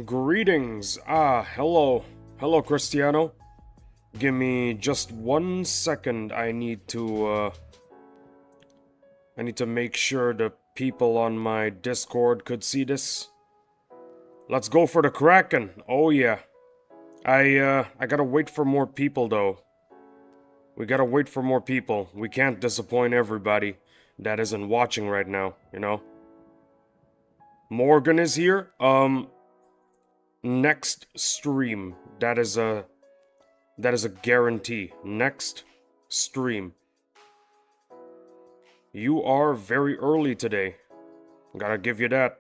Greetings. Hello. Hello, Cristiano. Give me just 1 second. I need to make sure the people on my Discord could see this. Let's go for the Kraken. Oh yeah. I gotta wait for more people though. We gotta wait for more people. We can't disappoint everybody that isn't watching right now, you know? Morgan is here. Next stream. That is a guarantee. Next stream. You are very early today. Gotta give you that.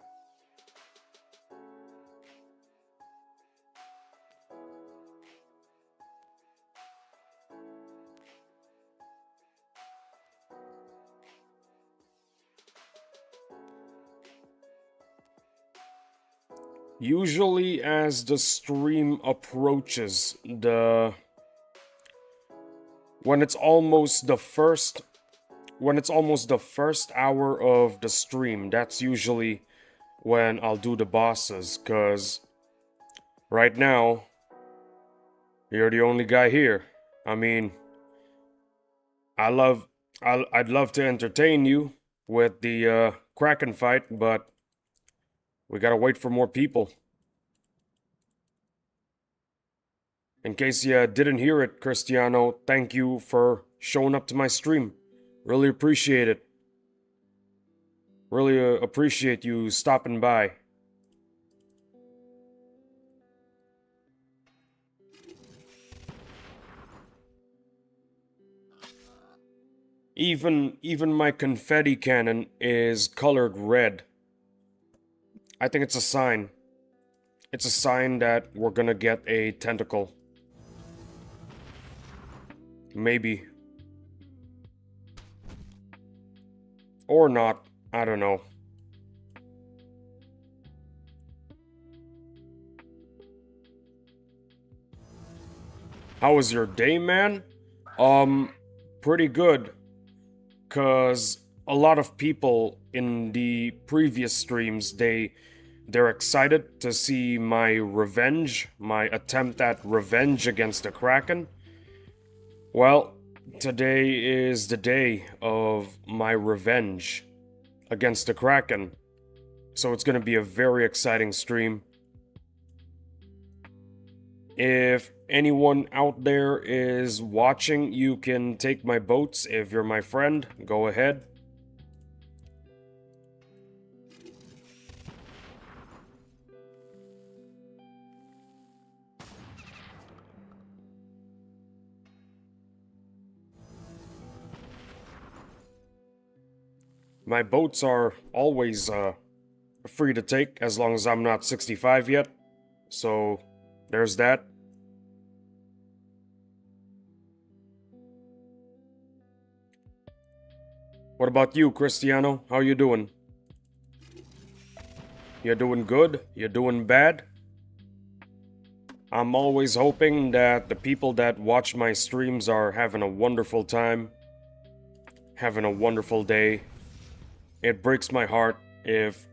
Usually as the stream approaches when it's almost the first hour of the stream, that's usually when I'll do the bosses, cuz right now you're the only guy here. I mean, I'd love to entertain you with the Kraken fight, but we gotta wait for more people. In case you didn't hear it, Cristiano, thank you for showing up to my stream. Really appreciate it. Really appreciate you stopping by. Even my confetti cannon is colored red. I think it's a sign. It's a sign that we're gonna get a tentacle. Maybe. Or not. I don't know. How was your day, man? Pretty good. Cause a lot of people in the previous streams, they're excited to see my revenge, my attempt at revenge against the Kraken. Well, today is the day of my revenge against the Kraken. So it's gonna be a very exciting stream. If anyone out there is watching, you can take my boats. If you're my friend, go ahead. My boats are always free to take as long as I'm not 65 yet. So there's that. What about you, Cristiano? How you doing? You doing good? You doing bad? I'm always hoping that the people that watch my streams are having a wonderful time, having a wonderful day. It breaks my heart if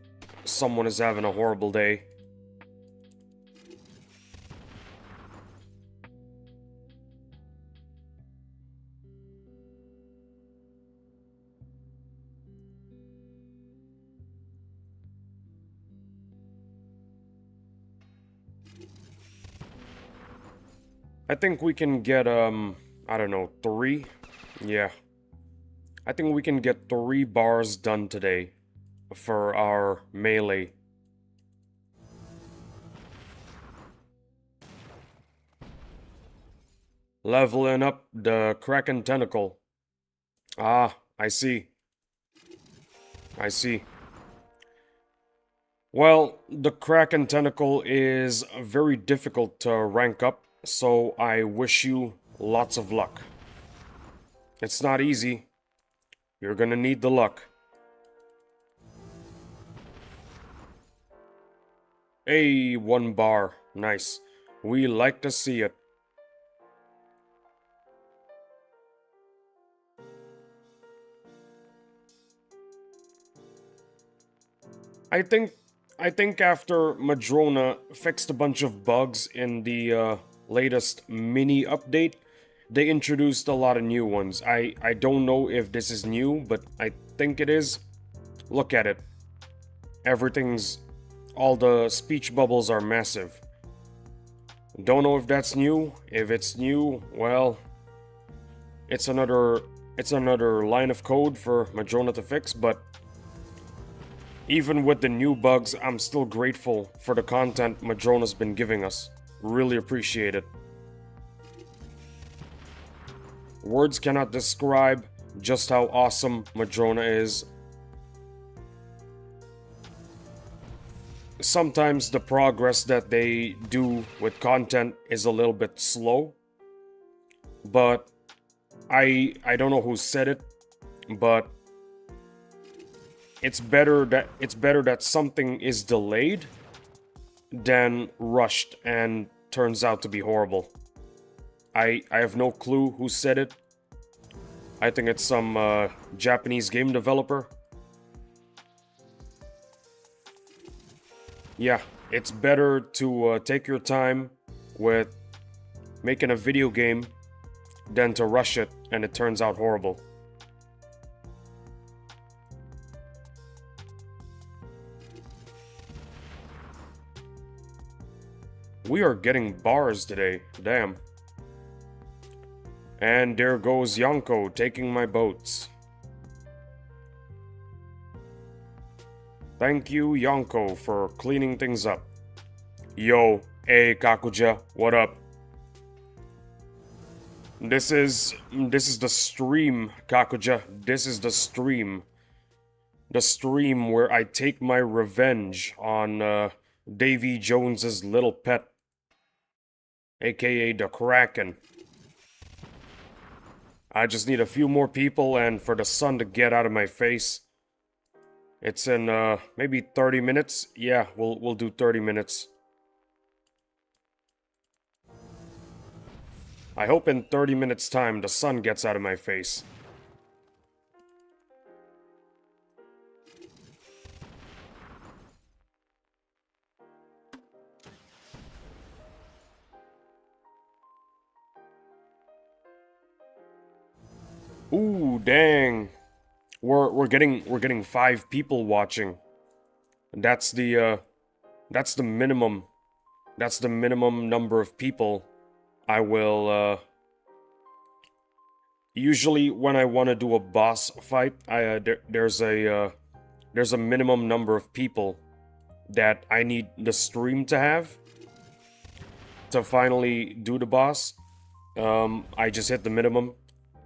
someone is having a horrible day. I think we can get, I don't know, 3? Yeah. I think we can get 3 bars done today for our melee. Leveling up the Kraken Tentacle. Ah, I see. I see. Well, the Kraken Tentacle is very difficult to rank up, so I wish you lots of luck. It's not easy. You're gonna need the luck. Hey, 1 bar. Nice. We like to see it. I think I think after Madrona fixed a bunch of bugs in the latest mini update, they introduced a lot of new ones. I don't know if this is new, but I think it is. Look at it. Everything's... all the speech bubbles are massive. Don't know if that's new. If it's new, well, it's another line of code for Madrona to fix, but even with the new bugs, I'm still grateful for the content Madrona's been giving us. Really appreciate it. Words cannot describe just how awesome Madrona is. Sometimes the progress that they do with content is a little bit slow, but I don't know who said it, but it's better that something is delayed than rushed and turns out to be horrible. I have no clue who said it. I think it's some Japanese game developer. Yeah, it's better to take your time with making a video game than to rush it and it turns out horrible. We are getting bars today, damn. And there goes Yonko taking my boats. Thank you, Yonko, for cleaning things up. Yo, hey Kakuja, what up? This is the stream, Kakuja. This is the stream. The stream where I take my revenge on Davy Jones's little pet, aka the Kraken. I just need a few more people and for the sun to get out of my face. It's in maybe 30 minutes. Yeah, we'll do 30 minutes. I hope in 30 minutes time the sun gets out of my face. Ooh, dang. We're getting 5 people watching. That's the minimum. That's the minimum number of people I will usually when I want to do a boss fight, there's a minimum number of people that I need the stream to have to finally do the boss. I just hit the minimum,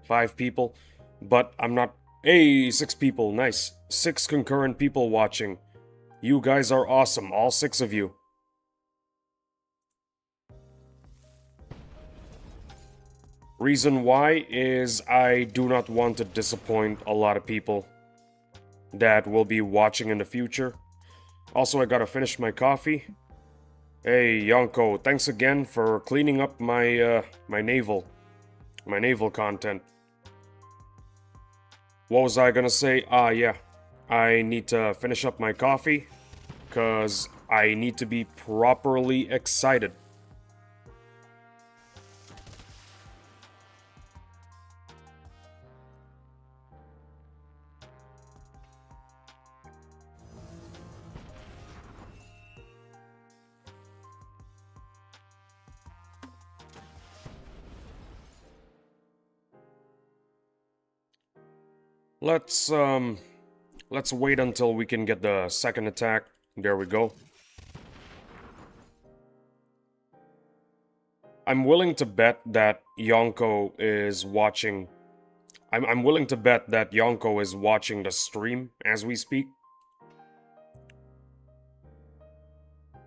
5 people, but I'm not... Hey, 6 people, nice. 6 concurrent people watching. You guys are awesome, all 6 of you. Reason why is I do not want to disappoint a lot of people that will be watching in the future. Also, I gotta finish my coffee. Hey, Yonko, thanks again for cleaning up my my naval content. What was I gonna say? Yeah. I need to finish up my coffee, cause I need to be properly excited. Let's wait until we can get the second attack. There we go. I'm willing to bet that Yonko is watching... I'm willing to bet that Yonko is watching the stream as we speak.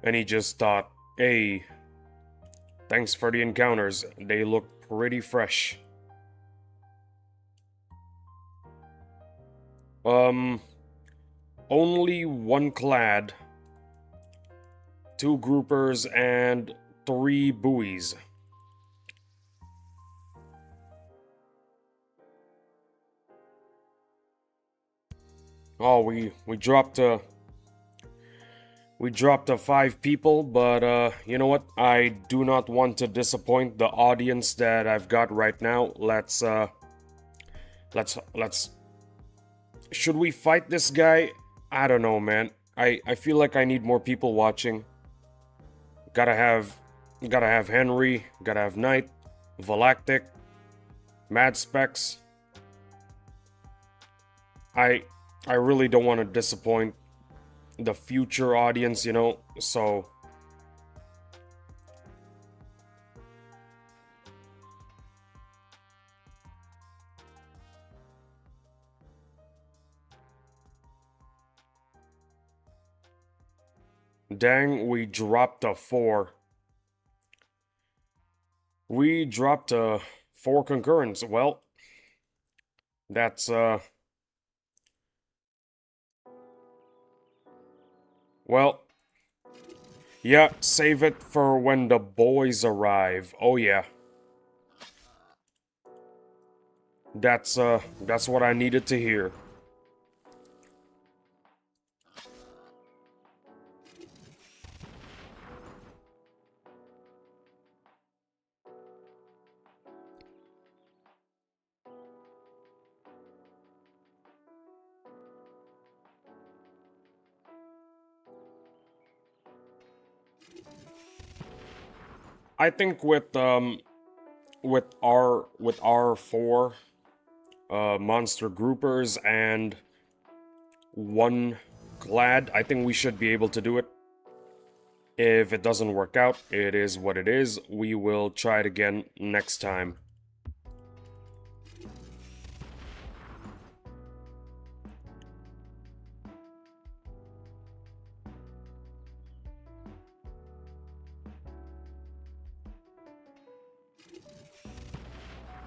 And he just thought, hey, thanks for the encounters. They look pretty fresh. Only 1 clad, 2 groupers, and 3 buoys. Oh, we dropped We dropped to 5 people, but you know what? I do not want to disappoint the audience that I've got right now. Let's. Should we fight this guy? I don't know, man. I feel like I need more people watching. Gotta have, gotta have Henry. Gotta have Knight, Valactic, Mad Specs. I I really don't want to disappoint the future audience, you know. So dang, we dropped a 4. We dropped a 4 concurrence. Well, that's well, yeah, save it for when the boys arrive. Oh yeah. That's what I needed to hear. I think with our 4 monster groupers and 1 glad, I think we should be able to do it. If it doesn't work out, it is what it is. We will try it again next time.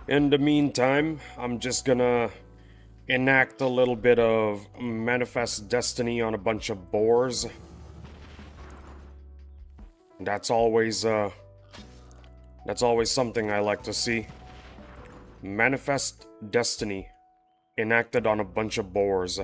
In the meantime, I'm just gonna enact a little bit of Manifest Destiny on a bunch of boars. That's always something I like to see. Manifest Destiny enacted on a bunch of boars.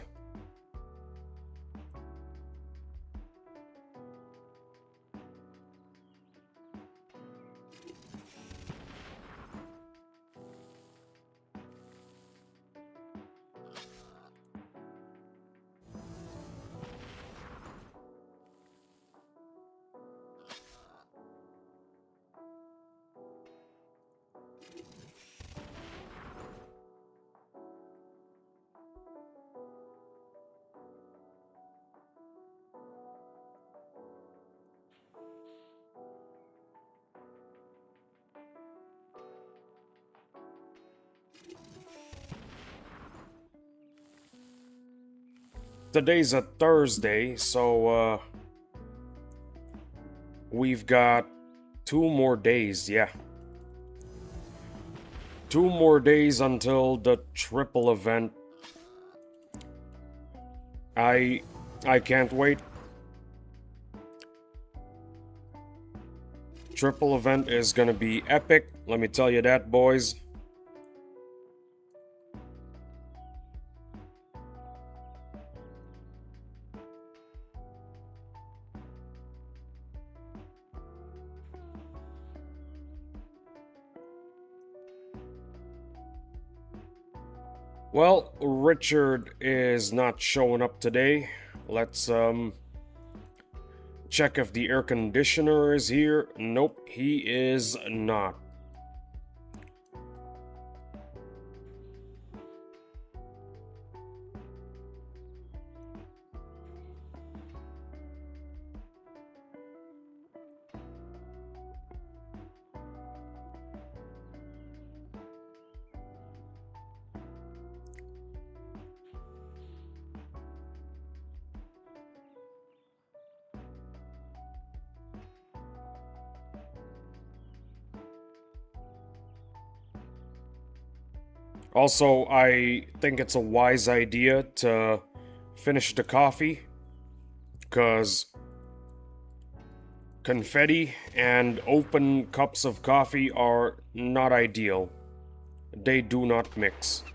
Today's a Thursday, so we've got 2 more days, yeah. 2 more days until the triple event. I can't wait. Triple event is gonna be epic, let me tell you that, boys. Well, Richard is not showing up today. Let's check if the air conditioner is here. Nope, he is not. Also, I think it's a wise idea to finish the coffee, because confetti and open cups of coffee are not ideal. They do not mix.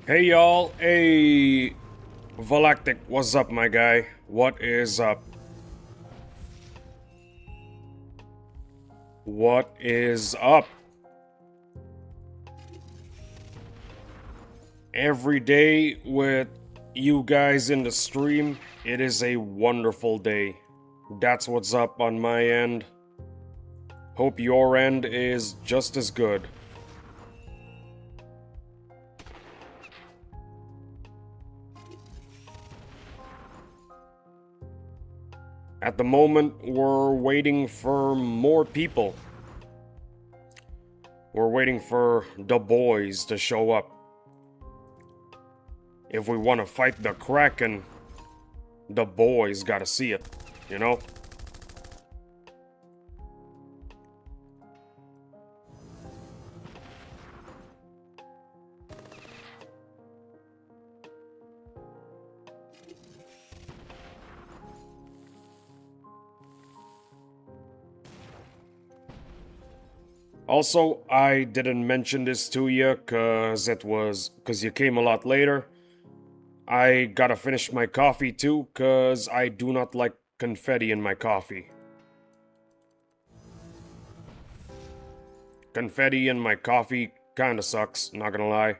Hey y'all, hey Valactic, what's up my guy? What is up? What is up? Every day with you guys in the stream, it is a wonderful day. That's what's up on my end. Hope your end is just as good. At the moment, we're waiting for more people. We're waiting for the boys to show up. If we want to fight the Kraken, the boys gotta see it, you know? Also, I didn't mention this to you cause you came a lot later. I gotta finish my coffee too, cause I do not like confetti in my coffee. Confetti in my coffee kinda sucks, not gonna lie.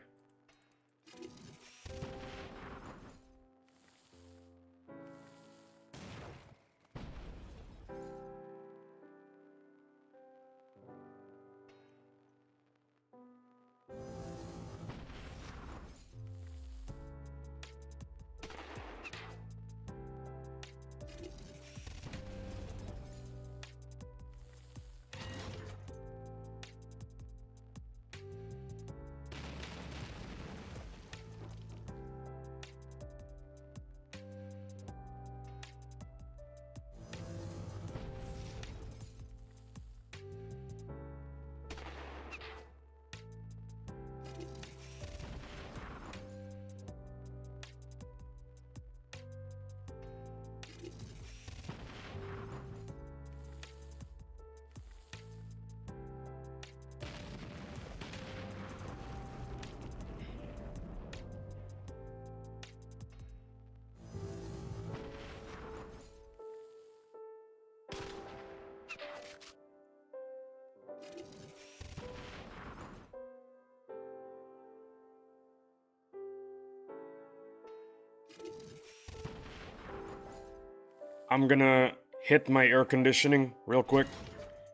I'm gonna hit my air conditioning real quick.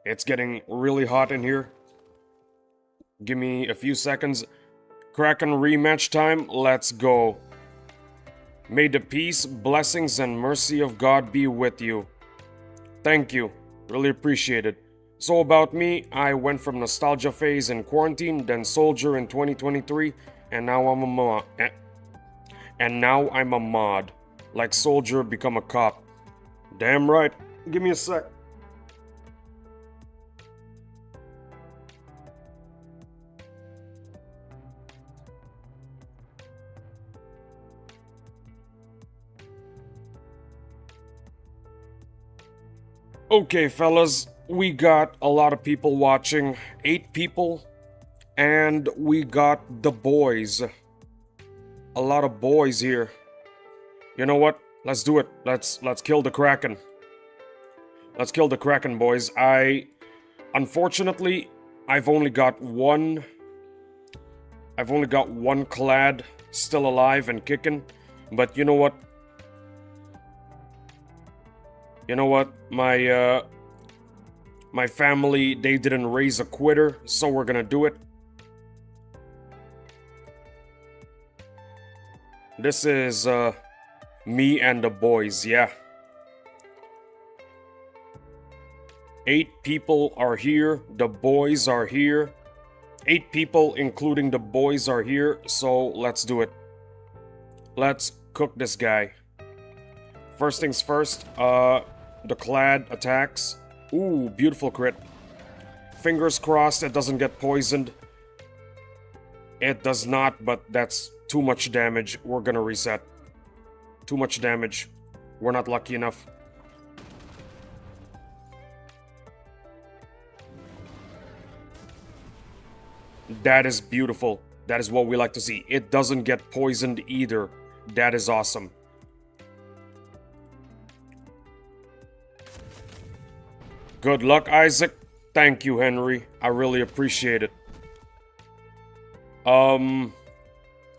It's getting really hot in here. Give me a few seconds. Kraken rematch time, let's go. May the peace, blessings, and mercy of God be with you. Thank you. Really appreciate it. So about me, I went from nostalgia phase in quarantine, then soldier in 2023, and now I'm a mod. Like soldier, become a cop. Damn right. Give me a sec. Okay, fellas, we got a lot of people watching. 8 people. And we got the boys. A lot of boys here. You know what? Let's do it. Let's kill the Kraken. Let's kill the Kraken, boys. Unfortunately, I've only got one clad still alive and kicking. But you know what? You know what? My family, they didn't raise a quitter, so we're gonna do it. This is me and the boys, yeah. 8 people are here, the boys are here. 8 people, including the boys, are here, so let's do it. Let's cook this guy. First things first, the clad attacks. Ooh, beautiful crit. Fingers crossed it doesn't get poisoned. It does not, but that's too much damage. We're gonna reset. Too much damage. We're not lucky enough. That is beautiful. That is what we like to see. It doesn't get poisoned either. That is awesome. Good luck, Isaac. Thank you, Henry. I really appreciate it.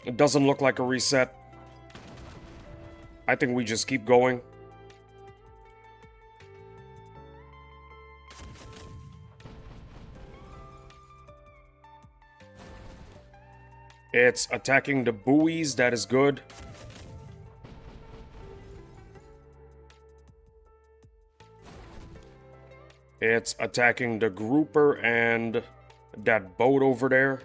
It doesn't look like a reset. I think we just keep going. It's attacking the buoys. That is good. It's attacking the grouper and that boat over there.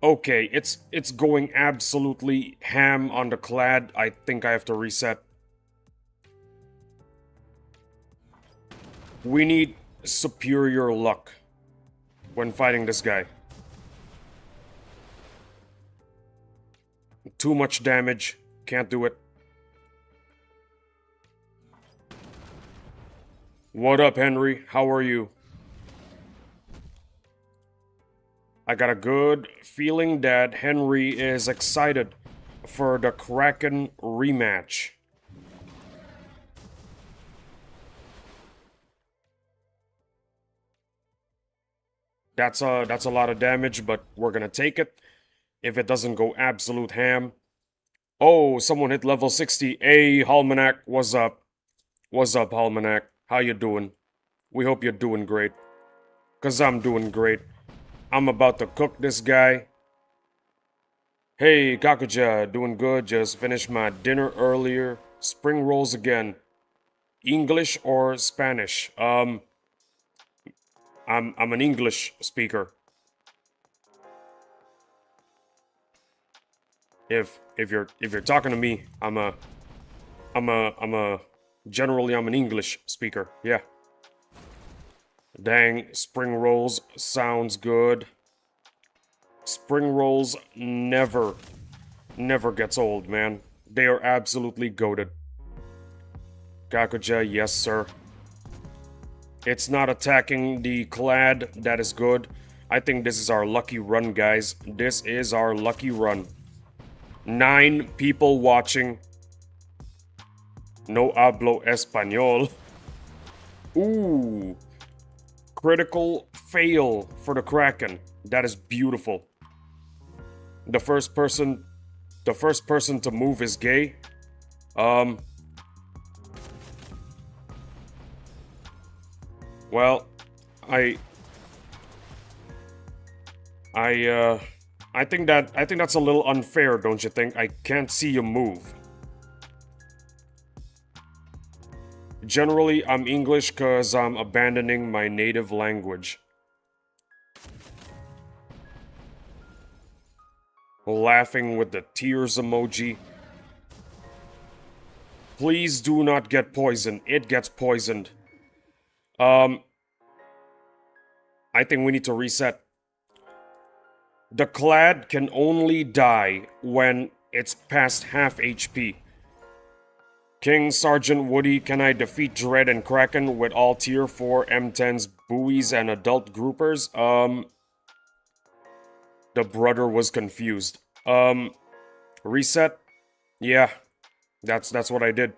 Okay, it's going absolutely ham on the clad. I think I have to reset. We need superior luck when fighting this guy. Too much damage. Can't do it. What up, Henry? How are you? I got a good feeling that Henry is excited for the Kraken rematch. That's a lot of damage, but we're gonna take it. If it doesn't go absolute ham. Oh, someone hit level 60. Hey, Halmanac, what's up? What's up, Halmanac? How you doing? We hope you're doing great. 'Cause I'm doing great. I'm about to cook this guy. Hey, Kakuja, doing good. Just finished my dinner earlier. Spring rolls again. English or Spanish? I'm an English speaker. If you're talking to me, I'm generally I'm an English speaker. Yeah. Dang, spring rolls sounds good. Spring rolls never gets old, man. They are absolutely goated. Kakuja, yes, sir. It's not attacking the clad. That is good. I think this is our lucky run, guys. This is our lucky run. 9 people watching. No hablo español. Ooh. Critical fail for the Kraken. That is beautiful. The first person to move is gay. Well, I think that's a little unfair, don't you think? I can't see you move. Generally, I'm English because I'm abandoning my native language. Laughing with the tears emoji. Please do not get poisoned. It gets poisoned. I think we need to reset. The clad can only die when it's past half HP. King Sergeant Woody, can I defeat Dread and Kraken with all tier 4 M10s, buoys, and adult groupers? The brother was confused. Reset? Yeah, that's what I did.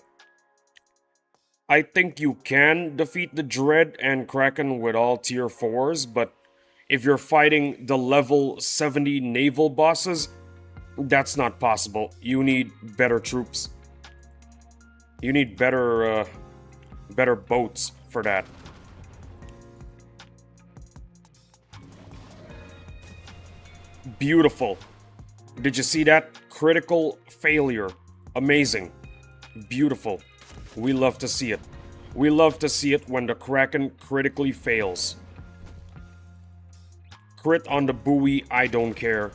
I think you can defeat the Dread and Kraken with all tier 4s, but if you're fighting the level 70 naval bosses, that's not possible. You need better troops. You need better boats for that. Beautiful. Did you see that? Critical failure. Amazing. Beautiful. We love to see it. We love to see it when the Kraken critically fails. Crit on the buoy, I don't care.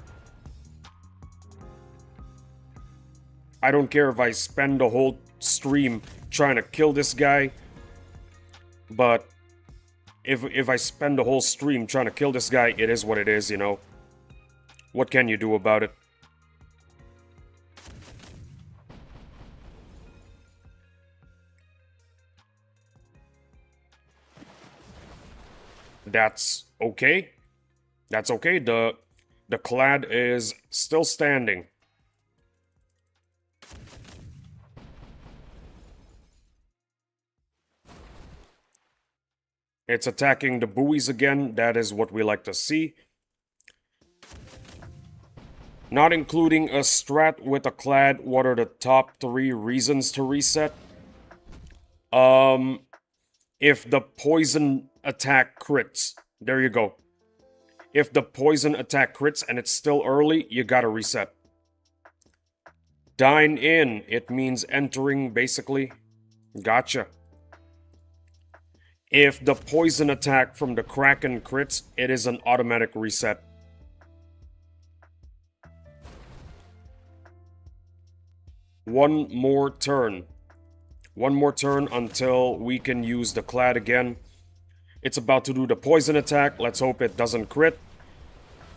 I don't care if I spend the whole stream trying to kill this guy, but if I spend the whole stream trying to kill this guy, it is what it is, you know. What can you do about it? That's okay. That's okay. The clad is still standing. It's attacking the buoys again. That is what we like to see. Not including a strat with a clad, what are the top 3 reasons to reset? If the poison attack crits. There you go. If the poison attack crits and it's still early, you gotta reset. Dine in, it means entering, basically. Gotcha. If the poison attack from the Kraken crits, it is an automatic reset. One more turn. One more turn until we can use the clad again. It's about to do the poison attack. Let's hope it doesn't crit.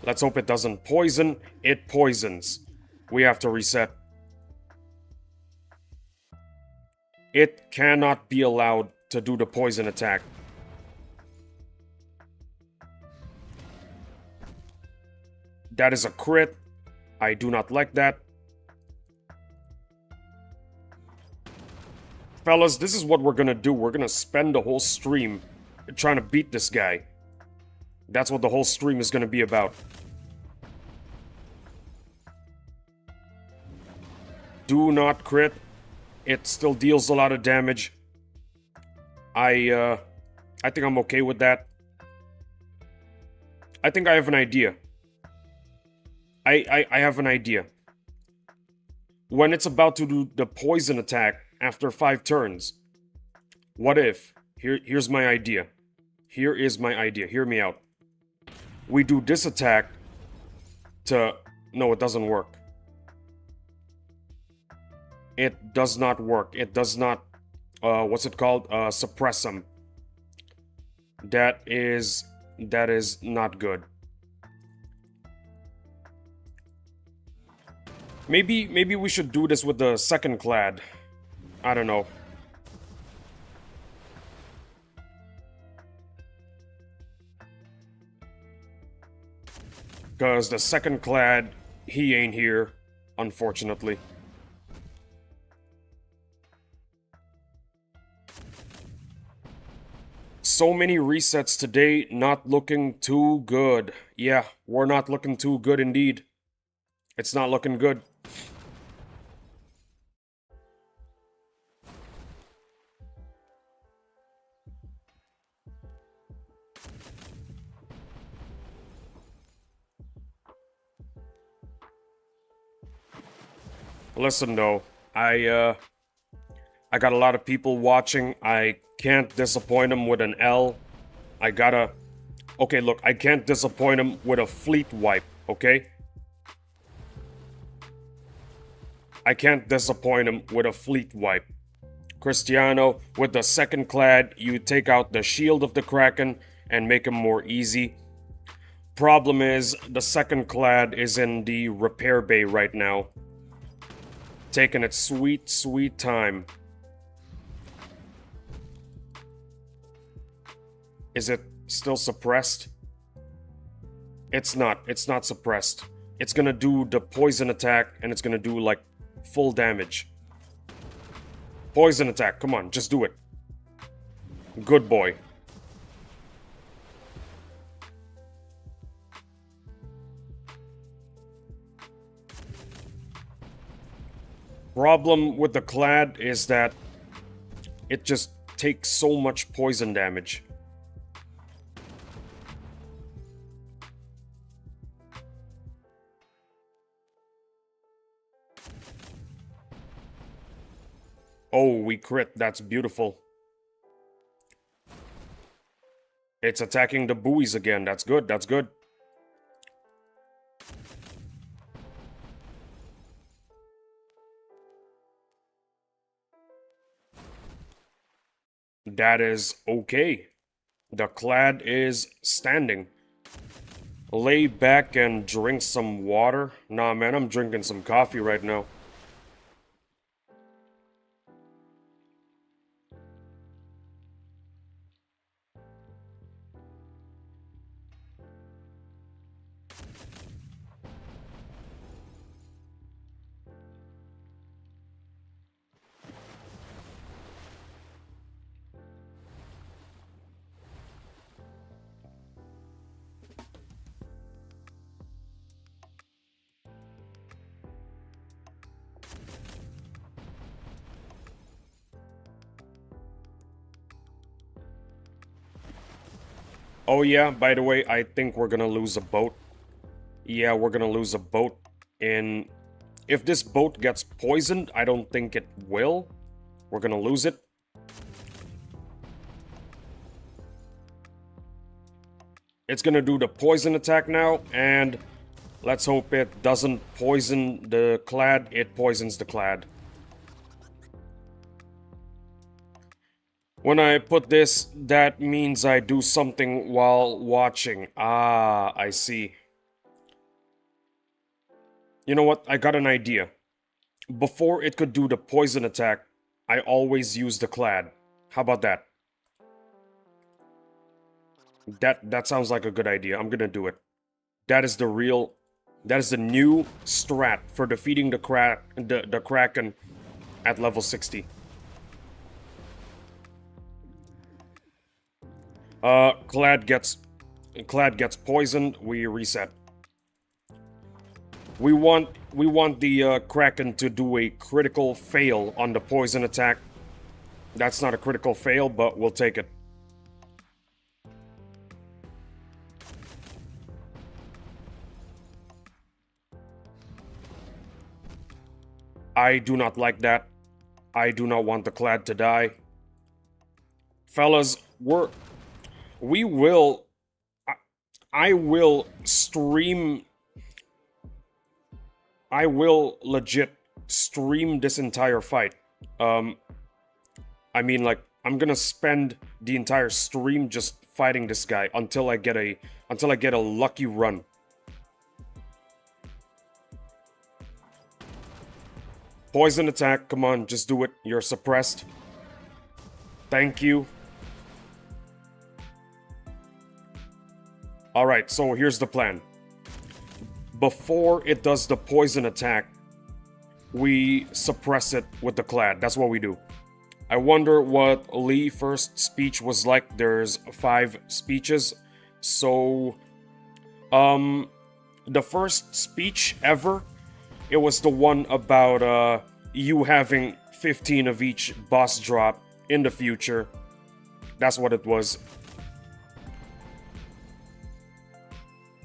Let's hope it doesn't poison. It poisons. We have to reset. It cannot be allowed to do the poison attack. That is a crit. I do not like that. Fellas, this is what we're gonna do. We're gonna spend the whole stream trying to beat this guy. That's what the whole stream is gonna be about. Do not crit. It still deals a lot of damage. I think I'm okay with that. I think I have an idea. I have an idea. When it's about to do the poison attack after 5 turns, what if... Here's my idea. Here is my idea. Hear me out. We do this attack to... No, it doesn't work. It does not work. It does not... what's it called? Suppress him. That is not good. Maybe we should do this with the second clad. I don't know. Because the second clad, he ain't here, unfortunately. So many resets today, not looking too good. Yeah, we're not looking too good indeed. It's not looking good. Listen though, I got a lot of people watching. I can't disappoint them with an L. I gotta... Okay, look, I can't disappoint them with a fleet wipe, okay? I can't disappoint him with a fleet wipe. Cristiano, with the second clad, you take out the shield of the Kraken and make him more easy. Problem is, the second clad is in the repair bay right now. Taking its sweet, sweet time. Is it still suppressed? It's not suppressed. It's gonna do the poison attack and it's gonna do like full damage. Poison attack, come on, just do it. Good boy. Problem with the clad is that it just takes so much poison damage. Oh, we crit. That's beautiful. It's attacking the buoys again. That's good. That's good. That is okay. The clad is standing. Lay back and drink some water. Nah, man, I'm drinking some coffee right now. Oh yeah, by the way, I think we're gonna lose a boat. Yeah, we're gonna lose a boat. And if this boat gets poisoned, I don't think it will. We're gonna lose it. It's gonna do the poison attack now, and let's hope it doesn't poison the clad. It poisons the clad. When I put this, that means I do something while watching. Ah, I see. You know what? I got an idea. Before it could do the poison attack, I always use the clad. How about that? That sounds like a good idea. I'm gonna do it. That is the new strat for defeating the Kraken at level 60. Clad gets poisoned, we reset. We want the Kraken to do a critical fail on the poison attack. That's not a critical fail, but we'll take it. I do not like that. I do not want the Clad to die. Fellas, we will... I will stream... I will legit stream this entire fight. I mean, like, I'm gonna spend the entire stream just fighting this guy until I get a lucky run. Poison attack, come on, just do it. You're suppressed. Thank you. Alright, so here's the plan. Before it does the poison attack, we suppress it with the clad. That's what we do. I wonder what Lee's first speech was like. There's 5 speeches. So, the first speech ever, it was the one about you having 15 of each boss drop in the future. That's what it was.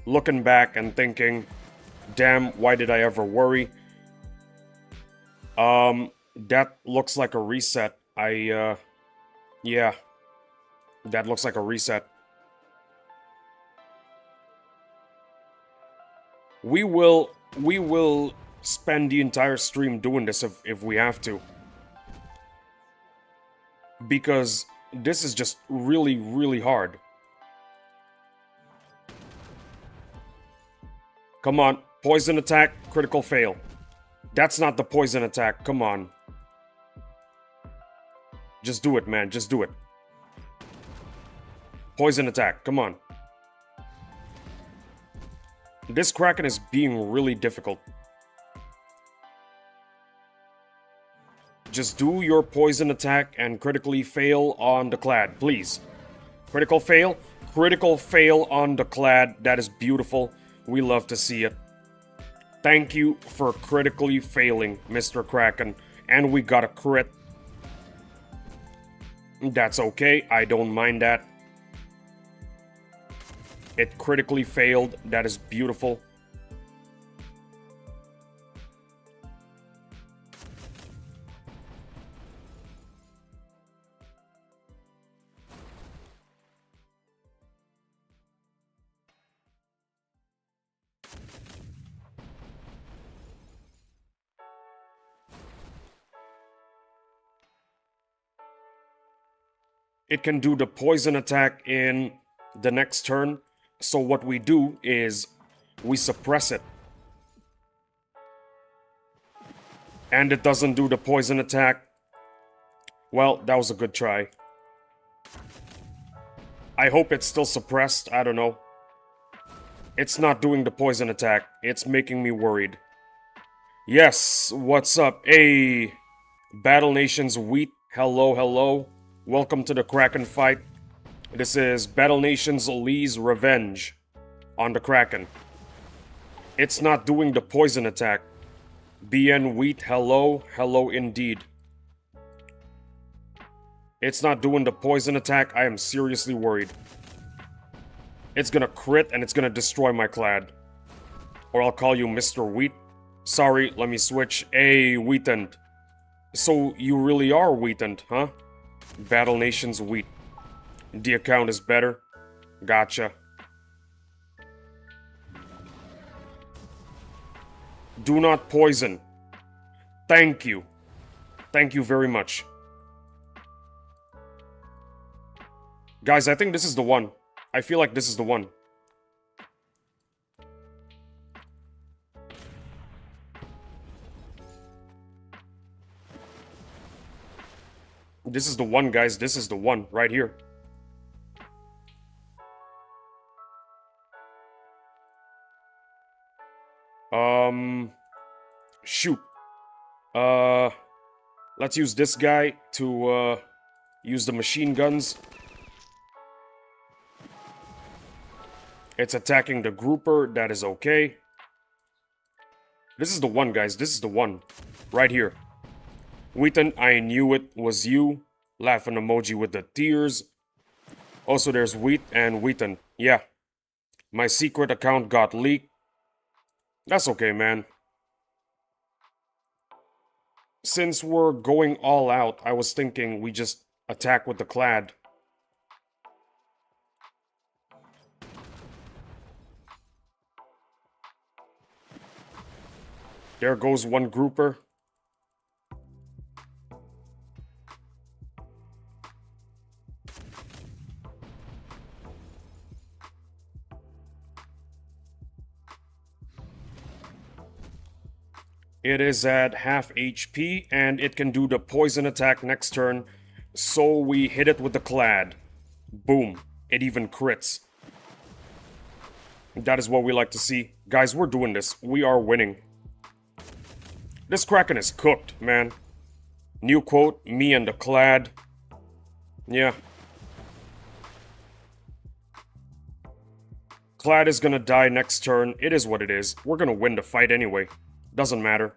Looking back and thinking, damn, why did I ever worry? That looks like a reset. Yeah. That looks like a reset. We will spend the entire stream doing this if we have to. Because this is just really, really hard. Come on, poison attack, critical fail. That's not the poison attack, come on. Just do it, man, just do it. Poison attack, come on. This Kraken is being really difficult. Just do your poison attack and critically fail on the clad, please. Critical fail on the clad, that is beautiful. We love to see it. Thank you for critically failing, Mr. Kraken. And we got a crit. That's okay, I don't mind that. It critically failed, that is beautiful. It can do the poison attack in the next turn. So what we do is we suppress it. And it doesn't do the poison attack. Well, that was a good try. I hope it's still suppressed. I don't know. It's not doing the poison attack. It's making me worried. Yes, what's up? Hey, Battle Nations Wheat. Hello, hello. Welcome to the Kraken fight. This is Battle Nations Lee's Revenge on the Kraken. It's not doing the poison attack. BN Wheat, hello, hello indeed. It's not doing the poison attack. I am seriously worried. It's gonna crit and it's gonna destroy my clad. Or I'll call you Mr. Wheat. Sorry, let me switch. Hey, Wheatened. So you really are Wheatened, huh? Battle Nations Wheat. The account is better. Gotcha. Do not poison. Thank you. Thank you very much. Guys, I think this is the one. I feel like this is the one. This is the one, guys. This is the one right here. Shoot. Let's use this guy to, use the machine guns. It's attacking the grouper. That is okay. This is the one, guys. This is the one. Right here. Wheaton, I knew it was you. Laughing emoji with the tears. Also, there's Wheat and Wheaton. Yeah. My secret account got leaked. That's okay, man. Since we're going all out, I was thinking we just attack with the clad. There goes one grouper. It is at half HP, and it can do the poison attack next turn, so we hit it with the clad. Boom. It even crits. That is what we like to see. Guys, we're doing this. We are winning. This Kraken is cooked, man. New quote, me and the clad. Yeah. Clad is gonna die next turn. It is what it is. We're gonna win the fight anyway. Doesn't matter.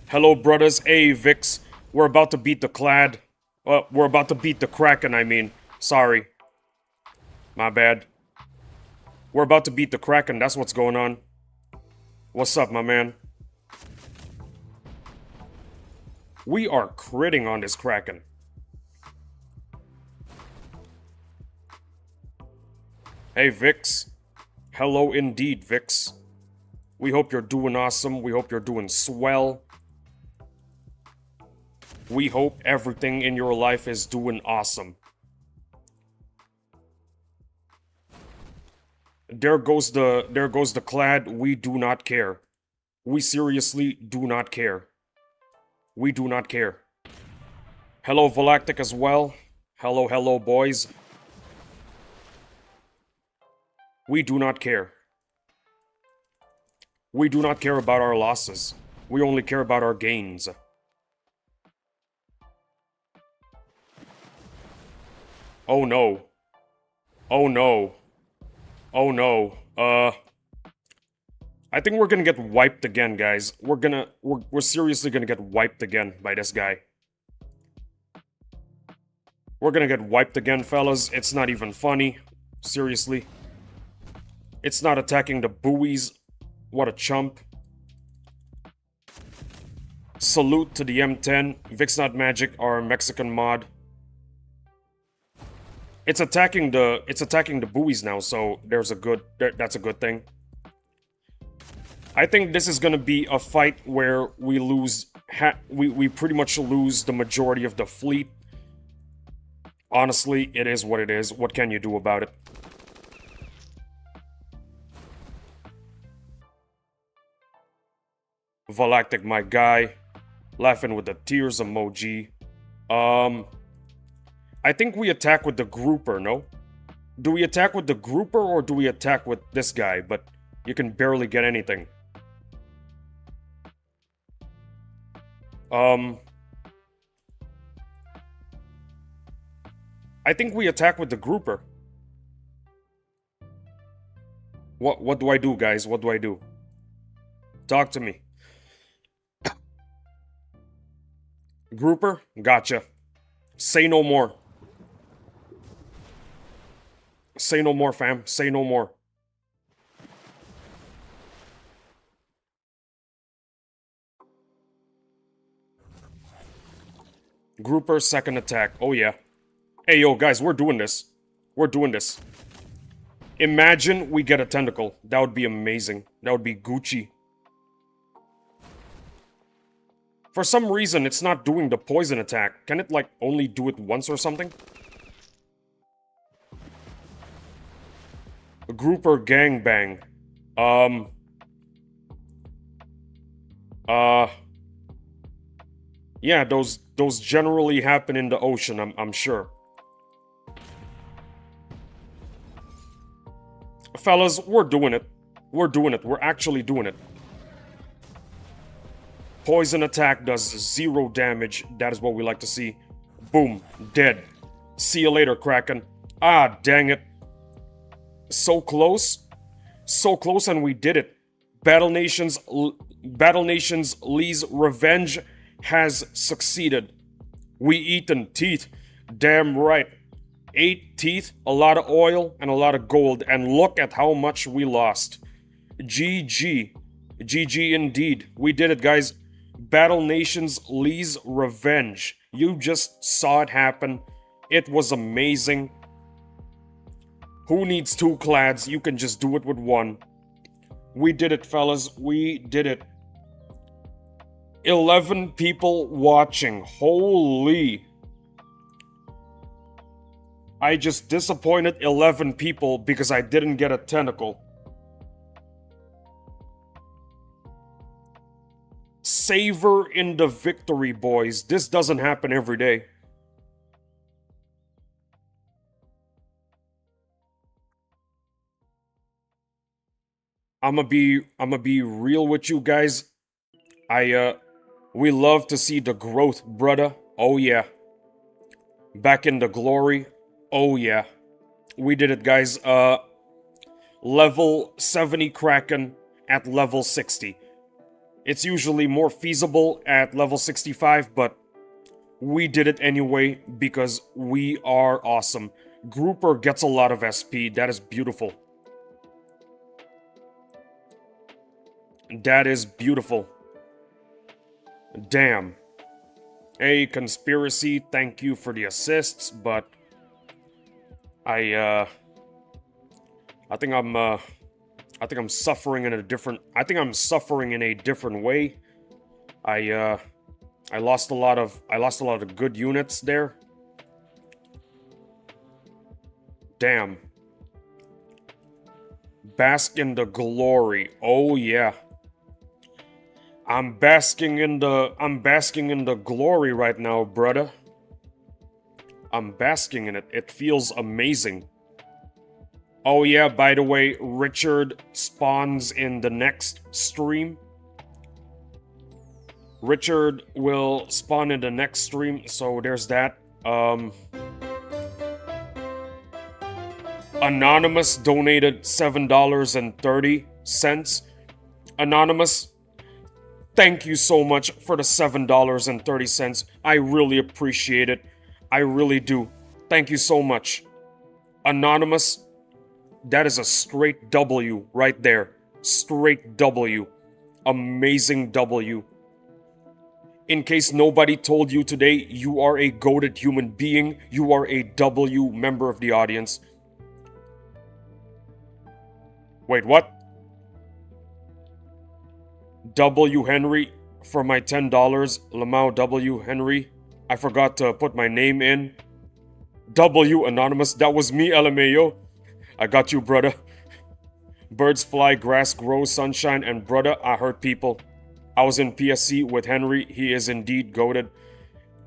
Hello, brothers. Hey, Vix. We're about to beat the clad. We're about to beat the Kraken, I mean. Sorry. My bad. We're about to beat the Kraken. That's what's going on. What's up, my man? We are critting on this Kraken. Hey, Vix. Hello indeed, Vix. We hope you're doing awesome. We hope you're doing swell. We hope everything in your life is doing awesome. There goes the clad. We do not care. We seriously do not care. We do not care. Hello, Volactic as well. Hello, hello, boys. We do not care. We do not care about our losses. We only care about our gains. Oh no. Oh no. Oh no. I think we're gonna get wiped again, guys. We're seriously gonna get wiped again by this guy. We're gonna get wiped again, fellas. It's not even funny. Seriously. It's not attacking the buoys. What a chump. Salute to the M10, Vixnot Magic, our Mexican mod. It's attacking the buoys now, so that's a good thing. I think this is gonna be a fight where we lose we pretty much lose the majority of the fleet. Honestly, it is what it is. What can you do about it? Volactic, my guy. Laughing with the tears emoji. I think we attack with the grouper, no? Do we attack with the grouper or do we attack with this guy? But you can barely get anything. I think we attack with the grouper. What do I do, guys? What do I do? Talk to me. Grouper? Gotcha. Say no more. Say no more, fam. Say no more. Grouper, second attack. Oh, yeah. Hey, yo, guys, we're doing this. We're doing this. Imagine we get a tentacle. That would be amazing. That would be Gucci. For some reason, it's not doing the poison attack. Can it, like, only do it once or something? A grouper gangbang. Yeah, those generally happen in the ocean, I'm sure. Fellas, we're doing it. We're doing it. We're actually doing it. Poison attack does 0 damage. That is what we like to see. Boom. Dead. See you later, Kraken. Ah, dang it. So close. So close, and we did it. Battle Nations Lee's revenge has succeeded. We eaten teeth. Damn right. 8 teeth, a lot of oil, and a lot of gold. And look at how much we lost. GG. GG indeed. We did it, guys. Battle Nations Lee's revenge. You just saw it happen. It was amazing. Who needs 2 clads? You can just do it with 1. We did it, fellas. We did it. 11 people watching. Holy. I just disappointed 11 people because I didn't get a tentacle. Savor in the victory, boys. This doesn't happen every day. I'ma be real with you guys. We love to see the growth, brother. Oh yeah. Back in the glory. Oh yeah. We did it, guys. Level 70 Kraken at level 60. It's usually more feasible at level 65, but we did it anyway because we are awesome. Grouper gets a lot of SP. That is beautiful. That is beautiful. Damn. Hey, Conspiracy, thank you for the assists, but I think I'm suffering in a different way. I lost a lot of good units there. Damn. Bask in the glory. Oh yeah. I'm basking in the glory right now, brother. I'm basking in it. It feels amazing. Oh yeah, by the way, Richard spawns in the next stream. Richard will spawn in the next stream, so there's that. Anonymous donated $7.30. Anonymous, thank you so much for the $7.30. I really appreciate it. I really do. Thank you so much. Anonymous, that is a straight W right there. Straight W. Amazing W. In case nobody told you today, you are a goated human being. You are a W member of the audience. Wait, what? W Henry for my $10. Lamau W Henry. I forgot to put my name in. W Anonymous. That was me, LMAO. I got you, brother. Birds fly, grass grows, sunshine, and brother, I hurt people. I was in PSC with Henry. He is indeed goated.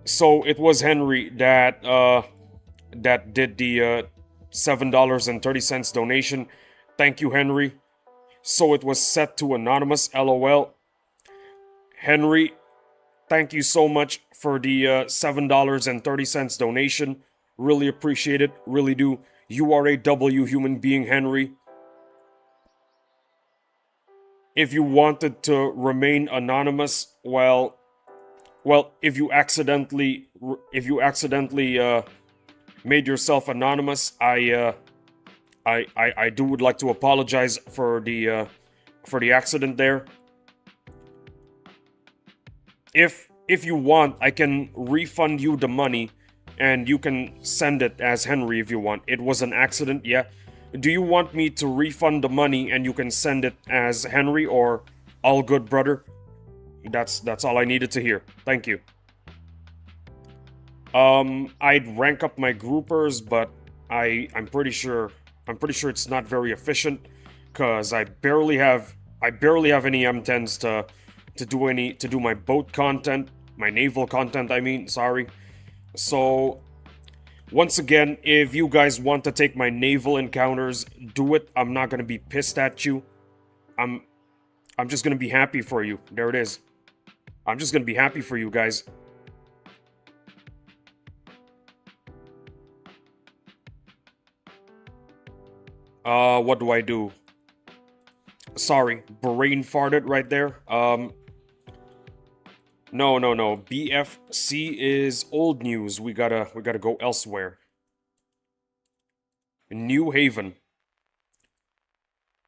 So it was Henry that did the $7.30 donation. Thank you, Henry. So it was set to Anonymous, LOL. Henry, thank you so much for the $7.30 donation. Really appreciate it. Really do. You are a W human being, Henry. If you wanted to remain anonymous, well, if you accidentally made yourself anonymous, I I do would like to apologize for the accident there. If you want, I can refund you the money, and you can send it as Henry if you want. It was an accident, yeah. Do you want me to refund the money and you can send it as Henry, or all good, brother? That's all I needed to hear. Thank you. I'd rank up my groupers, but I'm pretty sure it's not very efficient, cause I barely have any M10s to do my boat content, my naval content. I mean, sorry. So once again, if you guys want to take my naval encounters, do it. I'm not gonna be pissed at you. I'm I'm just gonna be happy for you. There it is. I'm just gonna be happy for you guys. What do I do? Sorry, brain farted right there. No. BFC is old news. We gotta go elsewhere. New Haven.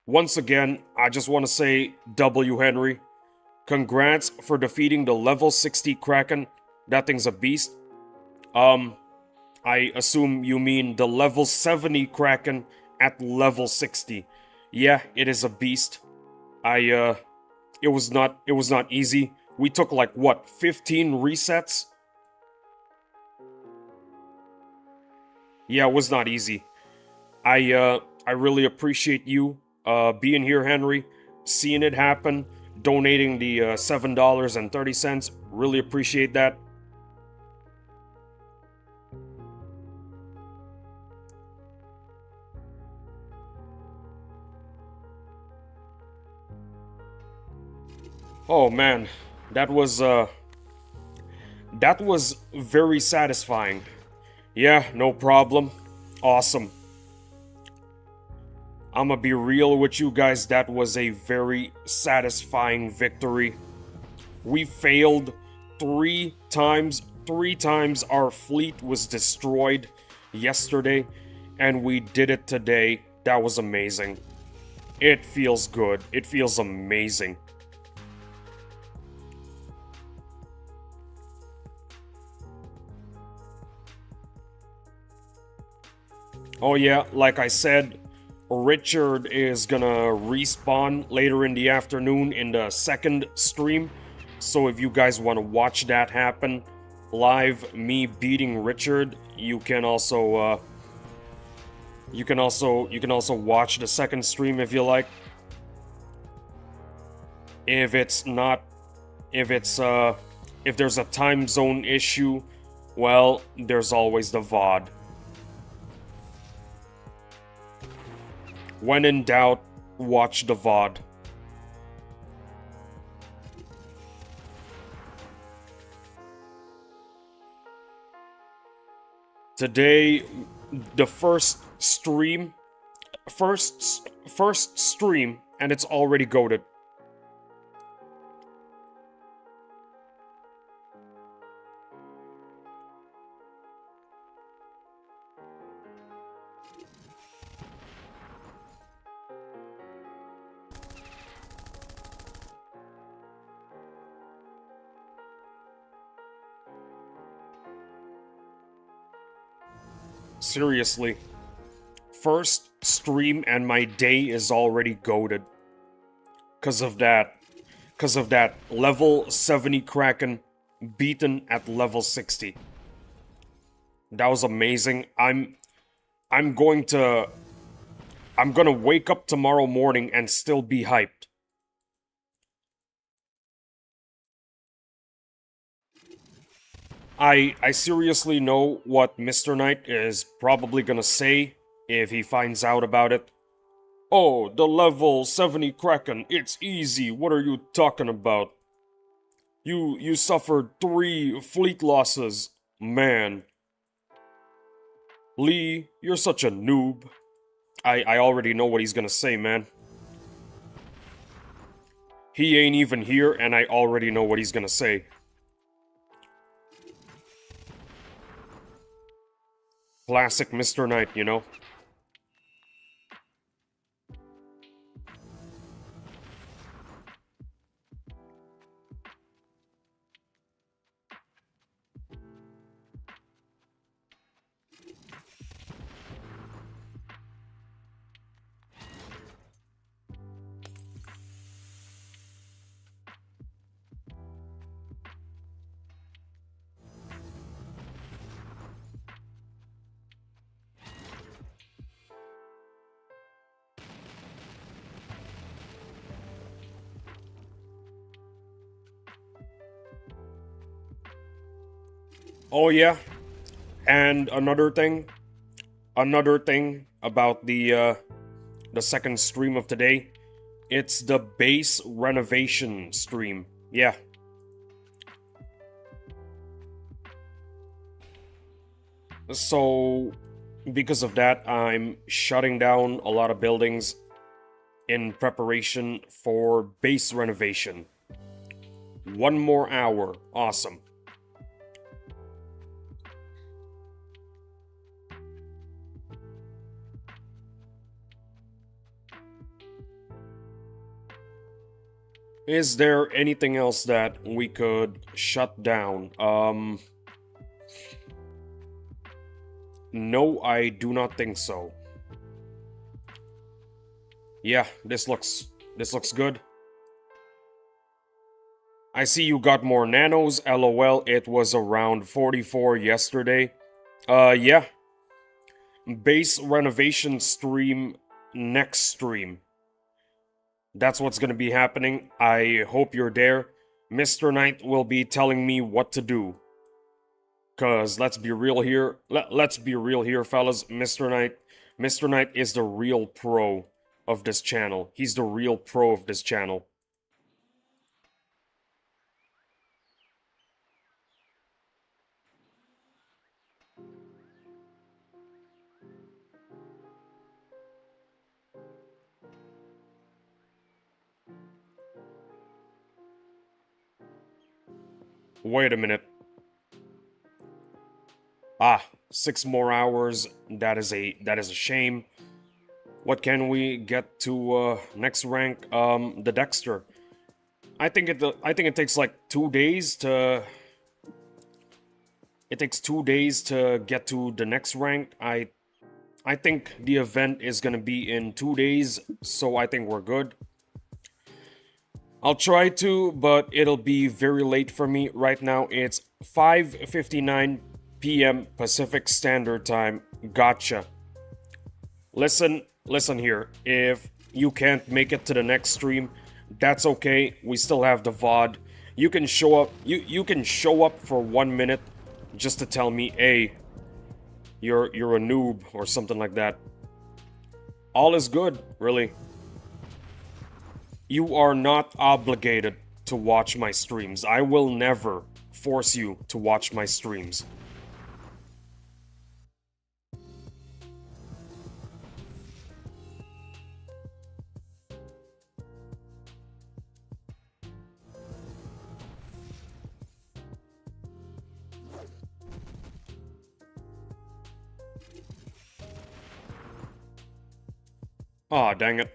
Once again, I just want to say, W. Henry, congrats for defeating the level 60 Kraken. That thing's a beast. I assume you mean the level 70 Kraken at level 60. Yeah, it is a beast. It was not easy. We took like what, 15 resets? Yeah, it was not easy. I really appreciate you being here, Henry, seeing it happen, donating the $7.30. Really appreciate that. Oh man, that was very satisfying. Yeah, no problem. Awesome. I'ma be real with you guys, that was a very satisfying victory. We failed 3 times. 3 times our fleet was destroyed yesterday, and we did it today. That was amazing. It feels good. It feels amazing. Oh yeah, like I said, Richard is gonna respawn later in the afternoon in the second stream. So if you guys want to watch that happen live, me beating Richard, you can also watch the second stream if you like. If it's not if there's a time zone issue, well, there's always the VOD. When in doubt, watch the VOD. Today, the first stream, and it's already goated. Seriously. First stream and my day is already goated. Cause of that. Cause of that level 70 Kraken beaten at level 60. That was amazing. I'm gonna wake up tomorrow morning and still be hyped. I seriously know what Mr. Knight is probably gonna say if he finds out about it. Oh, the level 70 Kraken, it's easy, what are you talking about? You suffered 3 fleet losses, man. Lee, you're such a noob. I already know what he's gonna say, man. He ain't even here, and I already know what he's gonna say. Classic Mr. Knight, you know? Oh yeah, and another thing about the second stream of today, it's the base renovation stream. Yeah. So because of that, I'm shutting down a lot of buildings in preparation for base renovation. 1 more hour. Awesome. Is there anything else that we could shut down? No, I do not think so. Yeah, this looks good. I see you got more nanos. LOL, it was around 44 yesterday. Yeah. Base renovation stream next stream. That's what's gonna be happening. I hope you're there. Mr. Knight will be telling me what to do. Cause let's be real here. Let's be real here, fellas. Mr. Knight is the real pro of this channel. He's the real pro of this channel. Wait a minute. Ah, 6 more hours. That is a shame. What can we get to next rank? The Dexter. I think it takes like 2 days to. It takes 2 days to get to the next rank. I think the event is gonna be in 2 days, so I think we're good. I'll try to, but it'll be very late for me. Right now it's 5:59 p.m. Pacific Standard Time. Gotcha. Listen here. If you can't make it to the next stream, that's okay. We still have the VOD. You can show up. You can show up for 1 minute just to tell me, hey, you're a noob or something like that. All is good, really. You are not obligated to watch my streams. I will never force you to watch my streams. Aw, dang it.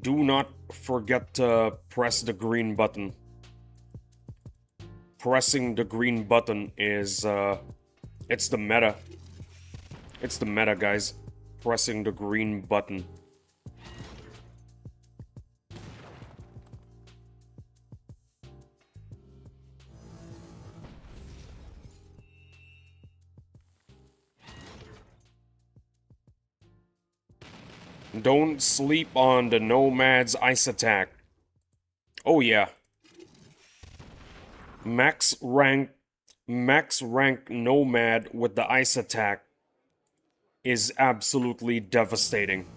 Do not forget to press the green button. Pressing the green button is, it's the meta. It's the meta, guys. Pressing the green button. Don't sleep on the Nomad's ice attack. Oh yeah. Max rank Nomad with the ice attack is absolutely devastating.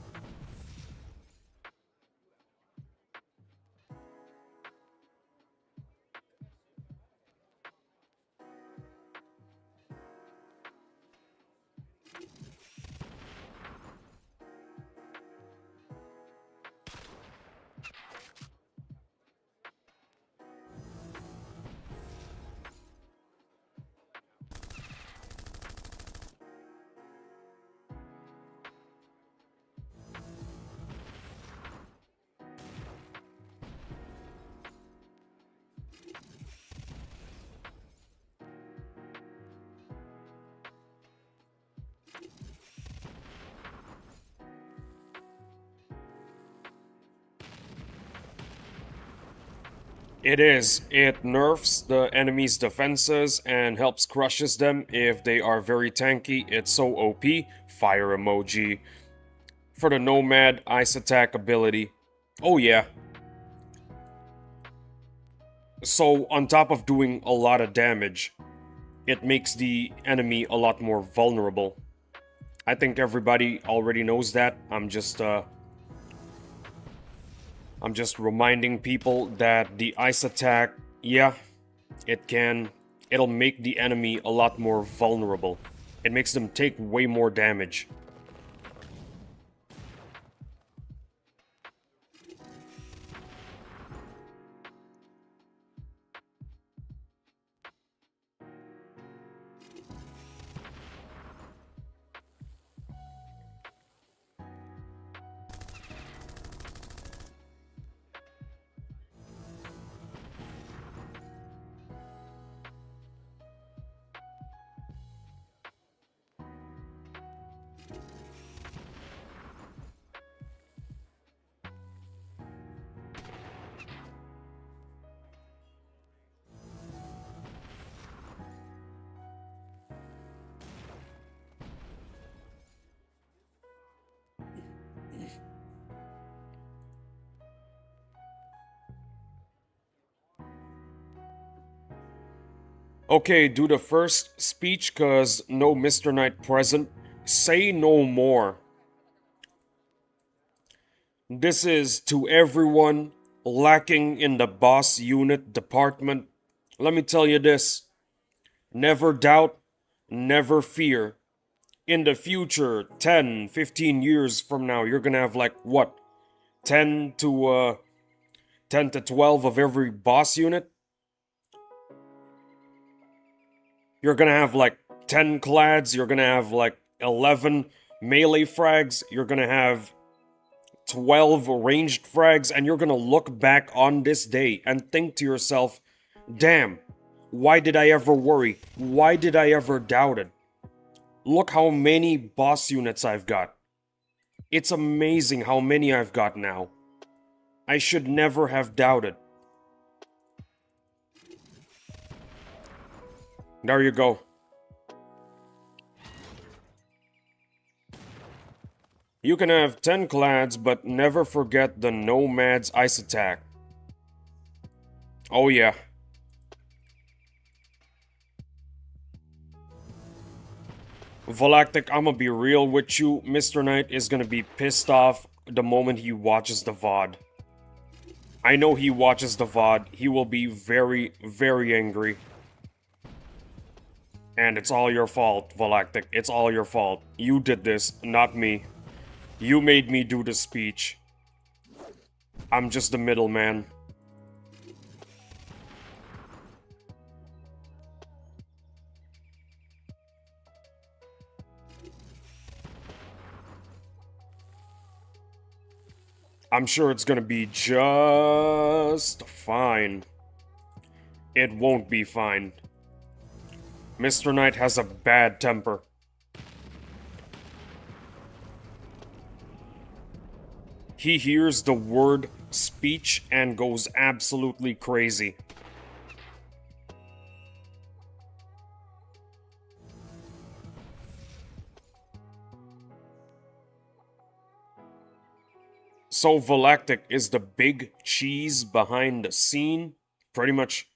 It is. It nerfs the enemy's defenses and helps crushes them if they are very tanky. It's so OP. Fire emoji. For the Nomad ice attack ability. Oh yeah. So, on top of doing a lot of damage, it makes the enemy a lot more vulnerable. I think everybody already knows that. I'm just reminding people that the ice attack, yeah, it'll make the enemy a lot more vulnerable. It makes them take way more damage. Okay, do the first speech, cause no Mr. Knight present. Say no more. This is to everyone lacking in the boss unit department. Let me tell you this. Never doubt, never fear. In the future, 10, 15 years from now, you're gonna have like what? 10 to 10 to 12 of every boss unit? You're gonna have like 10 clads, you're gonna have like 11 melee frags, you're gonna have 12 ranged frags, and you're gonna look back on this day and think to yourself, damn, why did I ever worry? Why did I ever doubt it? Look how many boss units I've got. It's amazing how many I've got now. I should never have doubted. There you go. You can have 10 clads, but never forget the Nomad's ice attack. Oh yeah. Volactic, I'ma be real with you. Mr. Knight is gonna be pissed off the moment he watches the VOD. I know he watches the VOD. He will be very, very angry. And it's all your fault, Volactic. It's all your fault. You did this, not me. You made me do the speech. I'm just the middleman. I'm sure it's gonna be just fine. It won't be fine. Mr. Knight has a bad temper. He hears the word speech and goes absolutely crazy. So Valactic is the big cheese behind the scene? Pretty much.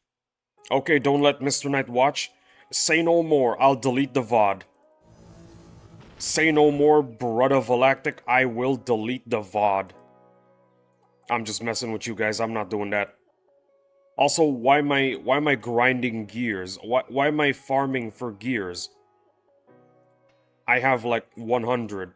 Okay, don't let Mr. Knight watch. Say no more, I'll delete the VOD. Say no more, brother Valactic, I will delete the VOD. I'm just messing with you guys, I'm not doing that. Also, why am I grinding gears? Why am I farming for gears? I have like 100.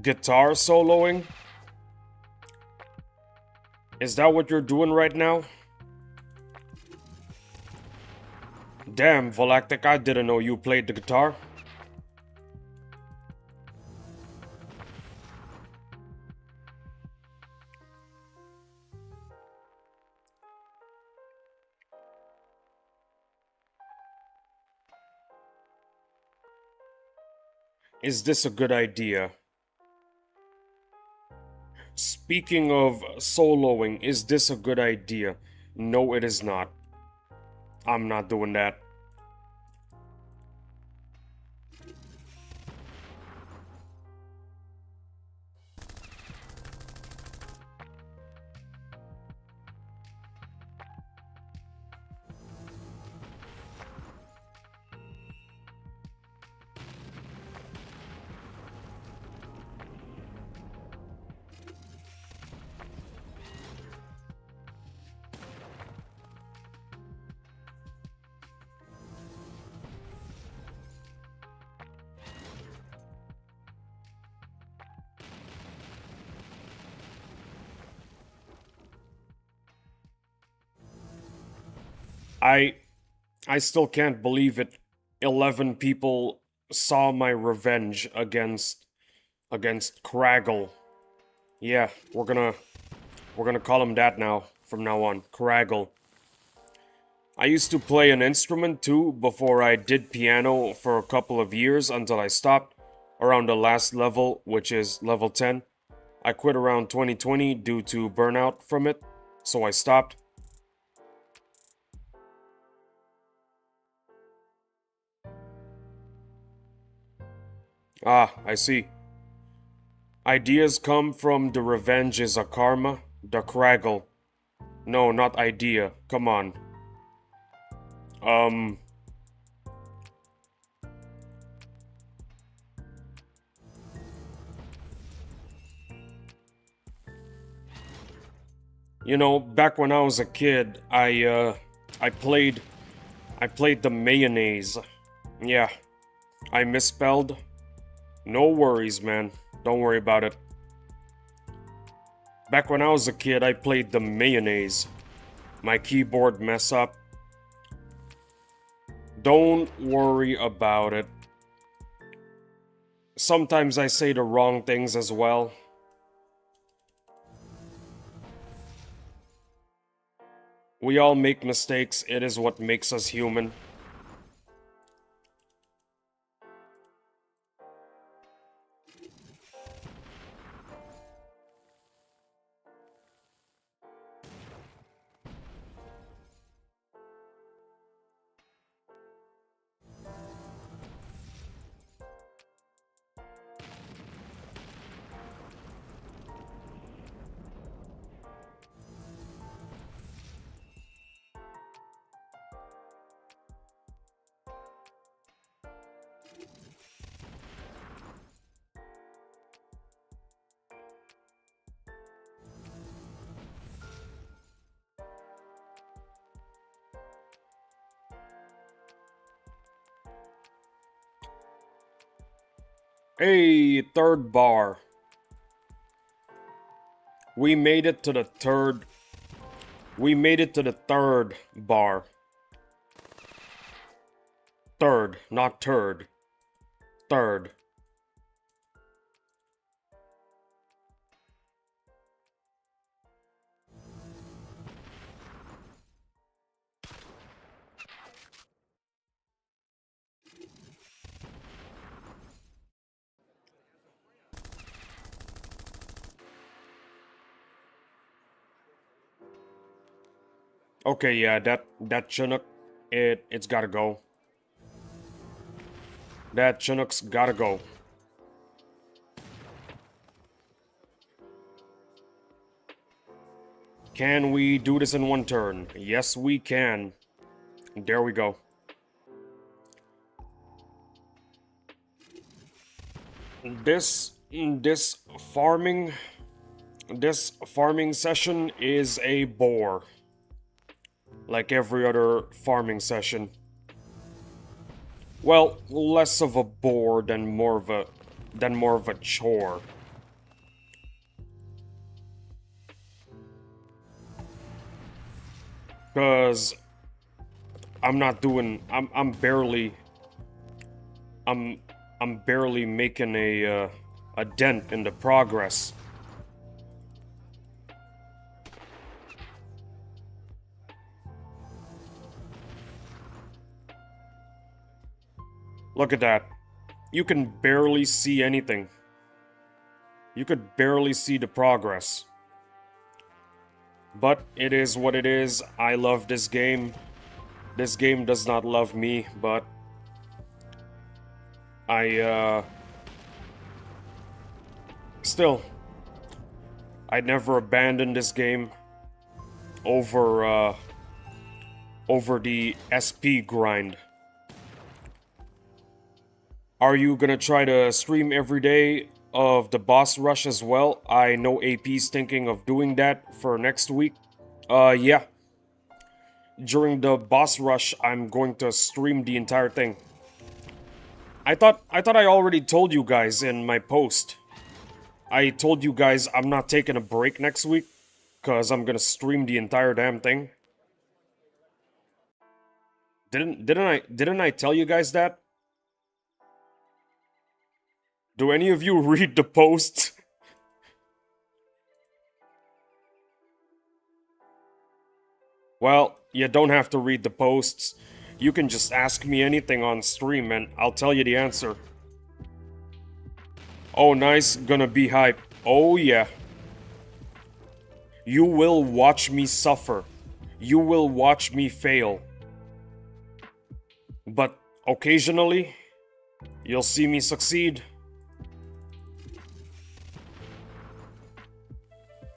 Guitar soloing? Is that what you're doing right now? Damn, Volactic, I didn't know you played the guitar. Is this a good idea? Speaking of soloing, is this a good idea? No, it is not. I'm not doing that. I I still can't believe it. 11 people saw my revenge against Craggle. Yeah, we're gonna call him that now from now on. Craggle. I used to play an instrument too before I did piano for a couple of years until I stopped around the last level, which is level 10. I quit around 2020 due to burnout from it, so I stopped. Ah, I see. Ideas come from the revenge is a karma, the Craggle. No, not idea. Come on. Um. You know, back when I was a kid, I played the mayonnaise. Yeah, I misspelled. No worries, man. Don't worry about it. Back when I was a kid, I played the mayonnaise. My keyboard mess up. Don't worry about it. Sometimes I say the wrong things as well. We all make mistakes, it is what makes us human. Hey, third bar. We made it to the third. We made it to the third bar. Third, not turd. Third. Okay, yeah, that Chinook, it's gotta go. That Chinook's gotta go. Can we do this in one turn? Yes, we can. There we go. This This farming session is a bore. Like every other farming session. Well, less of a bore than more of a chore. Cause I'm not doing I'm barely I'm barely making a dent in the progress. Look at that. You can barely see anything. You could barely see the progress. But it is what it is. I love this game. This game does not love me, but still, I'd never abandon this game over the SP grind. Are you gonna try to stream every day of the boss rush as well? I know AP's thinking of doing that for next week. Yeah. During the boss rush, I'm going to stream the entire thing. I thought I already told you guys in my post. I told you guys I'm not taking a break next week, cause I'm gonna stream the entire damn thing. Didn't I tell you guys that? Do any of you read the posts? Well, you don't have to read the posts. You can just ask me anything on stream and I'll tell you the answer. Oh, nice. Gonna be hype. Oh, yeah. You will watch me suffer. You will watch me fail. But occasionally, you'll see me succeed.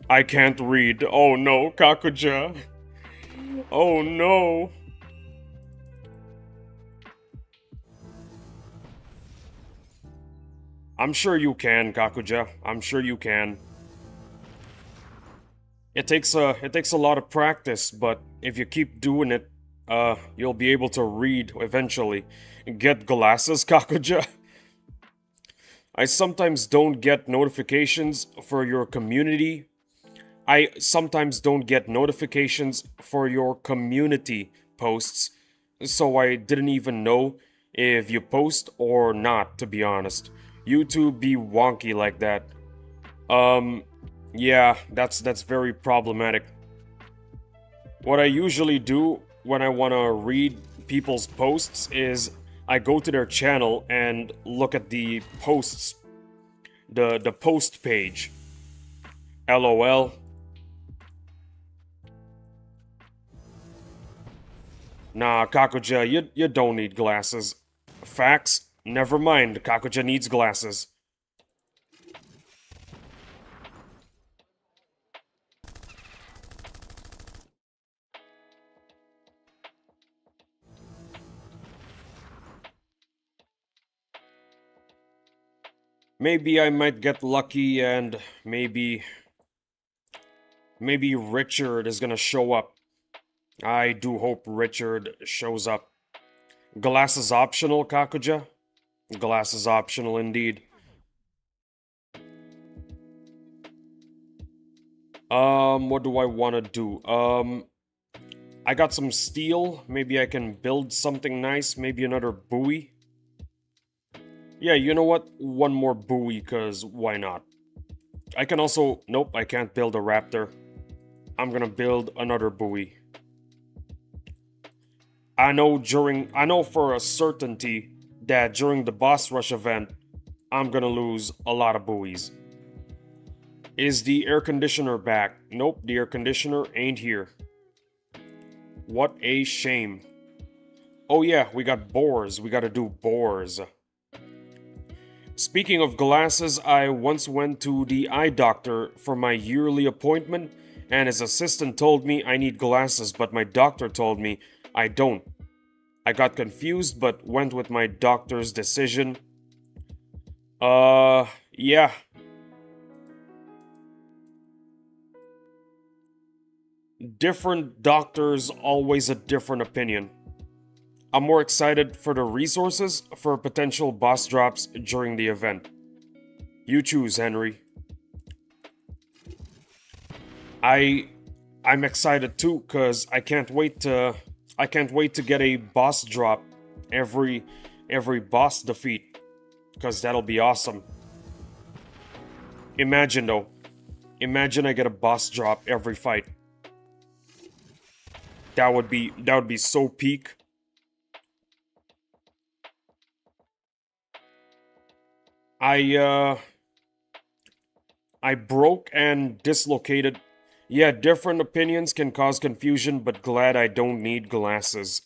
I can't read. Oh no, Kakuja. Oh no. I'm sure you can, Kakuja. I'm sure you can. It takes a lot of practice, but if you keep doing it, you'll be able to read eventually. Get glasses, Kakuja. I sometimes don't get notifications for your community. I sometimes don't get notifications for your community posts, so I didn't even know if you post or not, to be honest. YouTube be wonky like that. Yeah, that's very problematic. What I usually do when I want to read people's posts is I go to their channel and look at the posts, the post page. LOL. Nah, Kakuja, you don't need glasses. Facts? Never mind, Kakuja needs glasses. Maybe I might get lucky and maybe Richard is gonna show up. I do hope Richard shows up. Glasses optional, Kakuja? Glasses optional indeed. What do I want to do? I got some steel. Maybe I can build something nice. Maybe another buoy. Yeah, you know what? One more buoy, because why not? I can also... Nope, I can't build a raptor. I'm gonna build another buoy. I know for a certainty that during the boss rush event, I'm gonna lose a lot of buoys. Is the air conditioner back? Nope, the air conditioner ain't here. What a shame. Oh yeah, we got boars. We gotta do boars. Speaking of glasses, I once went to the eye doctor for my yearly appointment, and his assistant told me I need glasses, but my doctor told me I don't. I got confused, but went with my doctor's decision. Yeah. Different doctors, always a different opinion. I'm more excited for the resources for potential boss drops during the event. You choose, Henry. I I'm excited too cuz I can't wait to get a boss drop every every boss defeat cuz that'll be awesome. Imagine though. Imagine I get a boss drop every fight. That would be so peak. I I broke and dislocated. Yeah, different opinions can cause confusion, but glad I don't need glasses.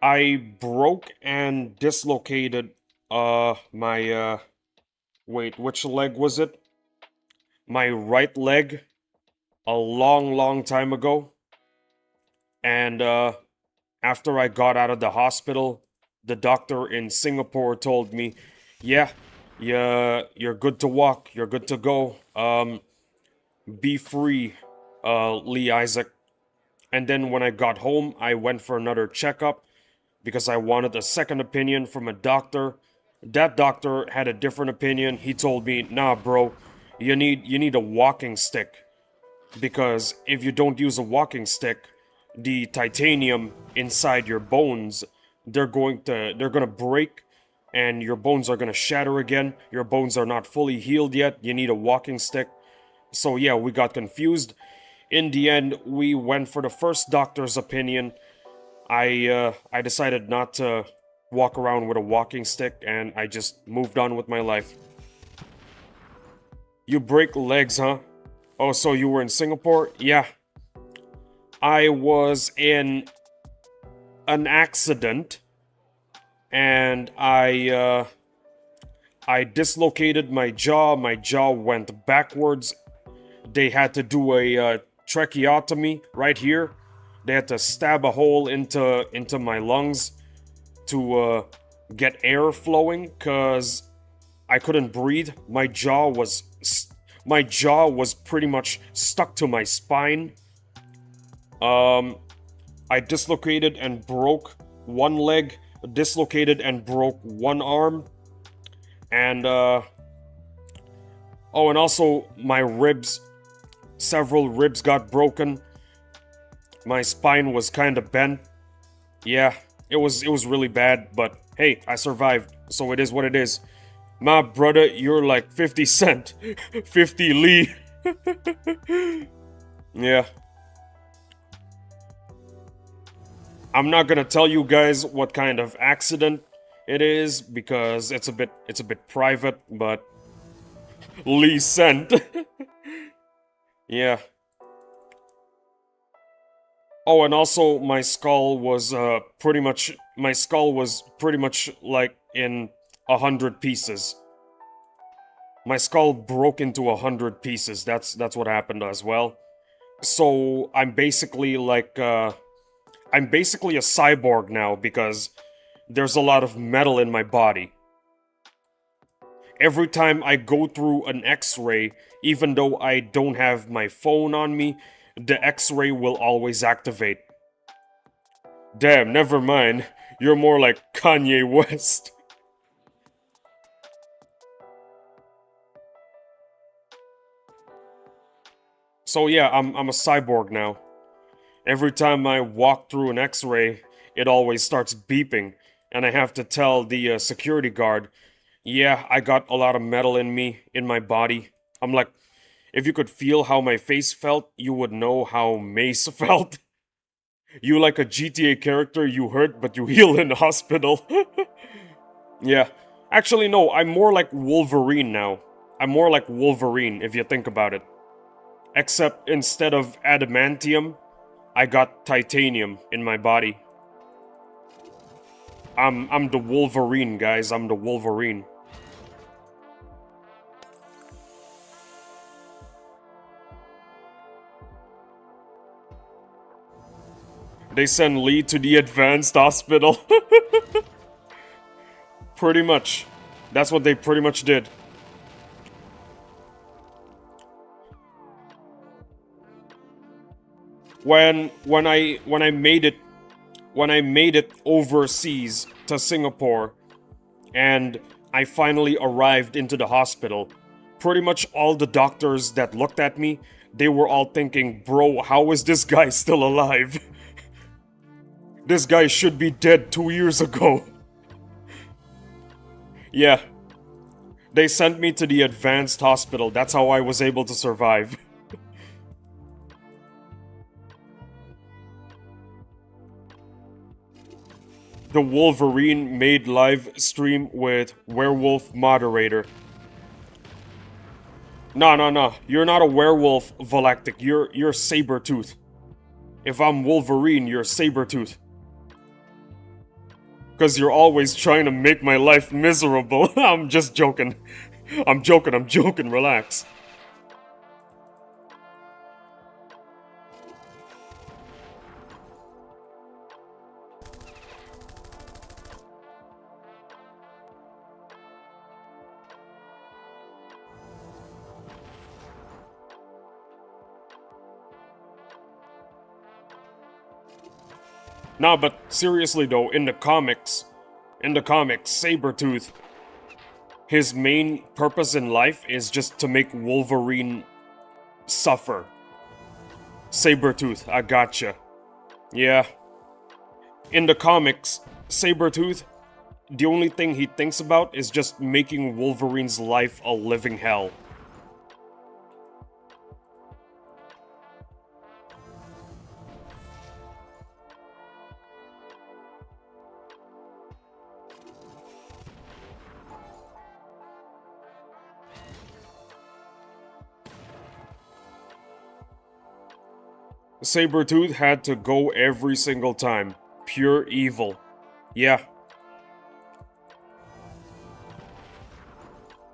I broke and dislocated my wait, which leg was it? My right leg a long time ago. And after I got out of the hospital, the doctor in Singapore told me, "Yeah, yeah, you're good to walk. You're good to go. Be free, Lee Isaac." And then when I got home, I went for another checkup because I wanted a second opinion from a doctor. That doctor had a different opinion. He told me, "Nah, bro, you need a walking stick because if you don't use a walking stick, the titanium inside your bones, they're going to break and your bones are going to shatter again. Your bones are not fully healed yet. You need a walking stick." So yeah, we got confused. In the end, we went for the first doctor's opinion. I decided not to walk around with a walking stick and I just moved on with my life. You break legs, huh? Oh, so you were in Singapore? Yeah. I was in an accident and I dislocated my jaw. My jaw went backwards. They had to do a tracheotomy right here. They had to stab a hole into my lungs to get air flowing cuz I couldn't breathe. My jaw was pretty much stuck to my spine. Um I dislocated and broke one leg, dislocated and broke one arm, and oh, and also my ribs, several ribs got broken. My spine was kind of bent. Yeah, it was really bad, but hey, I survived, so it is what it is. My brother, you're like 50 Cent, 50 Lee. Yeah. I'm not gonna tell you guys what kind of accident it is because it's a bit private, but Lee sent. Yeah. Oh, and also my skull was pretty much like in 100 pieces. My skull broke into 100 pieces. That's what happened as well. So I'm basically a cyborg now because there's a lot of metal in my body. Every time I go through an x-ray, even though I don't have my phone on me, the x-ray will always activate. Damn, never mind. You're more like Kanye West. So yeah, I'm a cyborg now. Every time I walk through an x-ray, it always starts beeping, and I have to tell the security guard, "Yeah, I got a lot of metal in me, in my body." I'm like, if you could feel how my face felt, you would know how Mace felt. You like a GTA character you hurt but you heal in the hospital. Yeah. Actually, no, I'm more like Wolverine now. I'm more like Wolverine if you think about it. Except instead of adamantium, I got titanium in my body. I'm the Wolverine, guys. I'm the Wolverine. They send Lee to the advanced hospital. Pretty much. That's what they pretty much did. When I made it overseas to Singapore and I finally arrived into the hospital, pretty much all the doctors that looked at me, they were all thinking, "Bro, how is this guy still alive? This guy should be dead 2 years ago." Yeah. They sent me to the advanced hospital. That's how I was able to survive. The Wolverine made live stream with werewolf moderator. No. You're not a werewolf, Volactic. You're Sabretooth. If I'm Wolverine, you're Sabretooth. Because you're always trying to make my life miserable. I'm just joking. I'm joking, relax. Nah, but seriously though, in the comics, Sabretooth, his main purpose in life is just to make Wolverine suffer. Sabretooth, I gotcha. Yeah. In the comics, Sabretooth, the only thing he thinks about is just making Wolverine's life a living hell. Sabretooth had to go every single time. Pure evil. Yeah.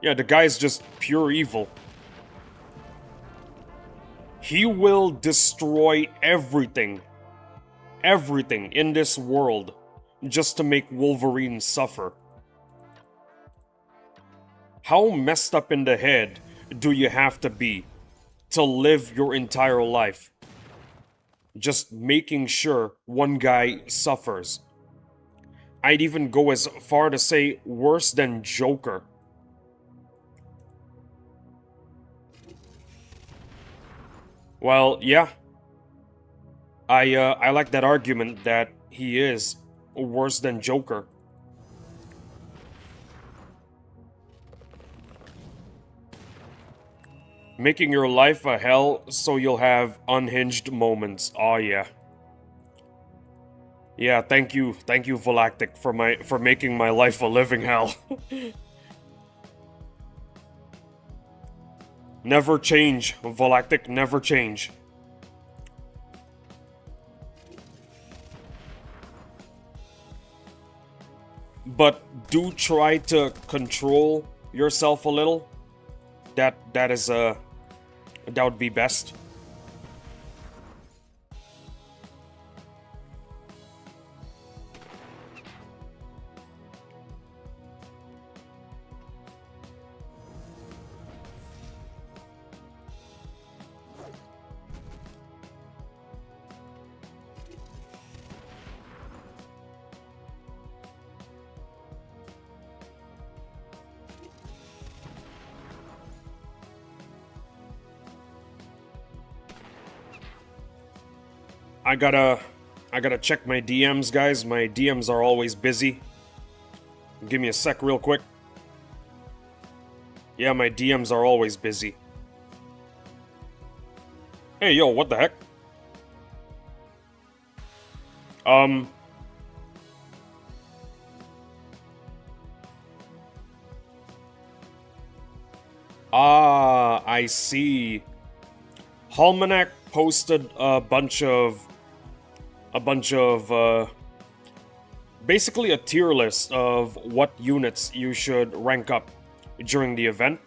Yeah, the guy's just pure evil. He will destroy everything in this world just to make Wolverine suffer. How messed up in the head do you have to be to live your entire life just making sure one guy suffers? I'd even go as far to say worse than Joker. Well, yeah. I like that argument that he is worse than Joker. Making your life a hell so you'll have unhinged moments. Oh yeah. Yeah, thank you, Volactic, for making my life a living hell. Never change, Volactic, never change. But do try to control yourself a little. That would be best. I gotta check my DMs, guys. My DMs are always busy. Give me a sec real quick. Yeah, my DMs are always busy. Hey, yo, what the heck? Ah, I see. Halmanac posted a bunch of basically a tier list of what units you should rank up during the event.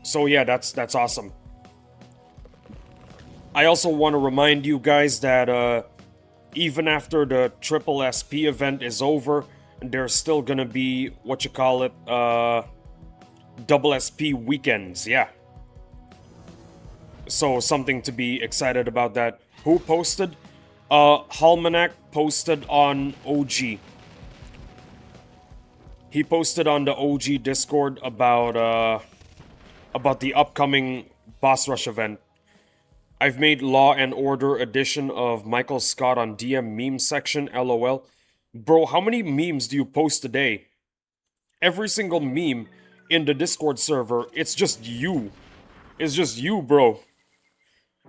So yeah, that's awesome. I also want to remind you guys that even after the Triple SP event is over, there's still gonna be, what you call it, double SP weekends, yeah. So something to be excited about that. Who posted? Halmanac posted on OG. He posted on the OG Discord about the upcoming boss rush event. I've made Law and Order edition of Michael Scott on DM meme section, lol. Bro, how many memes do you post a day? Every single meme in the Discord server, it's just you. It's just you, bro.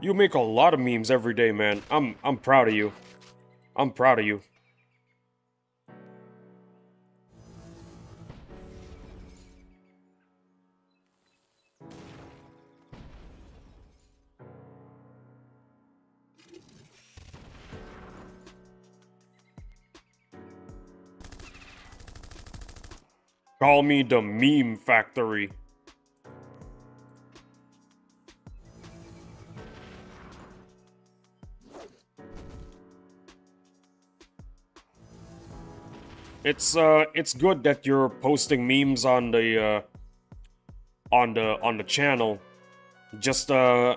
You make a lot of memes every day, man. I'm proud of you. I'm proud of you. Call me the meme factory. It's good that you're posting memes on the channel. Just a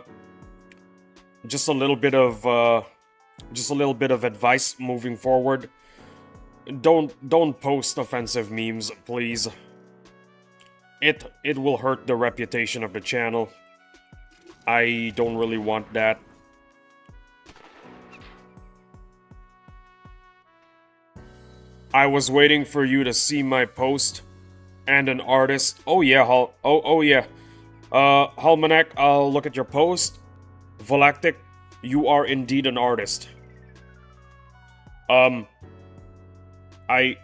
little bit of advice moving forward. Don't post offensive memes, please. It will hurt the reputation of the channel. I don't really want that. I was waiting for you to see my post and an artist. Oh yeah, oh yeah. Halmanac, I'll look at your post. Volactic, you are indeed an artist. I...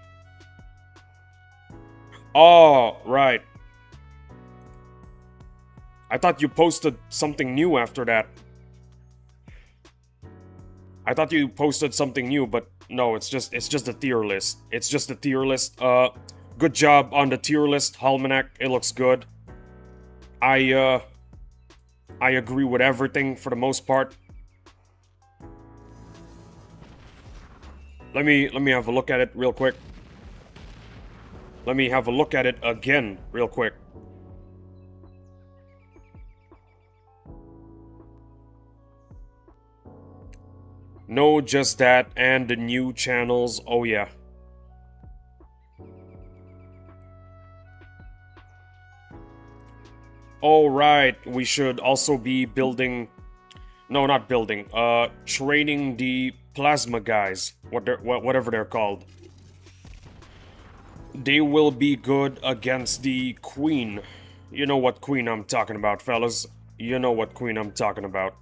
Oh, right. I thought you posted something new after that. I thought you posted something new, but no, it's just a tier list. It's just a tier list. Good job on the tier list, Halmanac. It looks good. I agree with everything for the most part. Let me have a look at it real quick. Let me have a look at it again real quick. No, just that and the new channels. Oh yeah. All right, we should also be building... No, not building. Training the plasma guys. Whatever they're called. They will be good against the queen. You know what queen I'm talking about, fellas. You know what queen I'm talking about.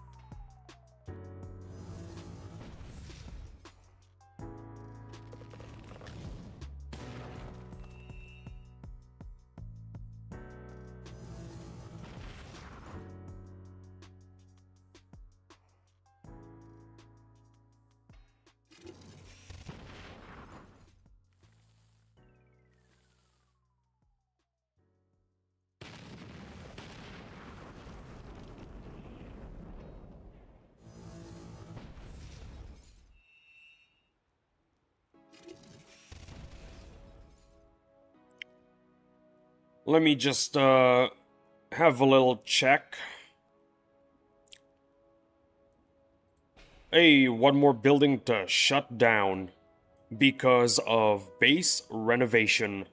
Let me just, have a little check. Hey, one more building to shut down because of base renovation.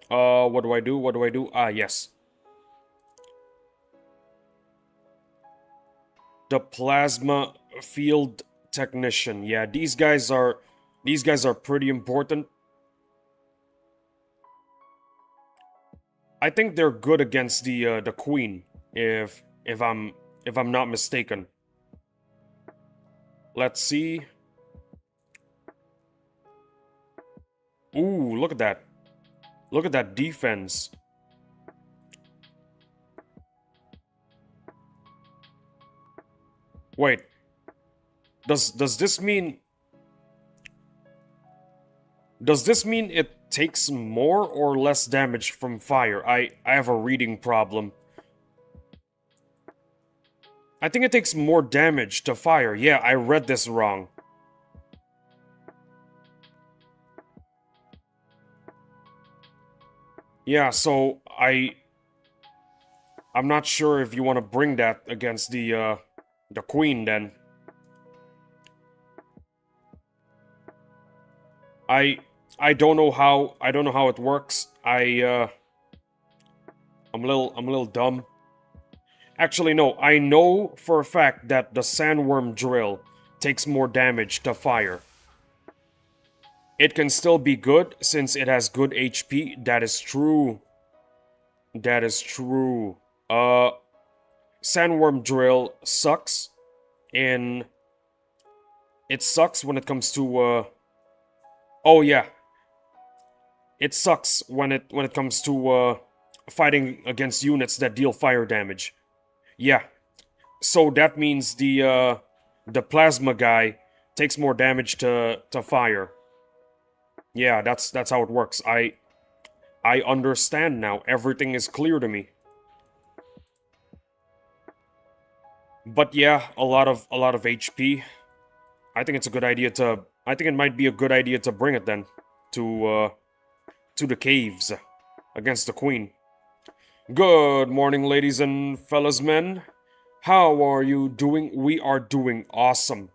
What do I do? What do I do? Ah, yes. The plasma field technician. Yeah, these guys are pretty important. I think they're good against the queen, if I'm not mistaken. Let's see. Ooh, look at that. Look at that defense. Wait. Does this mean... Does this mean it takes more or less damage from fire? I have a reading problem. I think it takes more damage to fire. Yeah, I read this wrong. Yeah, so I'm not sure if you want to bring that against the queen then. I I don't know how it works. I'm a little dumb. Actually no, I know for a fact that the sandworm drill takes more damage to fire. It can still be good since it has good HP. That is true. That is true. Uh Sandworm drill sucks in it sucks when it comes to oh yeah, it sucks when it comes to fighting against units that deal fire damage. Yeah. So that means the plasma guy takes more damage to fire. Yeah, that's how it works. I understand now. Everything is clear to me. But yeah, a lot of HP. I think it's a good idea to I think it might be a good idea to bring it then to the caves against the queen. Good morning, ladies and fellas men. How are you doing? We are doing awesome.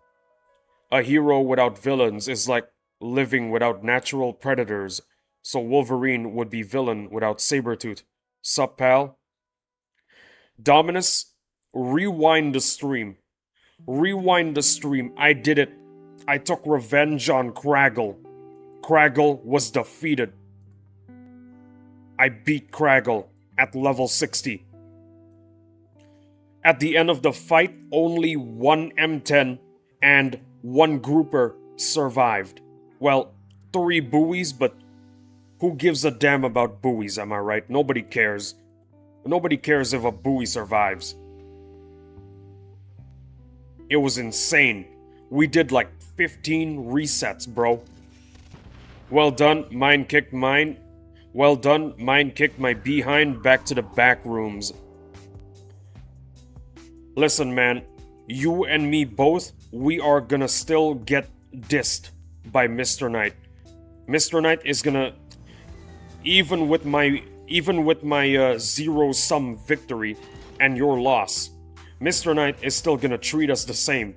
A hero without villains is like living without natural predators, so Wolverine would be villain without Sabretooth. Sup, pal? Dominus, rewind the stream. Rewind the stream. I did it. I took revenge on Craggle. Craggle was defeated. I beat Craggle at level 60. At the end of the fight, only one M10 and one grouper survived. Well, 3 buoys, but who gives a damn about buoys, am I right? Nobody cares. Nobody cares if a buoy survives. It was insane. We did like 15 resets, bro. Well done, mine kicked mine. Well done, mine kicked my behind back to the back rooms. Listen, man, you and me both, we are gonna still get dissed by Mr. Knight. Mr. Knight is gonna, even with my zero-sum victory and your loss, Mr. Knight is still gonna treat us the same.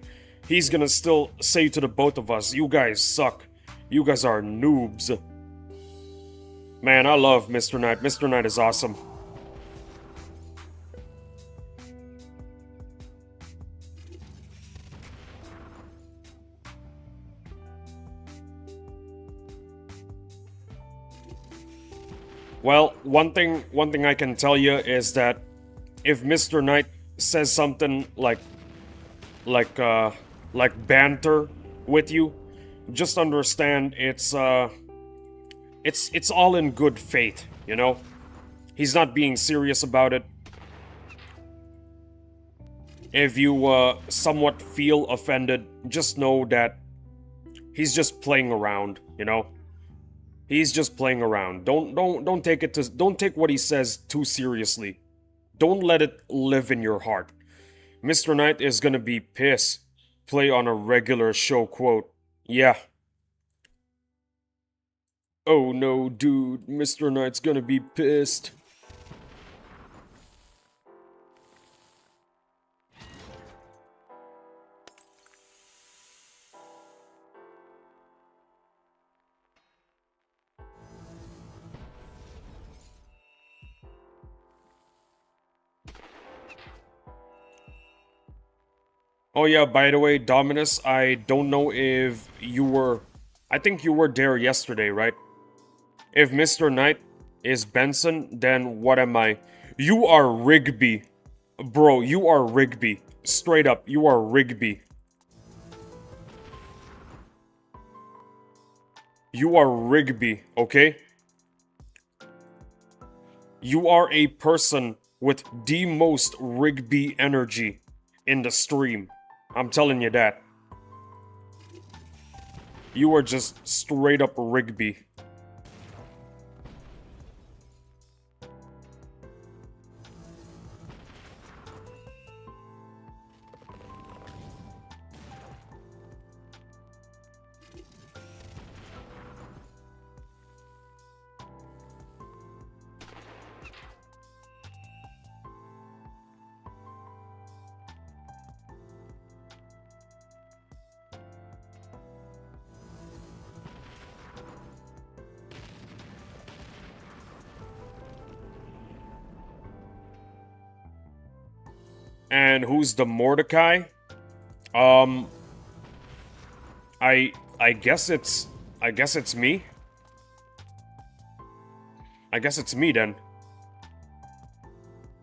He's gonna still say to the both of us, you guys suck. You guys are noobs. Man, I love Mr. Knight. Mr. Knight is awesome. Well, one thing I can tell you is that if Mr. Knight says something like banter with you, just understand it's all in good faith, you know? He's not being serious about it. If you somewhat feel offended, just know that he's just playing around, you know? He's just playing around. Don't take what he says too seriously. Don't let it live in your heart. Mr. Knight is gonna be pissed. Play on a regular show quote. Yeah. Oh no, dude. Mr. Knight's gonna be pissed. Oh yeah, by the way, Dominus, I don't know if you were... I think you were there yesterday, right? If Mr. Knight is Benson, then what am I? You are Rigby. Bro, you are Rigby. Straight up, you are Rigby. You are Rigby, okay? You are a person with the most Rigby energy in the stream. I'm telling you that. You are just straight up Rigby. And who's the Mordecai? Um, I guess it's me. I guess it's me then.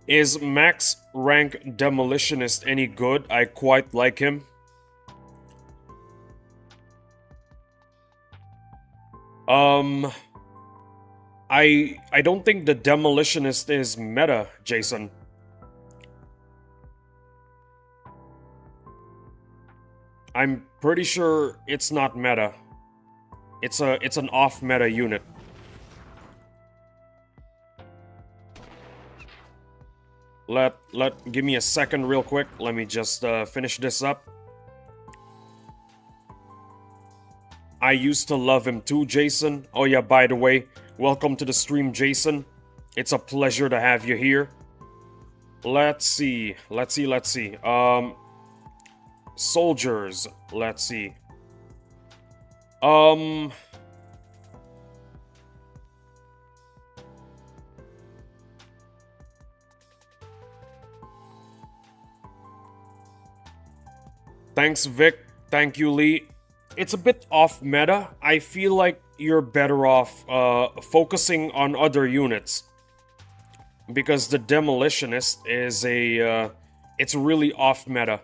Is max rank Demolitionist any good? I quite like him. I don't think the Demolitionist is meta, Jason. I'm pretty sure it's not meta. It's an off meta unit. Give me a second real quick. Let me just finish this up. I used to love him too, Jason. Oh yeah, by the way, welcome to the stream, Jason. It's a pleasure to have you here. Let's see. Soldiers. Let's see. Thanks, Vic. Thank you, Lee. It's a bit off meta. I feel like you're better off focusing on other units. Because the Demolitionist is it's really off meta.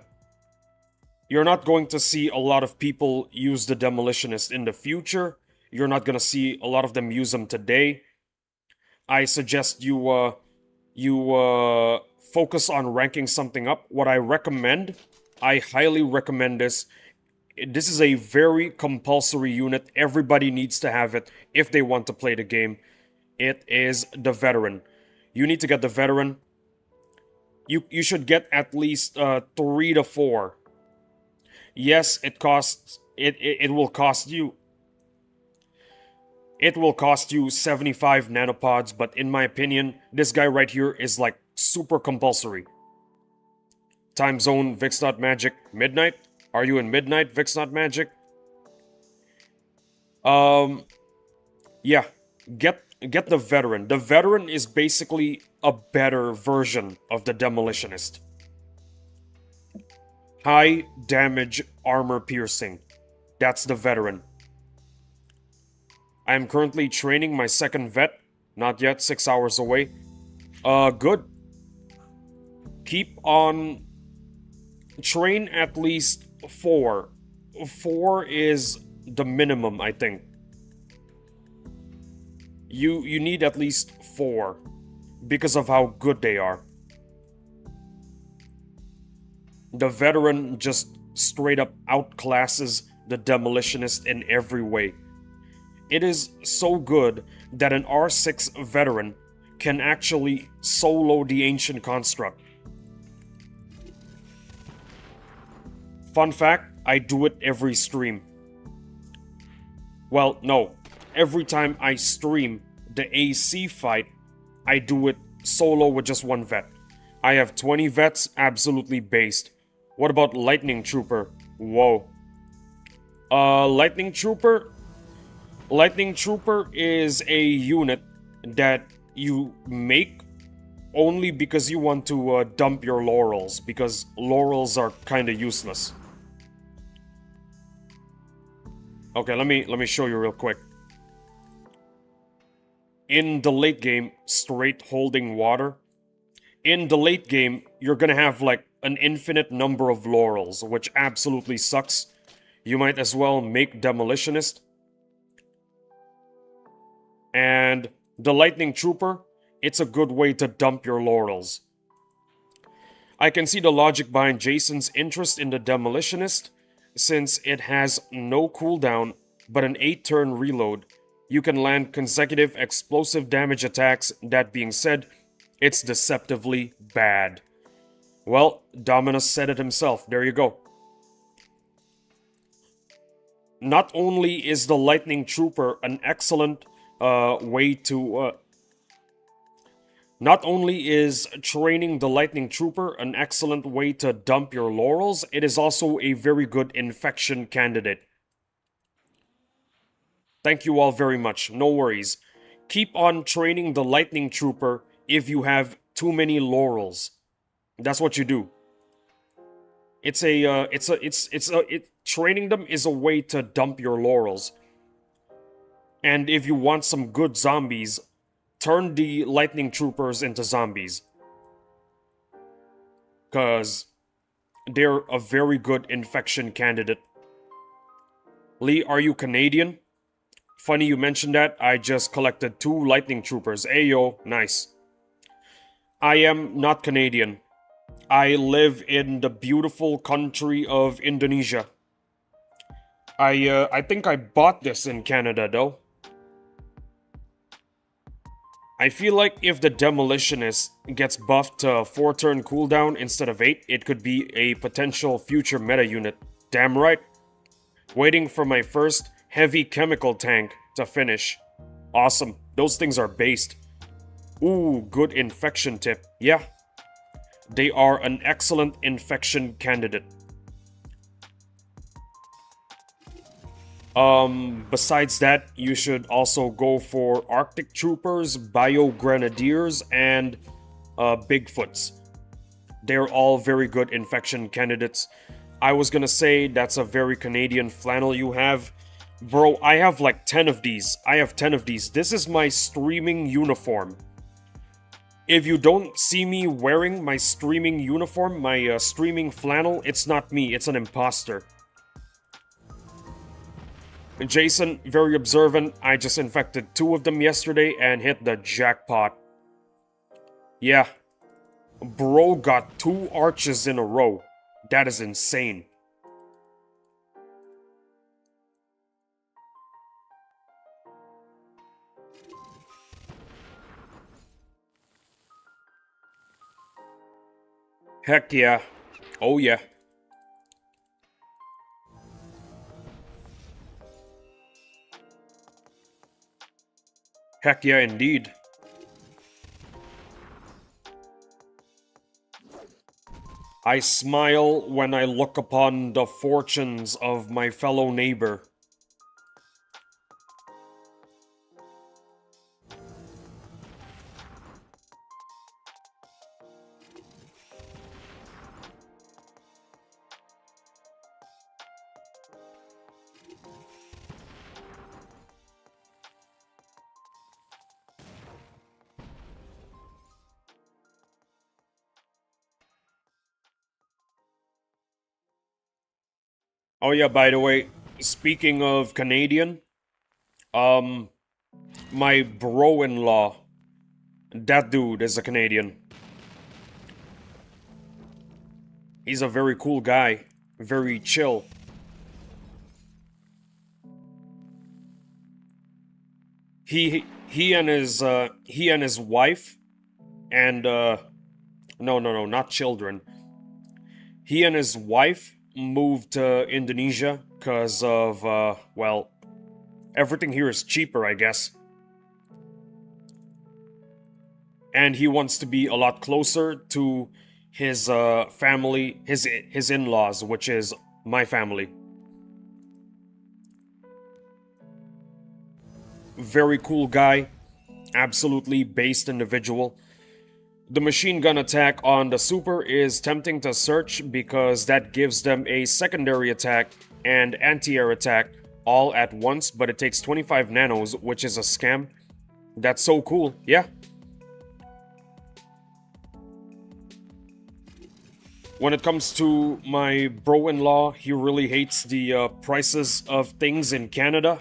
You're not going to see a lot of people use the Demolitionist in the future. You're not gonna see a lot of them use them today. I suggest you focus on ranking something up. What I recommend, I highly recommend this. This is a very compulsory unit. Everybody needs to have it if they want to play the game. It is the Veteran. You need to get the Veteran. You should get at least 3 to 4. Yes, it costs. It will cost you. It will cost you 75 nanopods, but in my opinion, this guy right here is like super compulsory. Time zone, Vix.Magic, midnight. Are you in midnight, Vix.Magic? Yeah. Get the Veteran. The Veteran is basically a better version of the Demolitionist. High damage armor piercing. That's the Veteran. I am currently training my second vet. Not yet, 6 hours away. Good. Keep on... Train at least 4. 4 is the minimum, I think. You need at least 4. Because of how good they are. The Veteran just straight up outclasses the Demolitionist in every way. It is so good that an R6 Veteran can actually solo the Ancient Construct. Fun fact, I do it every stream. Well, no. Every time I stream the AC fight, I do it solo with just one vet. I have 20 vets, absolutely based. What about Lightning Trooper? Whoa. Lightning Trooper? Lightning Trooper is a unit that you make only because you want to dump your laurels, because laurels are kind of useless. Okay, let me show you real quick. In the late game, straight holding water. In the late game, you're gonna have like an infinite number of laurels, which absolutely sucks. You might as well make Demolitionist. And the Lightning Trooper, it's a good way to dump your laurels. I can see the logic behind Jason's interest in the Demolitionist, since it has no cooldown but an 8-turn reload. You can land consecutive explosive damage attacks. That being said, it's deceptively bad. Well, Dominus said it himself. There you go. Not only is the Lightning Trooper an excellent way to... Not only is training the Lightning Trooper an excellent way to dump your laurels, it is also a very good infection candidate. Thank you all very much. No worries. Keep on training the Lightning Trooper if you have too many laurels. That's what you do. training them is a way to dump your laurels. And if you want some good zombies, turn the lightning troopers into zombies. Cause they're a very good infection candidate. Lee, are you Canadian? Funny you mentioned that. I just collected 2 lightning troopers. Ayo, nice. I am not Canadian. I live in the beautiful country of Indonesia. I think I bought this in Canada though. I feel like if the Demolitionist gets buffed to 4-turn cooldown instead of 8, it could be a potential future meta unit. Damn right. Waiting for my first heavy chemical tank to finish. Awesome. Those things are based. Ooh, good infection tip. Yeah. They are an excellent infection candidate. Besides that, you should also go for Arctic Troopers, Bio Grenadiers, and Bigfoots. They're all very good infection candidates. I was gonna say that's a very Canadian flannel you have. Bro, I have like 10 of these. I have 10 of these. This is my streaming uniform. If you don't see me wearing my streaming uniform, my streaming flannel, it's not me, it's an imposter. Jason, very observant. I just infected 2 of them yesterday and hit the jackpot. Yeah. Bro got 2 arches in a row. That is insane. Heck yeah. Oh yeah. Heck yeah, indeed. I smile when I look upon the fortunes of my fellow neighbor. Oh yeah, by the way, speaking of Canadian, my bro-in-law, that dude is a Canadian. He's a very cool guy, very chill. He and his wife and no, not children. He and his wife moved to Indonesia because of, well, everything here is cheaper, I guess. And he wants to be a lot closer to his family, his in-laws, which is my family. Very cool guy, absolutely based individual. The machine gun attack on the super is tempting to search because that gives them a secondary attack and anti-air attack all at once, but it takes 25 nanos, which is a scam. That's so cool, yeah. When it comes to my bro-in-law, he really hates the prices of things in Canada.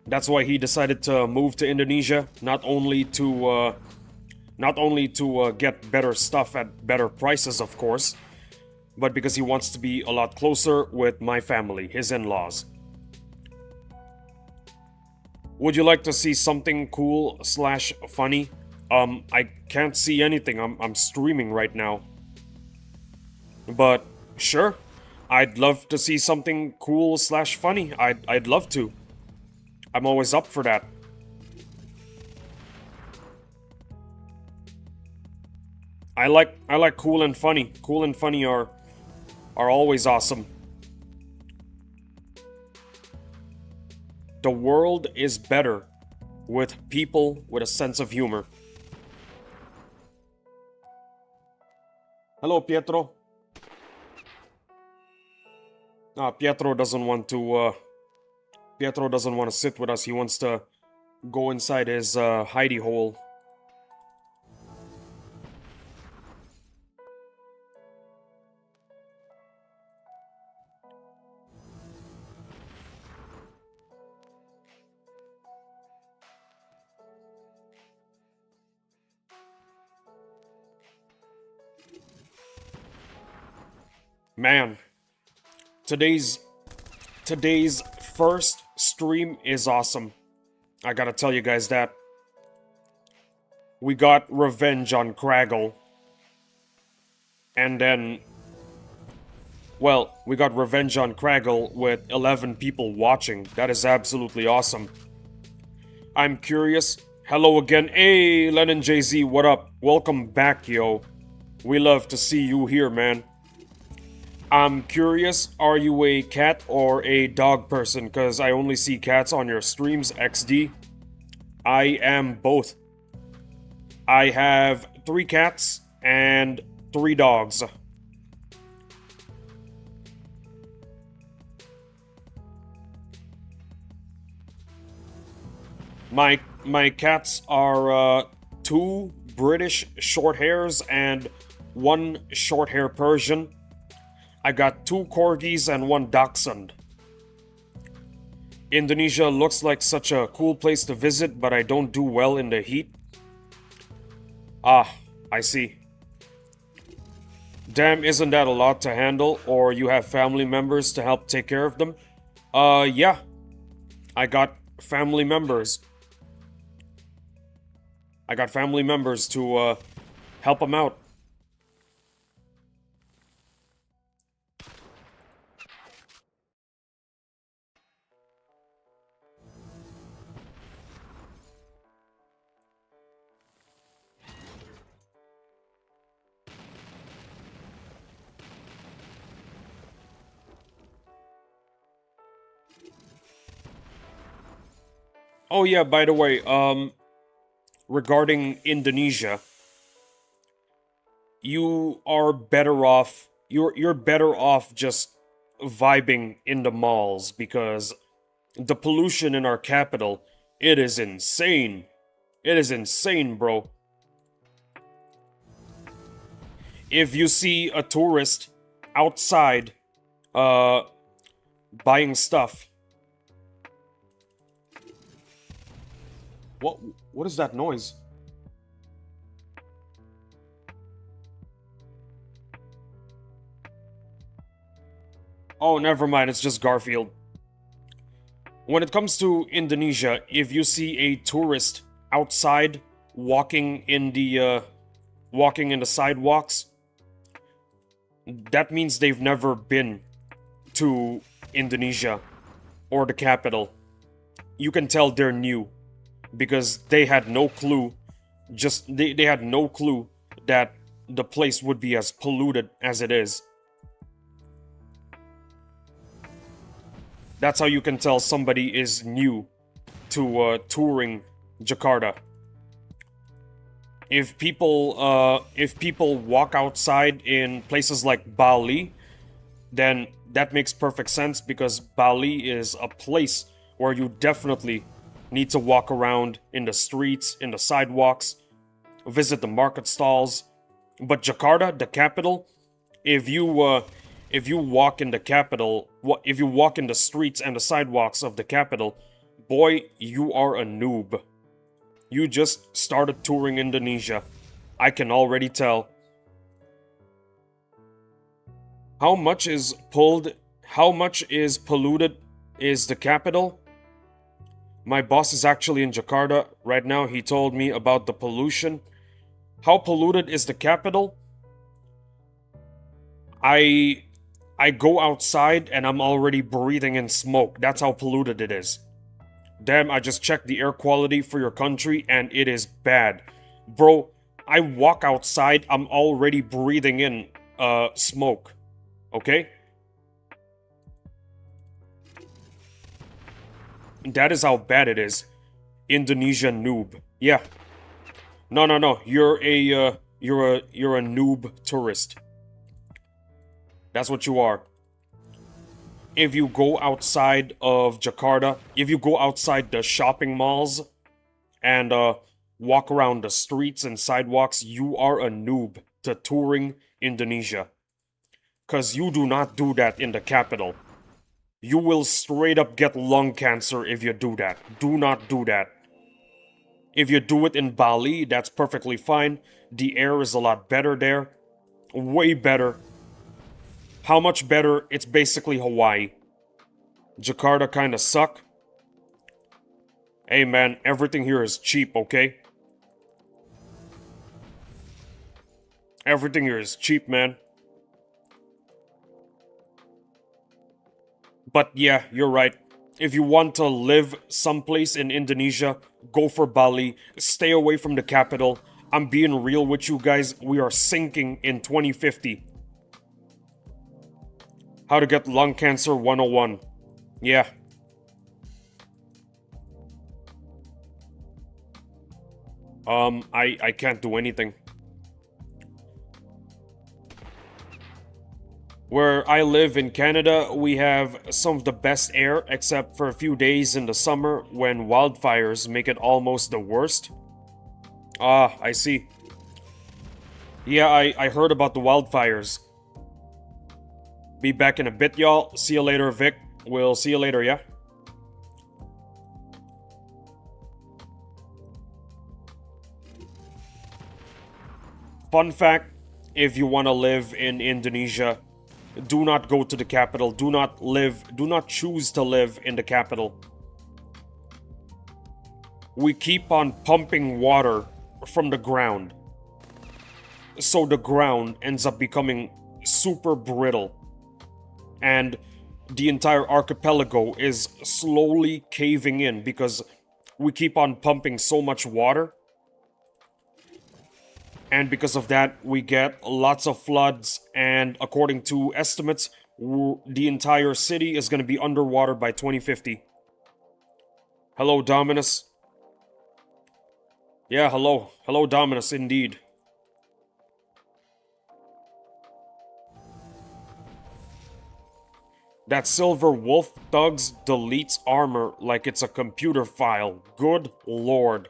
That's why he decided to move to Indonesia, not only to get better stuff at better prices, of course, but because he wants to be a lot closer with my family, his in-laws. Would you like to see something cool slash funny? I can't see anything. I'm streaming right now. But sure, I'd love to see something cool slash funny. I'd love to. I'm always up for that. I like cool and funny. Cool and funny are always awesome. The world is better with people with a sense of humor. Hello, Pietro. Pietro doesn't want to, Pietro doesn't want to sit with us. He wants to go inside his, hidey hole. Man, today's today's first stream is awesome. I gotta tell you guys that. We got revenge on Craggle. And then, well, we got revenge on Craggle with 11 people watching. That is absolutely awesome. I'm curious. Hello again. Hey, Lennon JZ, what up? Welcome back, yo. We love to see you here, man. I'm curious, are you a cat or a dog person? Because I only see cats on your streams, XD. I am both. I have 3 cats and 3 dogs. My cats are 2 British short hairs and 1 short hair Persian. I got 2 corgis and 1 dachshund. Indonesia looks like such a cool place to visit, but I don't do well in the heat. Ah, I see. Damn, isn't that a lot to handle? Or you have family members to help take care of them? Yeah. I got family members. I got family members to, help them out. Oh yeah, by the way, regarding Indonesia, you are better off, you're better off just vibing in the malls because the pollution in our capital, it is insane. It is insane, bro. If you see a tourist outside buying stuff. What is that noise? Oh, never mind, it's just Garfield. When it comes to Indonesia, if you see a tourist outside walking in the sidewalks, that means they've never been to Indonesia or the capital. You can tell they're new because they had no clue, they had no clue that the place would be as polluted as it is. That's how you can tell somebody is new to touring Jakarta. If people walk outside in places like Bali, then that makes perfect sense because Bali is a place where you definitely need to walk around in the streets, in the sidewalks, visit the market stalls. But Jakarta, the capital, if you walk in the capital, if you walk in the streets and the sidewalks of the capital, boy, you are a noob. You just started touring Indonesia. I can already tell. How much is polluted is the capital? My boss is actually in Jakarta right now. He told me about the pollution. How polluted is the capital? I go outside and I'm already breathing in smoke. That's how polluted it is. Damn, I just checked the air quality for your country and it is bad. Bro, I walk outside, I'm already breathing in smoke. Okay? That is how bad it is. Indonesian noob. Yeah. No. You're a noob tourist. That's what you are. if you go outside of Jakarta, if you go outside the shopping malls and walk around the streets and sidewalks, you are a noob to touring Indonesia. Because you do not do that in the capital. You will straight up get lung cancer if you do that. Do not do that. If you do it in Bali, that's perfectly fine. The air is a lot better there. Way better. How much better? It's basically Hawaii. Jakarta kinda suck. Hey man, everything here is cheap, okay? Everything here is cheap, man. But yeah, you're right. If you want to live someplace in Indonesia, go for Bali. Stay away from the capital. I'm being real with you guys. We are sinking in 2050. How to get lung cancer 101. Yeah. I can't do anything. Where I live in Canada, we have some of the best air, except for a few days in the summer when wildfires make it almost the worst. Ah, I see. Yeah, I heard about the wildfires. Be back in a bit, y'all. See you later, Vic. We'll see you later, yeah? Fun fact, if you want to live in Indonesia, do not go to the capital. Do not choose to live in the capital. We keep on pumping water from the ground. So the ground ends up becoming super brittle. And the entire archipelago is slowly caving in because we keep on pumping so much water. And because of that, we get lots of floods, and according to estimates, the entire city is going to be underwater by 2050. Hello, Dominus. Yeah, hello. Hello, Dominus, indeed. That silver wolf thugs deletes armor like it's a computer file. Good lord.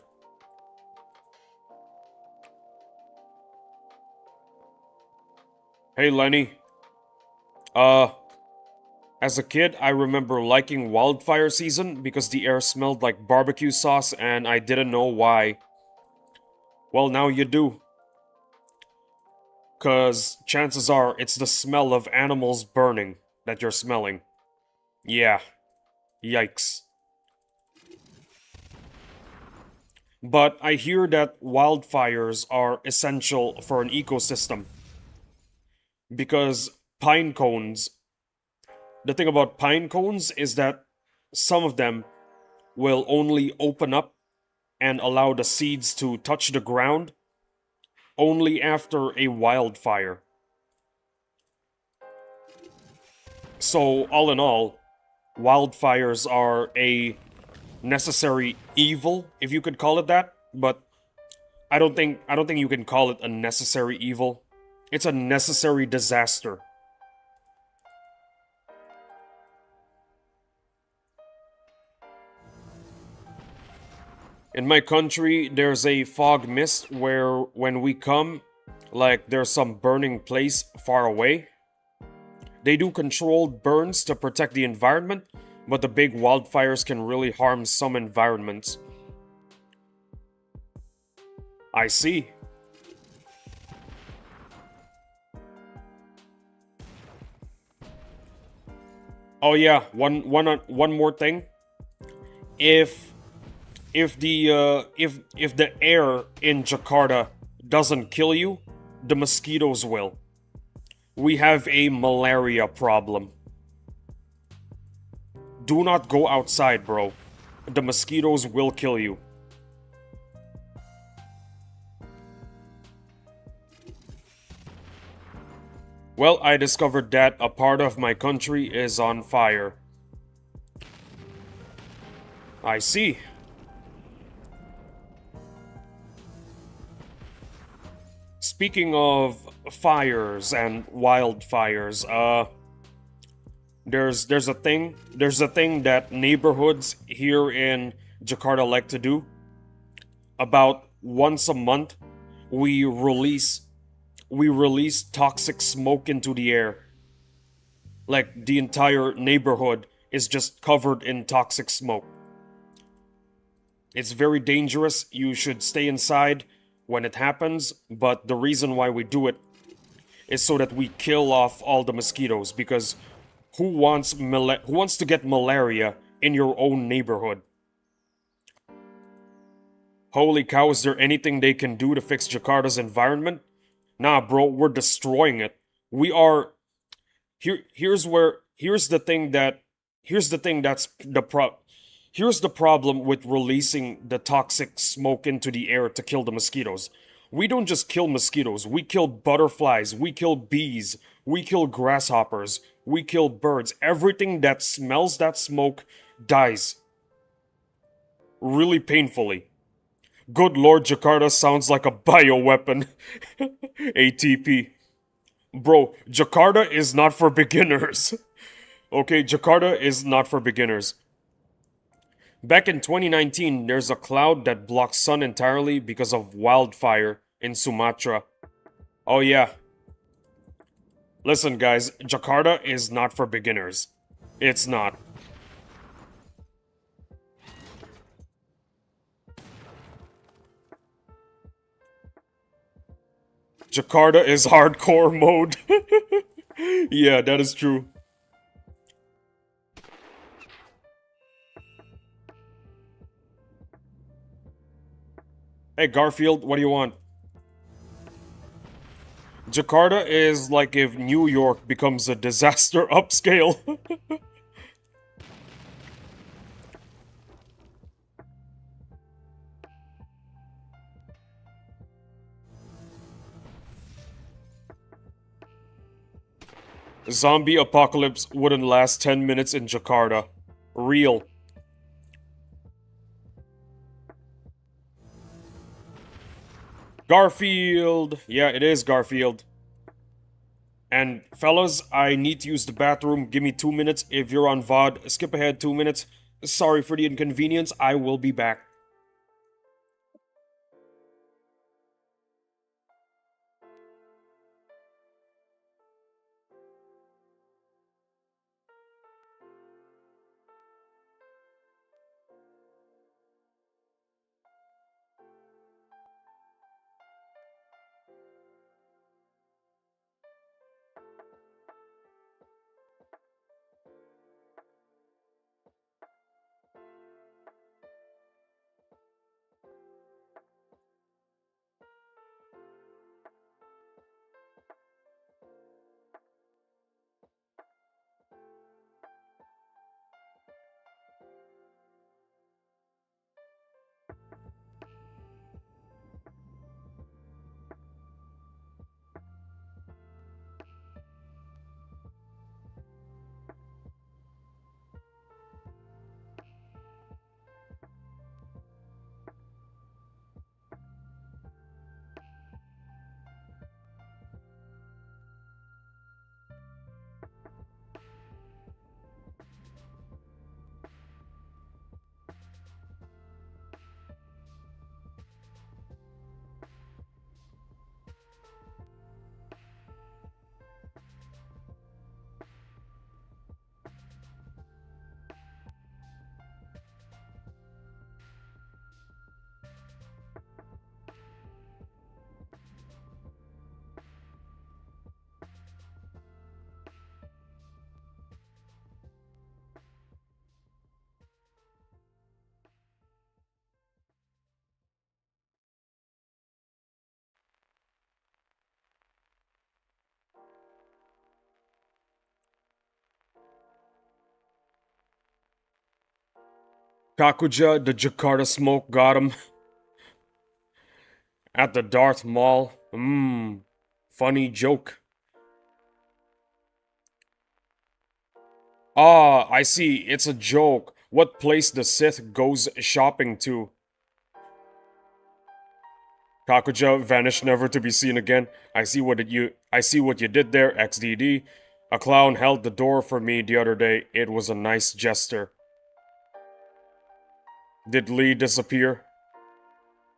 Hey, Lenny. As a kid, I remember liking wildfire season because the air smelled like barbecue sauce and I didn't know why. Well, now you do. Cause chances are it's the smell of animals burning that you're smelling. Yeah. Yikes. But I hear that wildfires are essential for an ecosystem. Because pine cones. The thing about pine cones is that some of them will only open up and allow the seeds to touch the ground only after a wildfire. So, all in all, wildfires are a necessary evil, if you could call it that, but I don't think you can call it a necessary evil. It's a necessary disaster. In my country, there's a fog mist where when we come, like there's some burning place far away. They do controlled burns to protect the environment, but the big wildfires can really harm some environments. I see. Oh yeah, one more thing. If if the air in Jakarta doesn't kill you, the mosquitoes will. We have a malaria problem. Do not go outside, bro. The mosquitoes will kill you. Well, I discovered that a part of my country is on fire. I see. Speaking of fires and wildfires, There's a thing that neighborhoods here in Jakarta like to do. About once a month, we release we release toxic smoke into the air. Like the entire neighborhood is just covered in toxic smoke. It's very dangerous. You should stay inside when it happens, but the reason why we do it is so that we kill off all the mosquitoes, because who wants to get malaria in your own neighborhood? Holy cow, is there anything they can do to fix Jakarta's environment? Nah, bro, we're destroying it. We are here's the thing that here's the thing that's the pro here's the problem with releasing the toxic smoke into the air to kill the mosquitoes. We don't just kill mosquitoes, we kill butterflies, we kill bees, we kill grasshoppers, we kill birds. Everything that smells that smoke dies. Really painfully. Good lord, Jakarta sounds like a bioweapon. ATP. Bro, Jakarta is not for beginners. Okay, Jakarta is not for beginners. Back in 2019, there's a cloud that blocks sun entirely because of wildfire in Sumatra. Oh yeah. Listen guys, Jakarta is not for beginners. It's not. Jakarta is hardcore mode. Yeah, that is true. Hey Garfield, what do you want? Jakarta is like if New York becomes a disaster upscale. Zombie apocalypse wouldn't last 10 minutes in Jakarta. Real. Garfield! Yeah, it is Garfield. And fellas, I need to use the bathroom. Give me 2 minutes. If you're on VOD, skip ahead 2 minutes. Sorry for the inconvenience. I will be back. Kakuja, the Jakarta smoke got him. At the Darth Mall. Funny joke. Ah, I see. It's a joke. What place the Sith goes shopping to? Kakuja vanished never to be seen again. I see what you did there, XDD. A clown held the door for me the other day. It was a nice gesture. Did Lee disappear?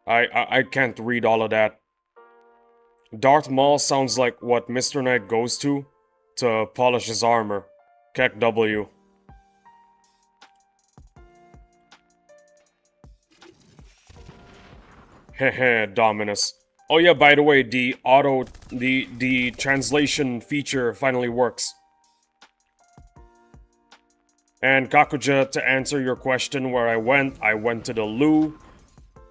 I can't read all of that. Darth Maul sounds like what Mr. Knight goes to polish his armor. Keck W. Heh, Dominus. Oh yeah, by the way, the translation feature finally works. And Kakuja, to answer your question where I went to the loo.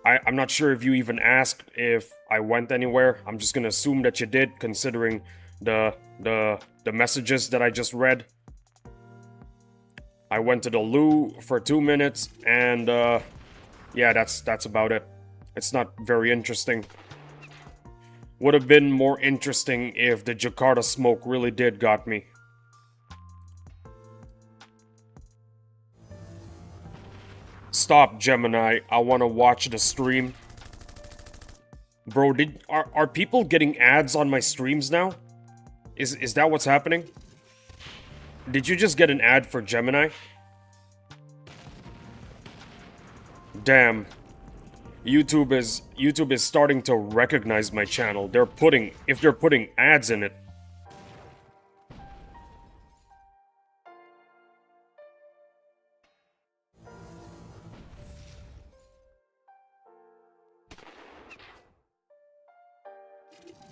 I'm not sure if you even asked if I went anywhere. I'm just gonna assume that you did, considering the messages that I just read. I went to the loo for 2 minutes, and yeah, that's about it. It's not very interesting. Would have been more interesting if the Jakarta smoke really did got me. Stop, Gemini. I want to watch the stream. Bro, are people getting ads on my streams now? Is that what's happening? Did you just get an ad for Gemini? Damn. YouTube is starting to recognize my channel. If they're putting ads in it.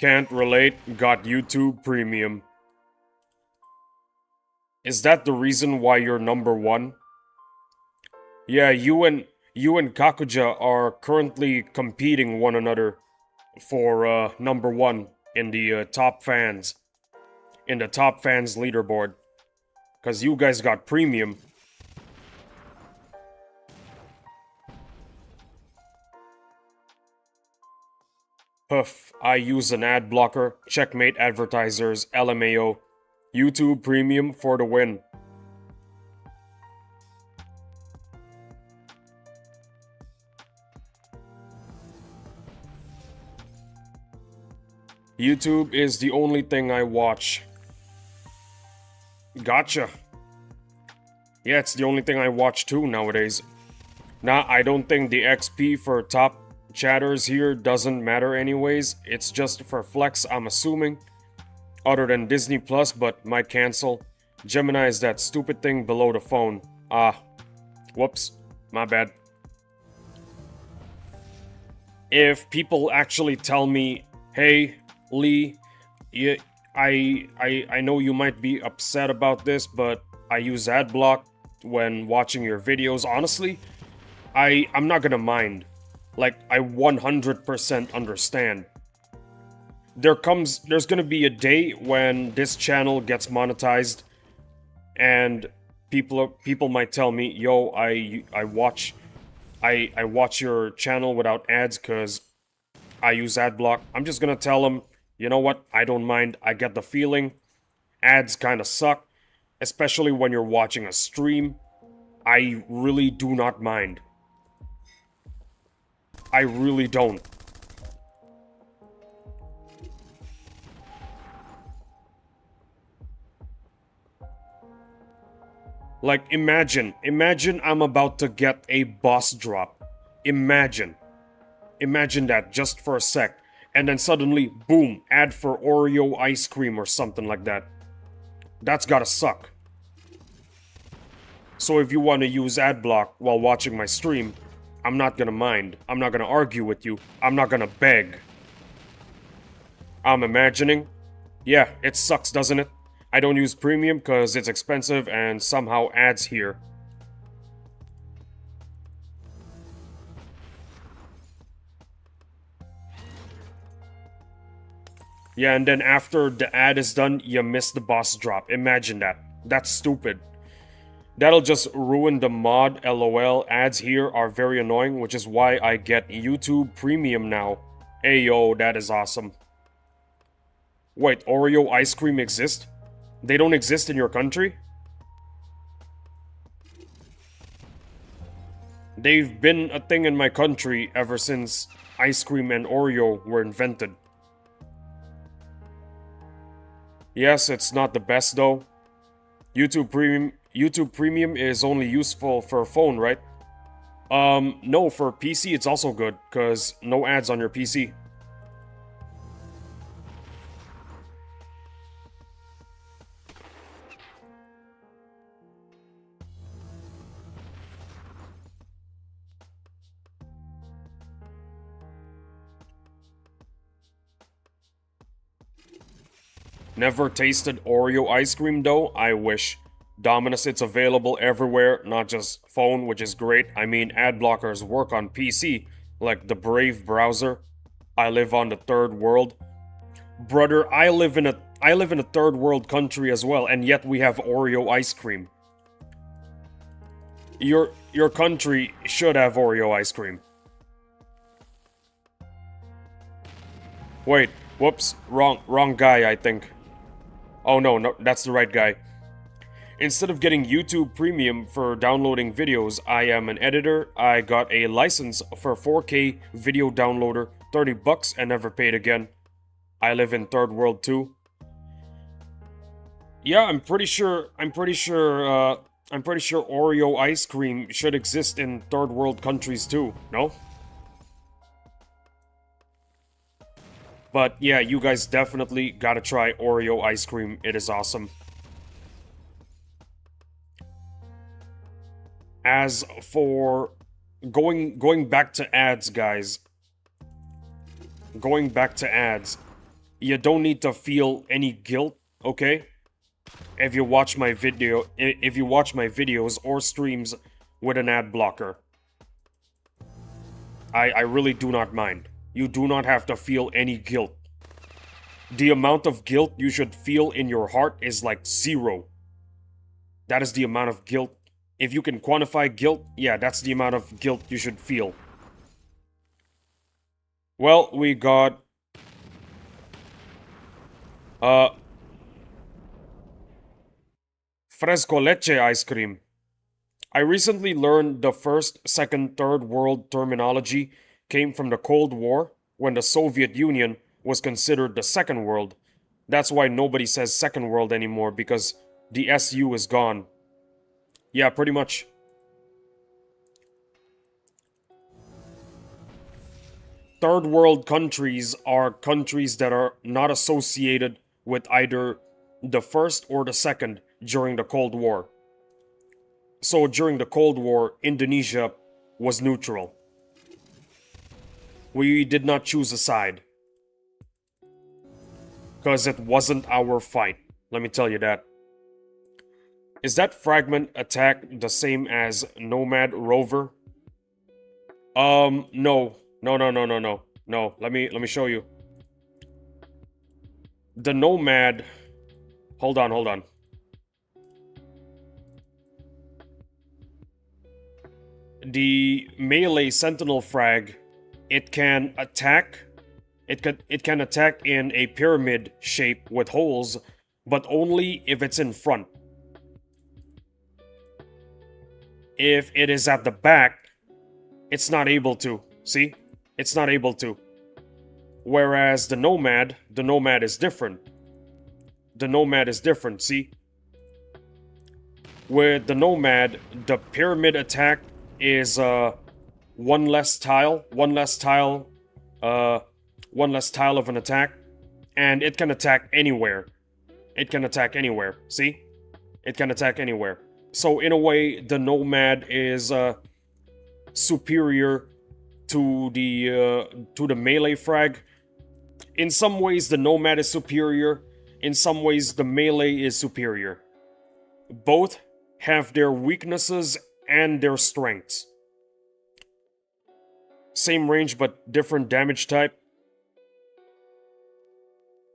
Can't relate, got YouTube Premium. Is that the reason why you're #1? Yeah, you and Kakuja are currently competing one another for #1 in the top fans. In the top fans leaderboard. Cause you guys got Premium. Huff, I use an ad blocker. Checkmate advertisers, LMAO. YouTube Premium for the win. YouTube is the only thing I watch. Gotcha. Yeah, it's the only thing I watch too nowadays. Nah, I don't think the XP for top chatters here doesn't matter anyways. It's just for flex, I'm assuming. Other than Disney Plus, but might cancel. Gemini is that stupid thing below the phone. Ah. Whoops. My bad. If people actually tell me, hey, Lee, I know you might be upset about this, but I use adblock when watching your videos. Honestly, I'm not gonna mind. Like, I 100% understand. There's gonna be a day when this channel gets monetized, and people might tell me, yo, I watch your channel without ads because I use adblock. I'm just gonna tell them, you know what, I don't mind. I get the feeling. Ads kinda suck, especially when you're watching a stream. I really do not mind. I really don't. Like, imagine I'm about to get a boss drop. Imagine that just for a sec. And then suddenly, boom, ad for Oreo ice cream or something like that. That's gotta suck. So if you want to use adblock while watching my stream, I'm not gonna mind. I'm not gonna argue with you. I'm not gonna beg. I'm imagining. Yeah, it sucks, doesn't it? I don't use premium because it's expensive and somehow ads here. Yeah, and then after the ad is done, you miss the boss drop. Imagine that. That's stupid. That'll just ruin the mod, lol. Ads here are very annoying, which is why I get YouTube Premium now. Ayo, that is awesome. Wait, Oreo ice cream exist? They don't exist in your country? They've been a thing in my country ever since ice cream and Oreo were invented. Yes, it's not the best though. YouTube Premium is only useful for phone, right? No, for PC it's also good, cause no ads on your PC. Never tasted Oreo ice cream though, I wish. Dominus, it's available everywhere, not just phone, which is great. I mean, ad blockers work on PC, like the Brave browser. I live on the third world. Brother, I live in a third world country as well, and yet we have Oreo ice cream. Your country should have Oreo ice cream. Wait, whoops, wrong guy, I think. Oh no, that's the right guy. Instead of getting YouTube Premium for downloading videos, I am an editor. I got a license for 4K video downloader, 30 bucks, and never paid again. I live in third world too. Yeah, I'm pretty sure Oreo ice cream should exist in third world countries too, no? But yeah, you guys definitely gotta try Oreo ice cream. It is awesome. As for going back to ads, guys. Going back to ads. You don't need to feel any guilt, okay? If you watch my videos or streams with an ad blocker. I really do not mind. You do not have to feel any guilt. The amount of guilt you should feel in your heart is like 0. That is the amount of guilt. If you can quantify guilt, yeah, that's the amount of guilt you should feel. Well, we got... Fresco leche ice cream. I recently learned the first, second, third world terminology came from the Cold War, when the Soviet Union was considered the second world. That's why nobody says second world anymore, because the SU is gone. Yeah, pretty much. Third world countries are countries that are not associated with either the first or the second during the Cold War. So during the Cold War, Indonesia was neutral. We did not choose a side. Because it wasn't our fight. Let me tell you that. Is that fragment attack the same as Nomad Rover? No. No, let me show you. The Nomad... Hold on. The melee sentinel frag, it can attack. It can attack in a pyramid shape with holes, but only if it's in front. If it is at the back, it's not able to. See? It's not able to. Whereas the Nomad is different. The Nomad is different, see? With the Nomad, the pyramid attack is one less tile of an attack, and it can attack anywhere. See? It can attack anywhere. So in a way, the Nomad is superior to the melee frag. In some ways, the Nomad is superior. In some ways, the melee is superior. Both have their weaknesses and their strengths. Same range, but different damage type.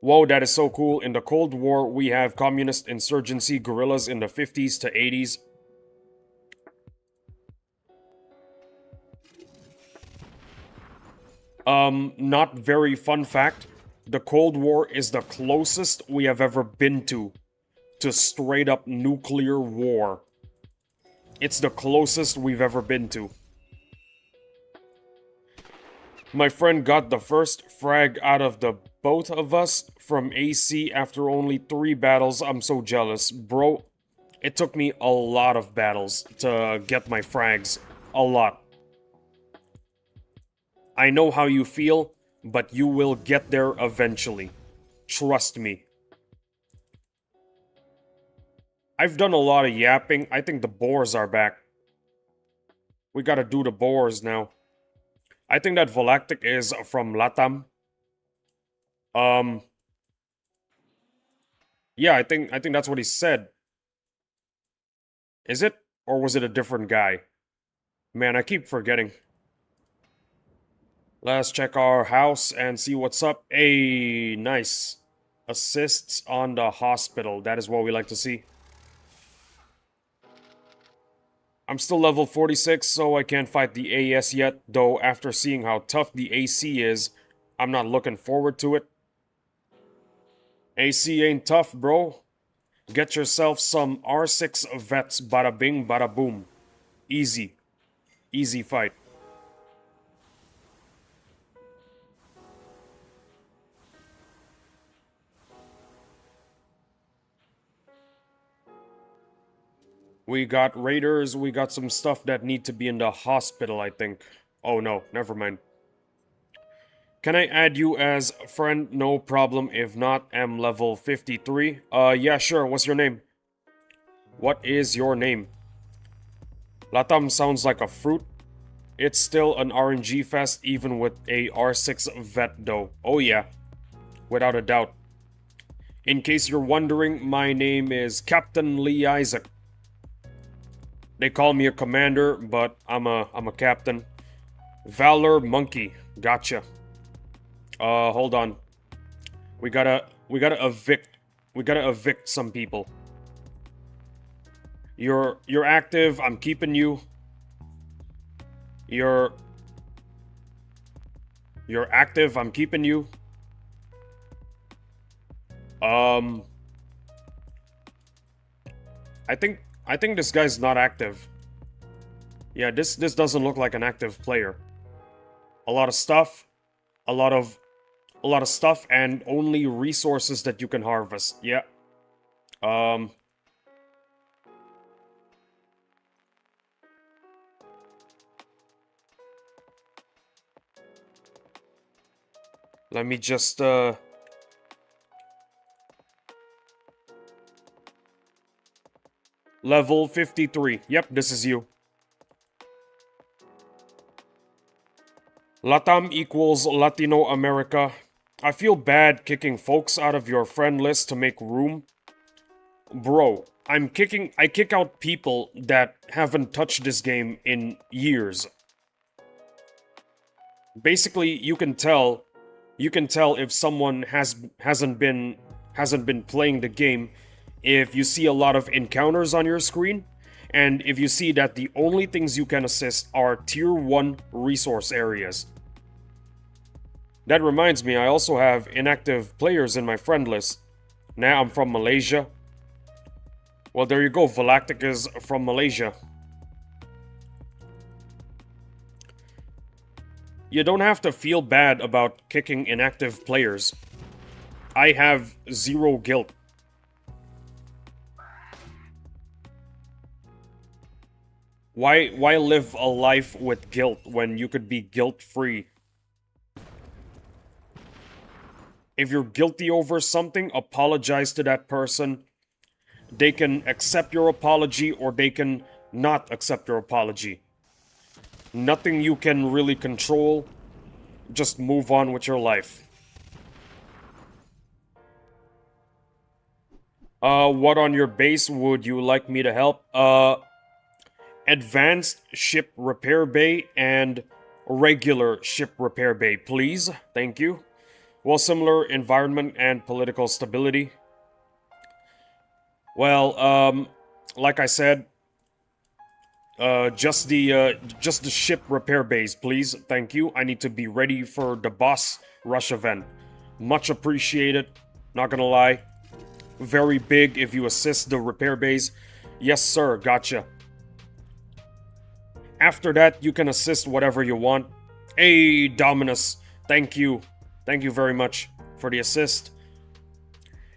Whoa, that is so cool. In the Cold War, we have communist insurgency guerrillas in the 50s to 80s. Not very fun fact. The Cold War is the closest we have ever been to straight up nuclear war. It's the closest we've ever been to. My friend got the first frag out of the both of us from AC after only 3 battles. I'm so jealous. Bro, it took me a lot of battles to get my frags. A lot. I know how you feel, but you will get there eventually. Trust me. I've done a lot of yapping. I think the boars are back. We gotta do the boars now. I think that Volactic is from Latam. Yeah, I think that's what he said. Is it? Or was it a different guy? Man, I keep forgetting. Let's check our house and see what's up. Hey, nice. Assists on the hospital. That is what we like to see. I'm still level 46, so I can't fight the AS yet, though after seeing how tough the AC is, I'm not looking forward to it. AC ain't tough, bro. Get yourself some R6 vets, bada bing, bada boom. Easy. Easy fight. We got raiders, we got some stuff that need to be in the hospital, I think. Oh no, never mind. Can I add you as friend? No problem. If not, I'm level 53. Yeah, sure. What's your name? What is your name? Latam sounds like a fruit. It's still an RNG fest even with a R6 vet though. Oh yeah, without a doubt. In case you're wondering, my name is Captain Lee Isaac. They call me a commander, but I'm a captain. Valor Monkey. Gotcha. Hold on. We gotta evict some people. You're active, I'm keeping you. You're active, I'm keeping you. I think this guy's not active. Yeah, this doesn't look like an active player. A lot of stuff. A lot of stuff and only resources that you can harvest. Yeah. Let me just level 53. Yep, this is you. Latam equals Latino America. I feel bad kicking folks out of your friend list to make room. Bro, I kick out people that haven't touched this game in years. Basically, you can tell if someone hasn't been playing the game if you see a lot of encounters on your screen, and if you see that the only things you can assist are tier 1 resource areas. That reminds me, I also have inactive players in my friend list. Now I'm from Malaysia. Well, there you go, Volactic is from Malaysia. You don't have to feel bad about kicking inactive players. I have 0 guilt. Why live a life with guilt when you could be guilt-free? If you're guilty over something, apologize to that person. They can accept your apology or they can not accept your apology. Nothing you can really control. Just move on with your life. What on your base would you like me to help? Advanced ship repair bay and regular ship repair bay, please. Thank you. Well, similar environment and political stability. Well, like I said, just the ship repair base, please. Thank you. I need to be ready for the boss rush event. Much appreciated. Not gonna lie. Very big if you assist the repair base. Yes, sir. Gotcha. After that, you can assist whatever you want. Hey, Dominus. Thank you. Thank you very much. for the assist.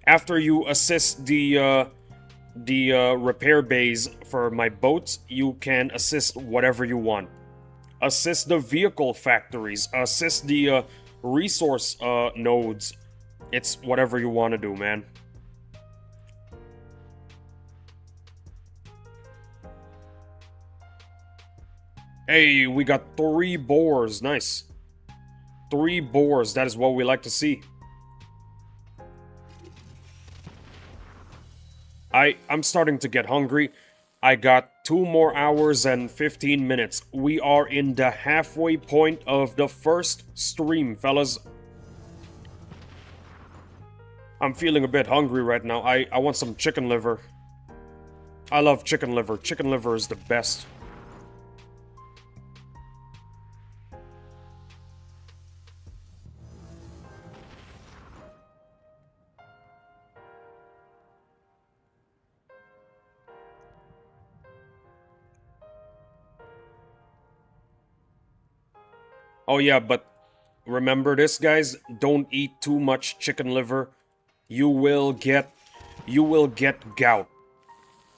After you assist the repair bays for my boats, you can assist whatever you want. Assist the vehicle factories, assist the resource nodes. It's whatever you want to do, man. Hey, we got 3 boars. Nice. 3 boars. That is what we like to see. I'm starting to get hungry. I got 2 more hours and 15 minutes. We are in the halfway point of the first stream, fellas. I'm feeling a bit hungry right now. I want some chicken liver. I love chicken liver. Chicken liver is the best. Oh yeah, but remember this, guys. Don't eat too much chicken liver. You will get gout.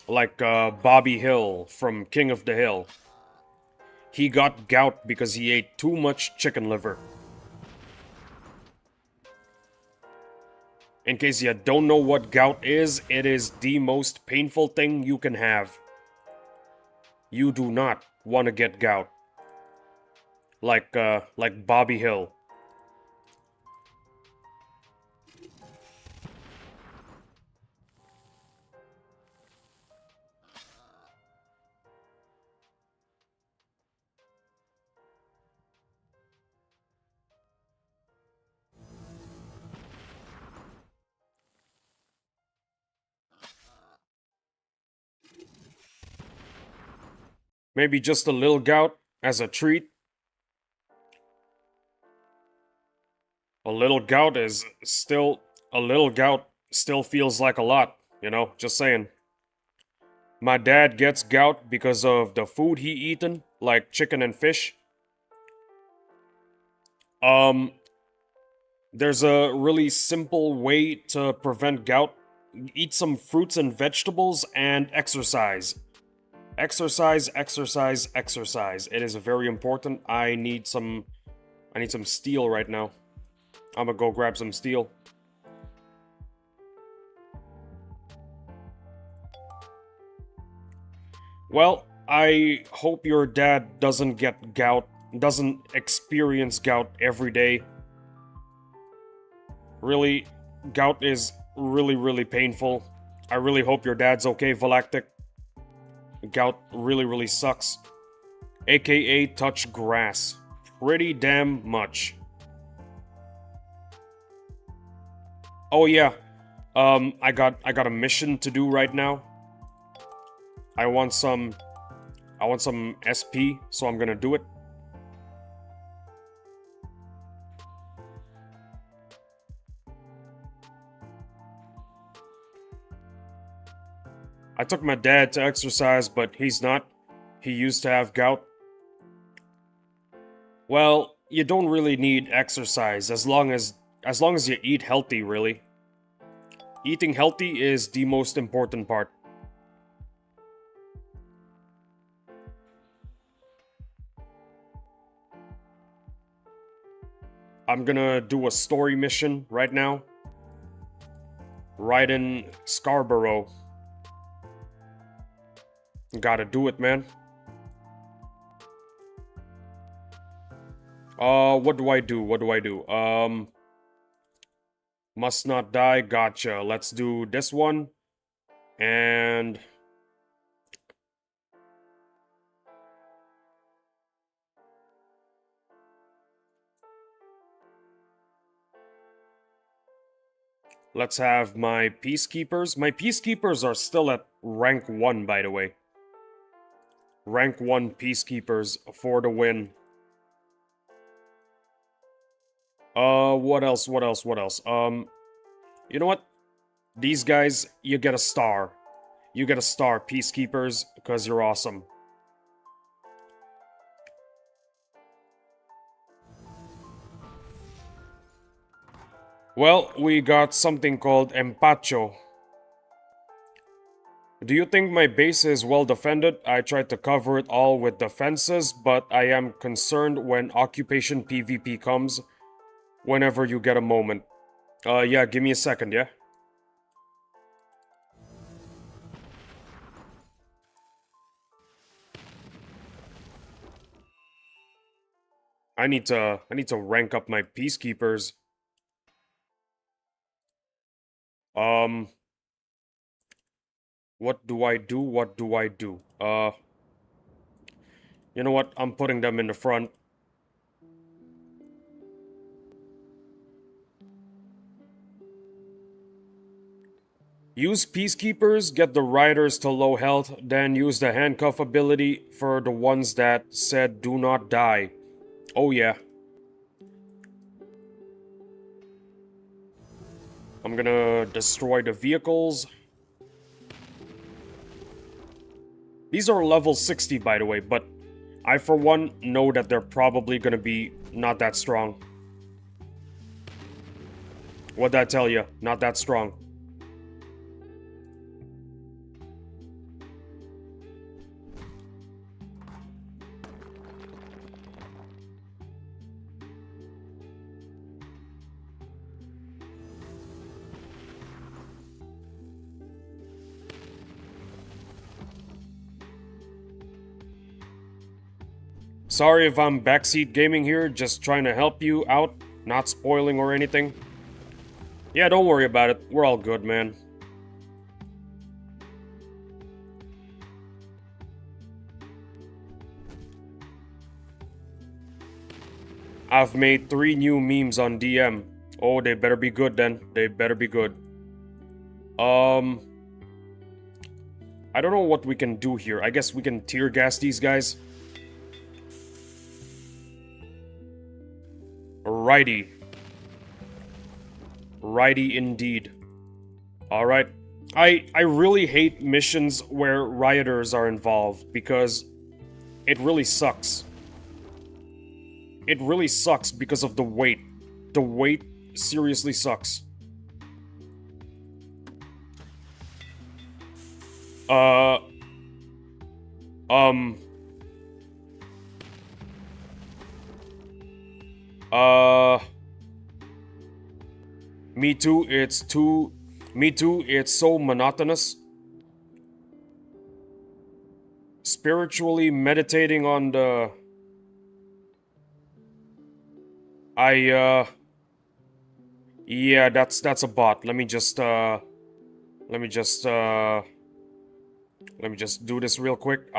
Like Bobby Hill from King of the Hill. He got gout because he ate too much chicken liver. In case you don't know what gout is, it is the most painful thing you can have. You do not want to get gout. Like Bobby Hill. Maybe just a little gout as a treat. A little gout is still... A little gout still feels like a lot, you know? Just saying. My dad gets gout because of the food he eaten, like chicken and fish. There's a really simple way to prevent gout. Eat some fruits and vegetables and exercise. Exercise, exercise, exercise. It is very important. I need some steel right now. I'm gonna go grab some steel. Well, I hope your dad doesn't get gout, doesn't experience gout every day. Really, gout is really, really painful. I really hope your dad's okay, Valactic. Gout really, really sucks. AKA touch grass. Pretty damn much. Oh yeah, I got a mission to do right now. I want some SP, so I'm gonna do it. I took my dad to exercise, but he's not. He used to have gout. Well, you don't really need exercise as long as you eat healthy, really. Eating healthy is the most important part. I'm gonna do a story mission right now. Right in Scarborough. Gotta do it, man. What do I do? What do I do? Must not die. Gotcha. Let's do this one. And... let's have my peacekeepers. My peacekeepers are still at rank 1, by the way. Rank 1 peacekeepers for the win. What else? What else? What else? You know what? These guys, you get a star. You get a star, peacekeepers, because you're awesome. Well, we got something called empacho. Do you think my base is well defended? I tried to cover it all with defenses, but I am concerned when occupation PvP comes. Whenever you get a moment. Yeah, give me a second, yeah? I need to rank up my peacekeepers. Um, what do I do? What do I do? You know what? I'm putting them in the front. Use peacekeepers, get the riders to low health, then use the handcuff ability for the ones that said do not die. Oh yeah. I'm gonna destroy the vehicles. These are level 60, by the way, but I, for one, know that they're probably gonna be not that strong. What'd I tell you? Not that strong. Sorry if I'm backseat gaming here, just trying to help you out, not spoiling or anything. Yeah, don't worry about it. We're all good, man. I've made 3 new memes on DM. Oh, they better be good then. They better be good. I don't know what we can do here. I guess we can tear gas these guys. Righty. Righty indeed. Alright. I really hate missions where rioters are involved because it really sucks. It really sucks because of the weight. The weight seriously sucks. Uh... Um... Me too, it's so monotonous. Spiritually meditating on the... Yeah, that's a bot. Let me just do this real quick.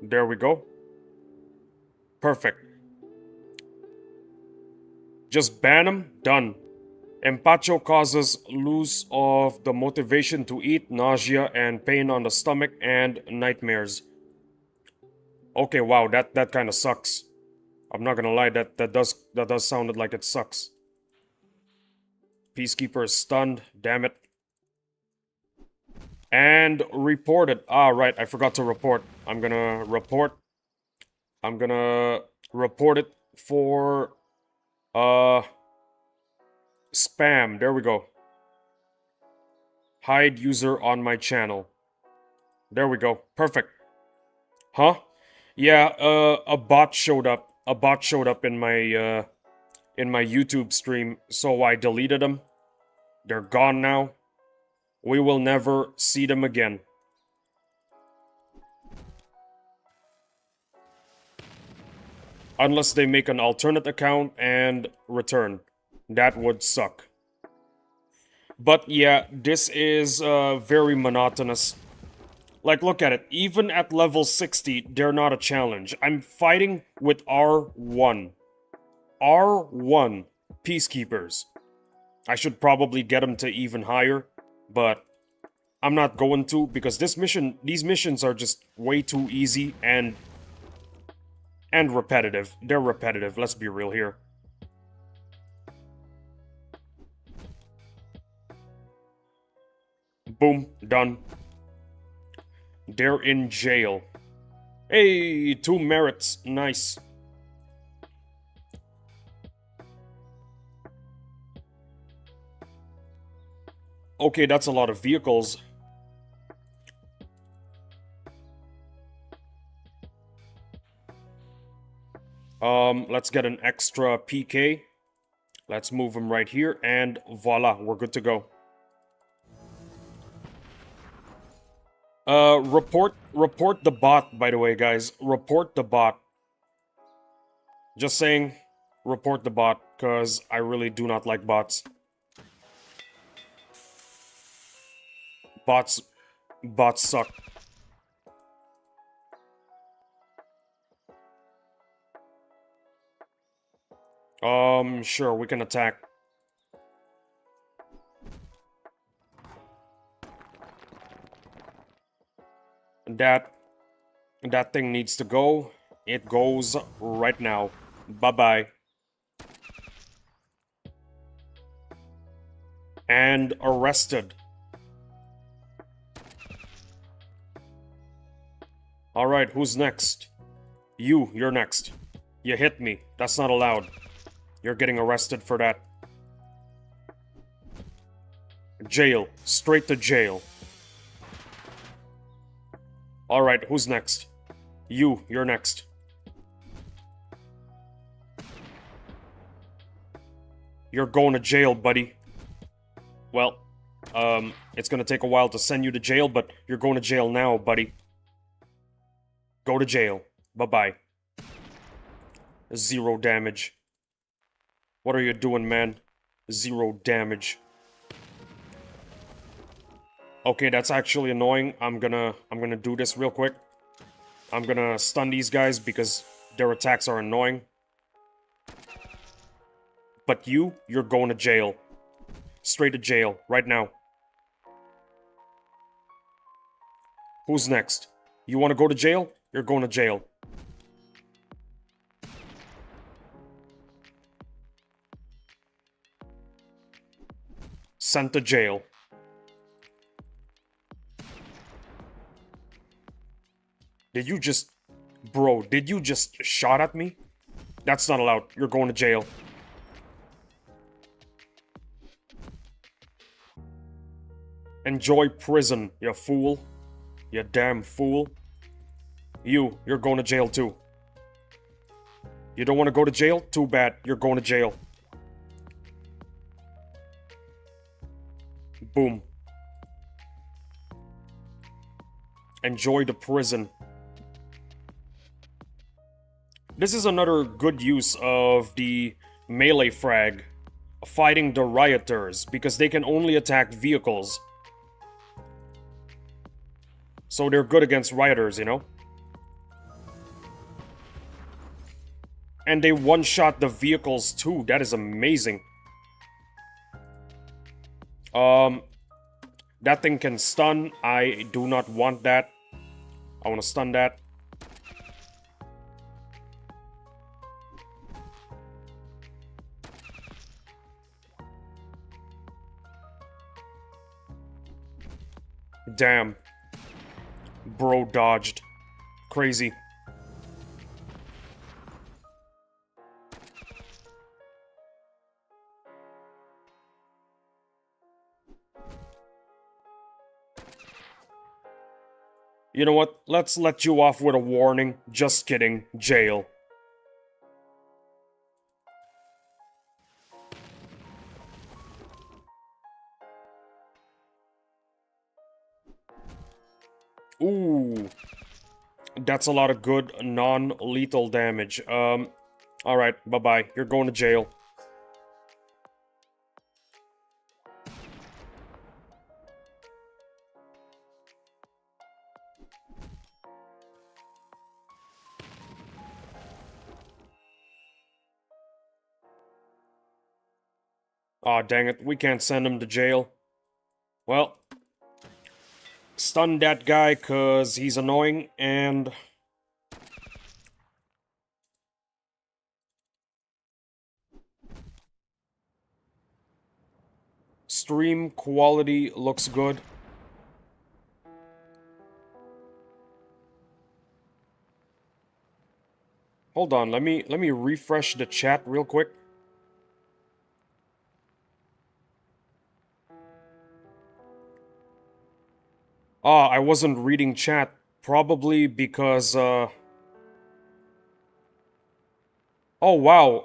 There we go. Perfect. Just ban him, done. Empacho causes loss of the motivation to eat, nausea, and pain on the stomach, and nightmares. Okay, wow, that kind of sucks. I'm not gonna lie, that does sound like it sucks. Peacekeeper is stunned, damn it. And reported. Ah, right, I forgot to report. I'm gonna report it for spam. There we go. Hide user on my channel. There we go. Perfect. Huh? Yeah, a bot showed up. A bot showed up in my YouTube stream, so I deleted them. They're gone now. We will never see them again. Unless they make an alternate account and return. That would suck. But yeah, this is very monotonous. Like, look at it. Even at level 60, they're not a challenge. I'm fighting with R1. R1 Peacekeepers. I should probably get them to even higher, but I'm not going to because these missions are just way too easy and repetitive. They're repetitive, let's be real here. Boom, done. They're in jail. Hey, 2 merits, nice. Okay, that's a lot of vehicles. Let's get an extra PK. Let's move him right here, and voila, we're good to go. Report the bot, by the way, guys. Report the bot. Just saying, report the bot, because I really do not like bots. Bots suck. Sure, we can attack. That thing needs to go. It goes right now. Bye-bye. And arrested. Alright, who's next? You're next. You hit me. That's not allowed. You're getting arrested for that. Jail. Straight to jail. Alright, who's next? You're next. You're going to jail, buddy. Well, it's gonna take a while to send you to jail, but you're going to jail now, buddy. Go to jail. Bye-bye. 0 damage. What are you doing, man? 0 damage. Okay, that's actually annoying. I'm gonna do this real quick. I'm gonna stun these guys because their attacks are annoying. But you're going to jail. Straight to jail, right now. Who's next? You wanna go to jail? You're going to jail. Sent to jail. Did you just... Bro, did you just shot at me? That's not allowed. You're going to jail. Enjoy prison, you fool. You damn fool. You're going to jail too. You don't want to go to jail? Too bad. You're going to jail. Boom. Enjoy the prison. This is another good use of the melee frag, fighting the rioters, because they can only attack vehicles. So they're good against rioters, you know? And they one-shot the vehicles too. That is amazing. That thing can stun. I do not want that. I want to stun that. Damn. Bro dodged. Crazy. You know what? Let's let you off with a warning. Just kidding. Jail. Ooh. That's a lot of good non-lethal damage. Alright, bye-bye. You're going to jail. Aw, dang it. We can't send him to jail. Well, stun that guy cause he's annoying, and... Stream quality looks good. Hold on, let me refresh the chat real quick. Ah, I wasn't reading chat. Probably because, oh wow,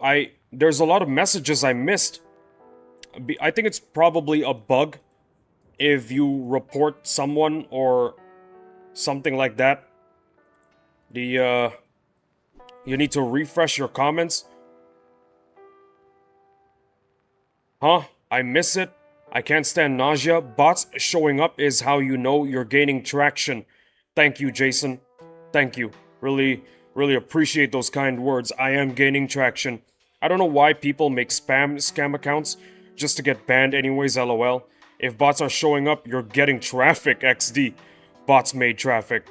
there's a lot of messages I missed. I think it's probably a bug if you report someone or something like that. The, you need to refresh your comments. Huh? I miss it. I can't stand nausea. Bots showing up is how you know you're gaining traction. Thank you, Jason. Thank you. Really appreciate those kind words. I am gaining traction. I don't know why people make scam accounts just to get banned anyways, lol. If bots are showing up, you're getting traffic, XD. Bots made traffic.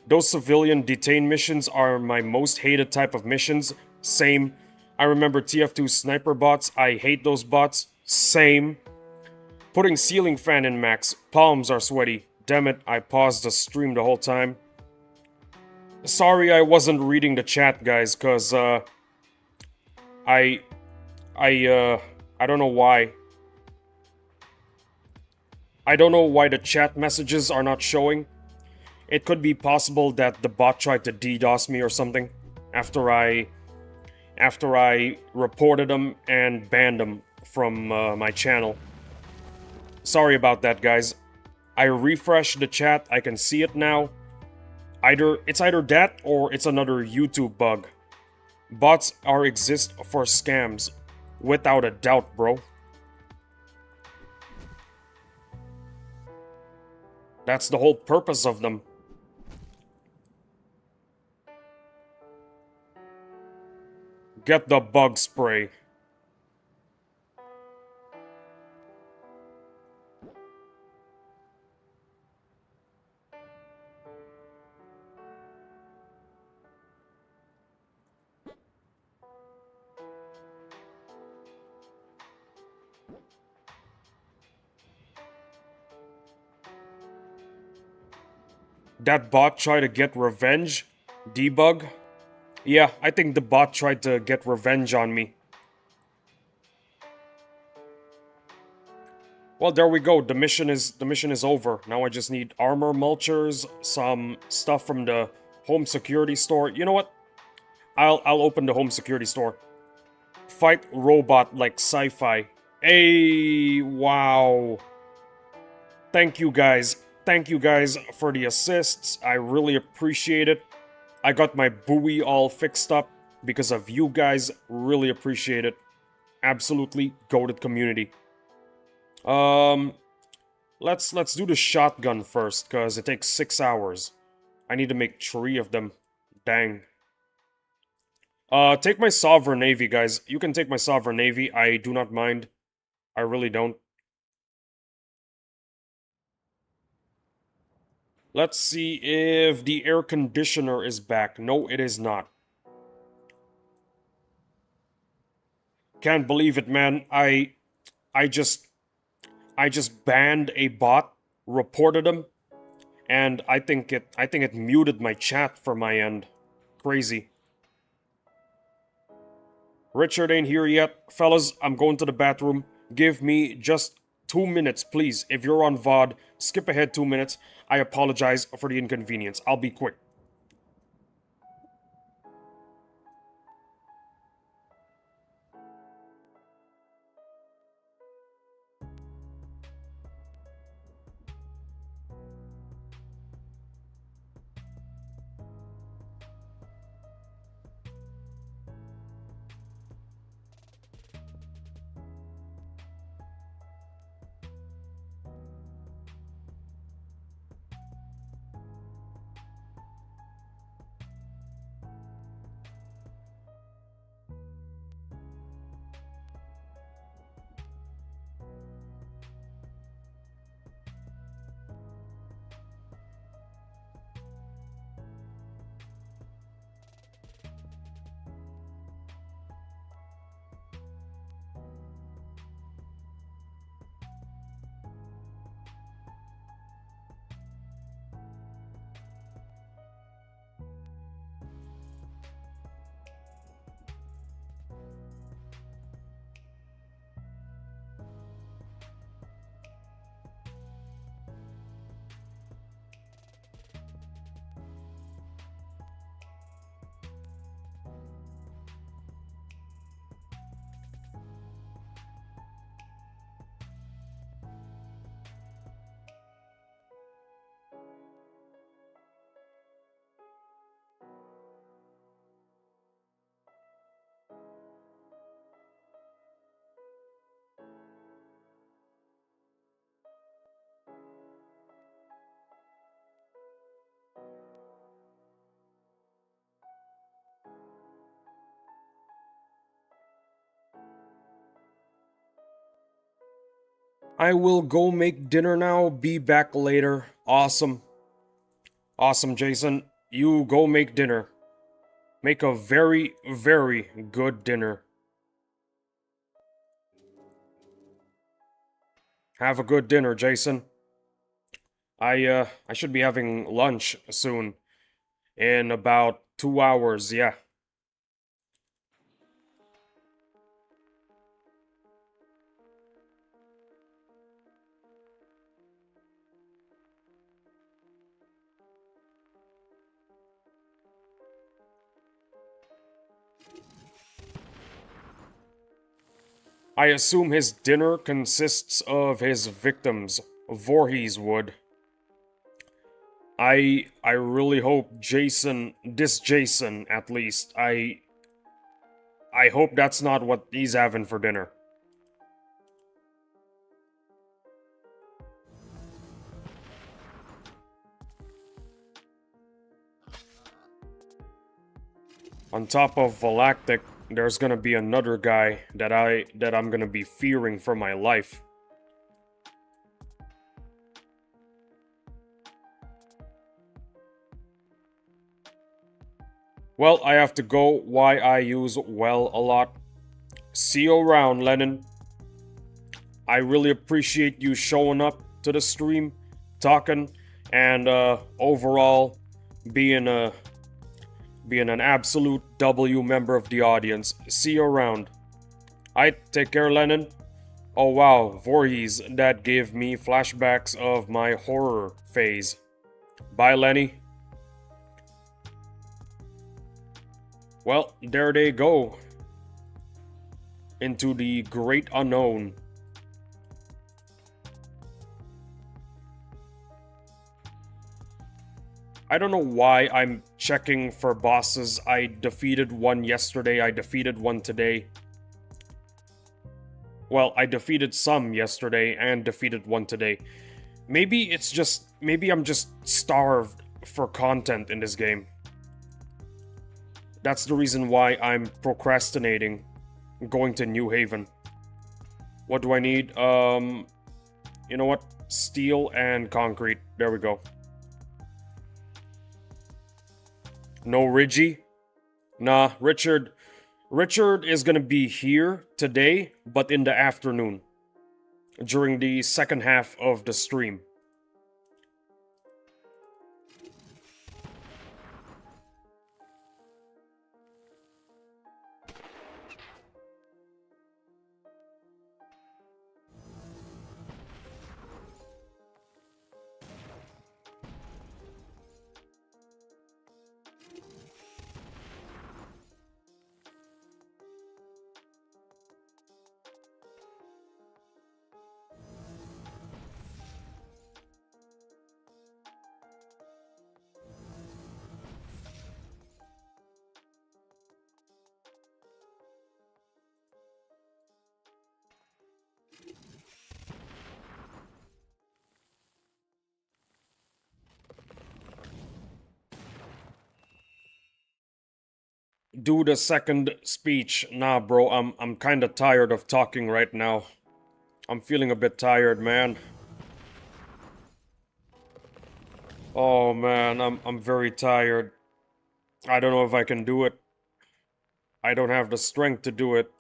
Those civilian detain missions are my most hated type of missions. Same. I remember TF2 sniper bots. I hate those bots. Same. Putting ceiling fan in max. Palms are sweaty. Damn it, I paused the stream the whole time. Sorry I wasn't reading the chat, guys, cause I I don't know why. I don't know why the chat messages are not showing. It could be possible that the bot tried to DDoS me or something after I reported them and banned them from my channel. Sorry about that, guys. I refreshed the chat. I can see it now. It's either that or it's another YouTube bug. Bots exist for scams, without a doubt, bro. That's the whole purpose of them. Get the bug spray. That bot tried to get revenge? Debug? Yeah, I think the bot tried to get revenge on me. Well, there we go. The mission is over. Now I just need armor mulchers, some stuff from the home security store. You know what? I'll open the home security store. Fight robot like sci-fi. Hey, wow. Thank you guys. Thank you guys for the assists. I really appreciate it. I got my buoy all fixed up because of you guys. Really appreciate it. Absolutely goated community. Um, let's do the shotgun first, cause it takes 6 hours. I need to make 3 of them. Dang. Take my Sovereign Navy, guys. You can take my Sovereign Navy. I do not mind. I really don't. Let's see if the air conditioner is back. No, it is not. Can't believe it, man. I just banned a bot, reported him, and I think it muted my chat for my end. Crazy. Richard ain't here yet. Fellas, I'm going to the bathroom. Give me just 2 minutes, please. If you're on VOD, skip ahead 2 minutes. I apologize for the inconvenience. I'll be quick. I will go make dinner now. Be back later. Awesome. Awesome, Jason. You go make dinner. Make a very, very good dinner. Have a good dinner, Jason. I should be having lunch soon. In about 2 hours, yeah. I assume his dinner consists of his victims, Voorhees would. I really hope this Jason at least, I hope that's not what he's having for dinner. On top of Galactic, there's gonna be another guy that I'm gonna be fearing for my life. Well, I have to go. Why I use well a lot. See you around, Lennon. I really appreciate you showing up to the stream, talking, and overall being an absolute W member of the audience. See you around. Alright, take care, Lennon. Oh wow, Voorhees, that gave me flashbacks of my horror phase. Bye, Lenny. Well, there they go. Into the great unknown. I don't know why I'm checking for bosses. I defeated one yesterday, I defeated one today. Well, I defeated some yesterday and defeated one today. Maybe I'm just starved for content in this game. That's the reason why I'm procrastinating going to New Haven. What do I need? You know what? Steel and concrete. There we go. No Ridgie? Nah, Richard is gonna be here today, but in the afternoon. During the second half of the stream. Do the second speech. Nah, bro, I'm kind of tired of talking right now. I'm feeling a bit tired, man. Oh man, I'm very tired. I don't know if I can do it. I don't have the strength to do it.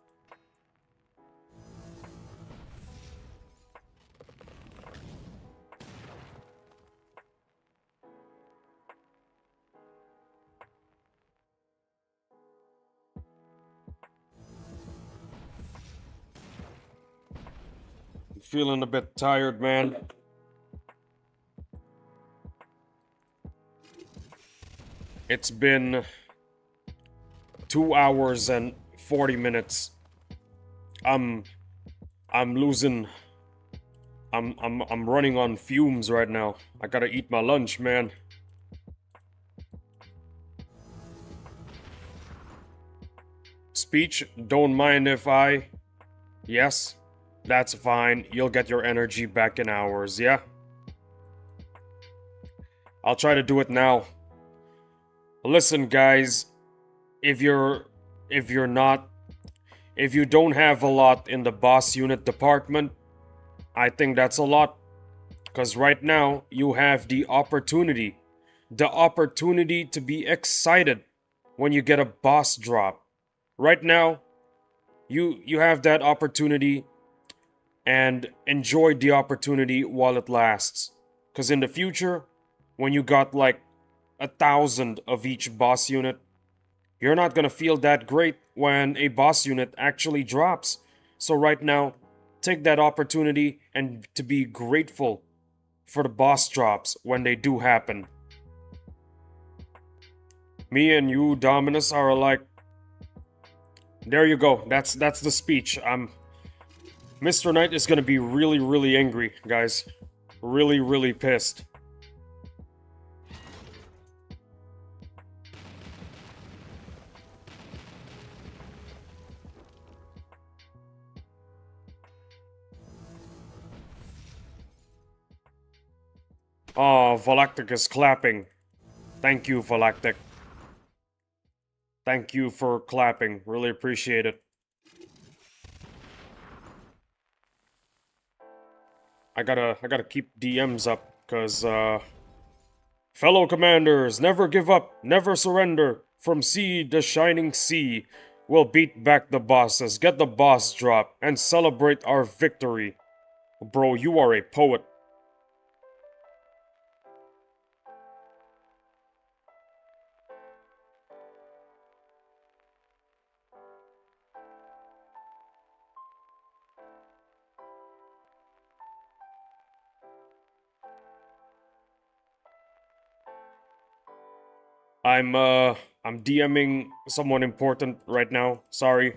I'm feeling a bit tired, man. It's been 2 hours and 40 minutes. I'm losing. I'm running on fumes right now. I gotta eat my lunch, man. Speech, don't mind if I... Yes, that's fine. You'll get your energy back in hours, yeah? I'll try to do it now. Listen, guys, if you don't have a lot in the boss unit department, I think that's a lot. Because right now, you have the opportunity. The opportunity to be excited when you get a boss drop. Right now, you have that opportunity and enjoy the opportunity while it lasts. Because in the future, when you got like 1,000 of each boss unit, you're not gonna feel that great when a boss unit actually drops. So right now, take that opportunity and to be grateful for the boss drops when they do happen. Me and you, Dominus, are like, there you go. That's the speech. Mr. Knight is gonna be really, really angry, guys. Really, really pissed. Oh, Valactic is clapping. Thank you, Valactic. Thank you for clapping. Really appreciate it. I gotta keep DMs up, cause fellow commanders, never give up, never surrender. From sea to shining sea, we'll beat back the bosses, get the boss drop, and celebrate our victory. Bro, you are a poet. I'm DMing someone important right now. Sorry.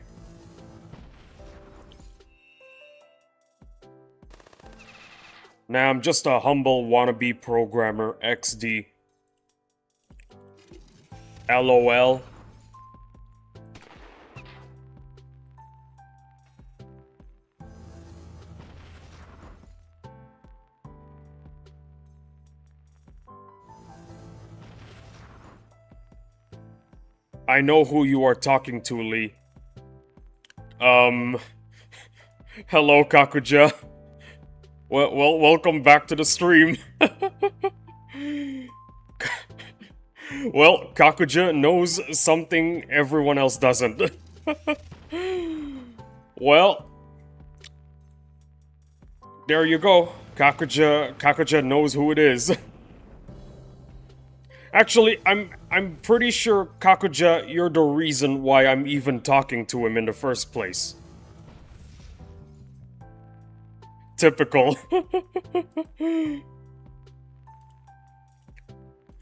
Nah, I'm just a humble wannabe programmer, XD. LOL. I know who you are talking to, Lee. Hello, Kakuja. Well, welcome back to the stream. Well, Kakuja knows something everyone else doesn't. Well, there you go. Kakuja knows who it is. Actually, I'm pretty sure, Kakuja, you're the reason why I'm even talking to him in the first place. Typical.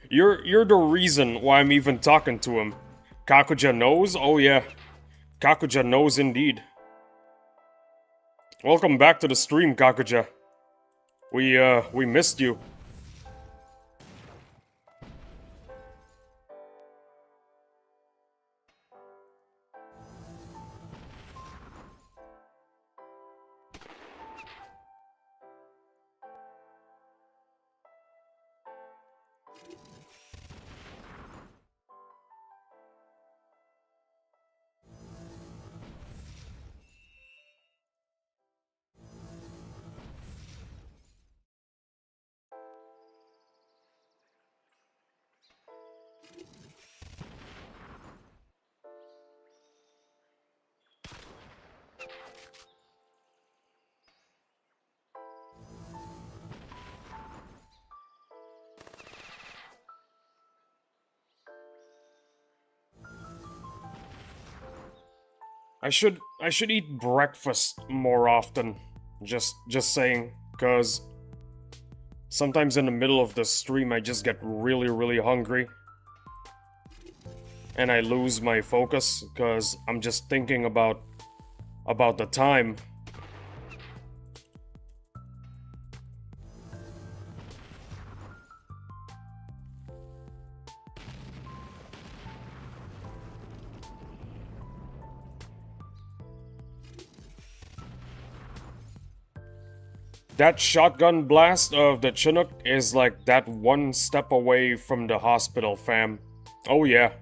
You're the reason why I'm even talking to him. Kakuja knows? Oh yeah. Kakuja knows indeed. Welcome back to the stream, Kakuja. We missed you. I should eat breakfast more often. Just saying, cause sometimes in the middle of the stream I just get really hungry. And I lose my focus cause I'm just thinking about the time. That shotgun blast of the Chinook is like that one step away from the hospital, fam. Oh yeah.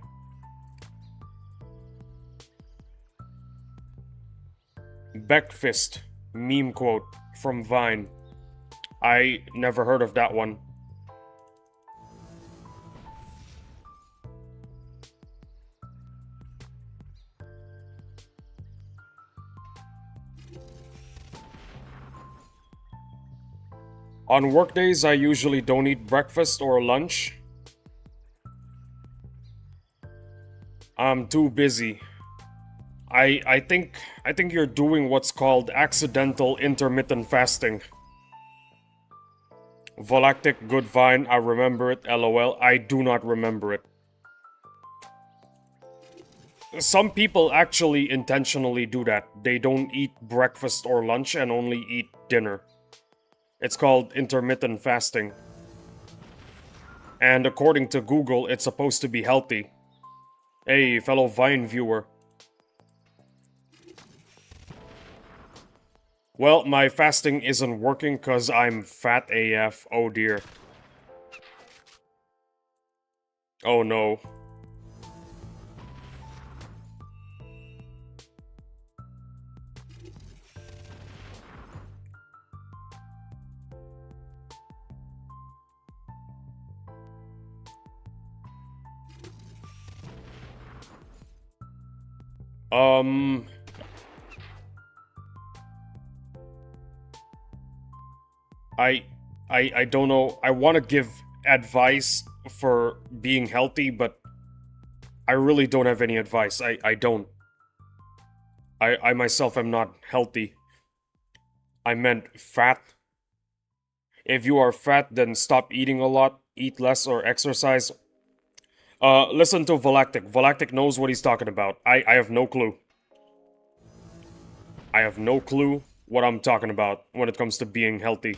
Beckfist. Meme quote. from Vine. I never heard of that one. On workdays, I usually don't eat breakfast or lunch. I'm too busy. I think you're doing what's called accidental intermittent fasting. Volactic, good Vine, I remember it, lol. I do not remember it. Some people actually intentionally do that. They don't eat breakfast or lunch and only eat dinner. It's called intermittent fasting. And according to Google, it's supposed to be healthy. Hey, fellow Vine viewer. Well, my fasting isn't working because I'm fat AF. Oh dear. Oh no. I I don't know. I want to give advice for being healthy, but I really don't have any advice. I don't. I myself am not healthy. I meant fat. If you are fat, then stop eating a lot, eat less, or exercise. Listen to Volactic. Volactic knows what he's talking about. I have no clue. I have no clue what I'm talking about when it comes to being healthy.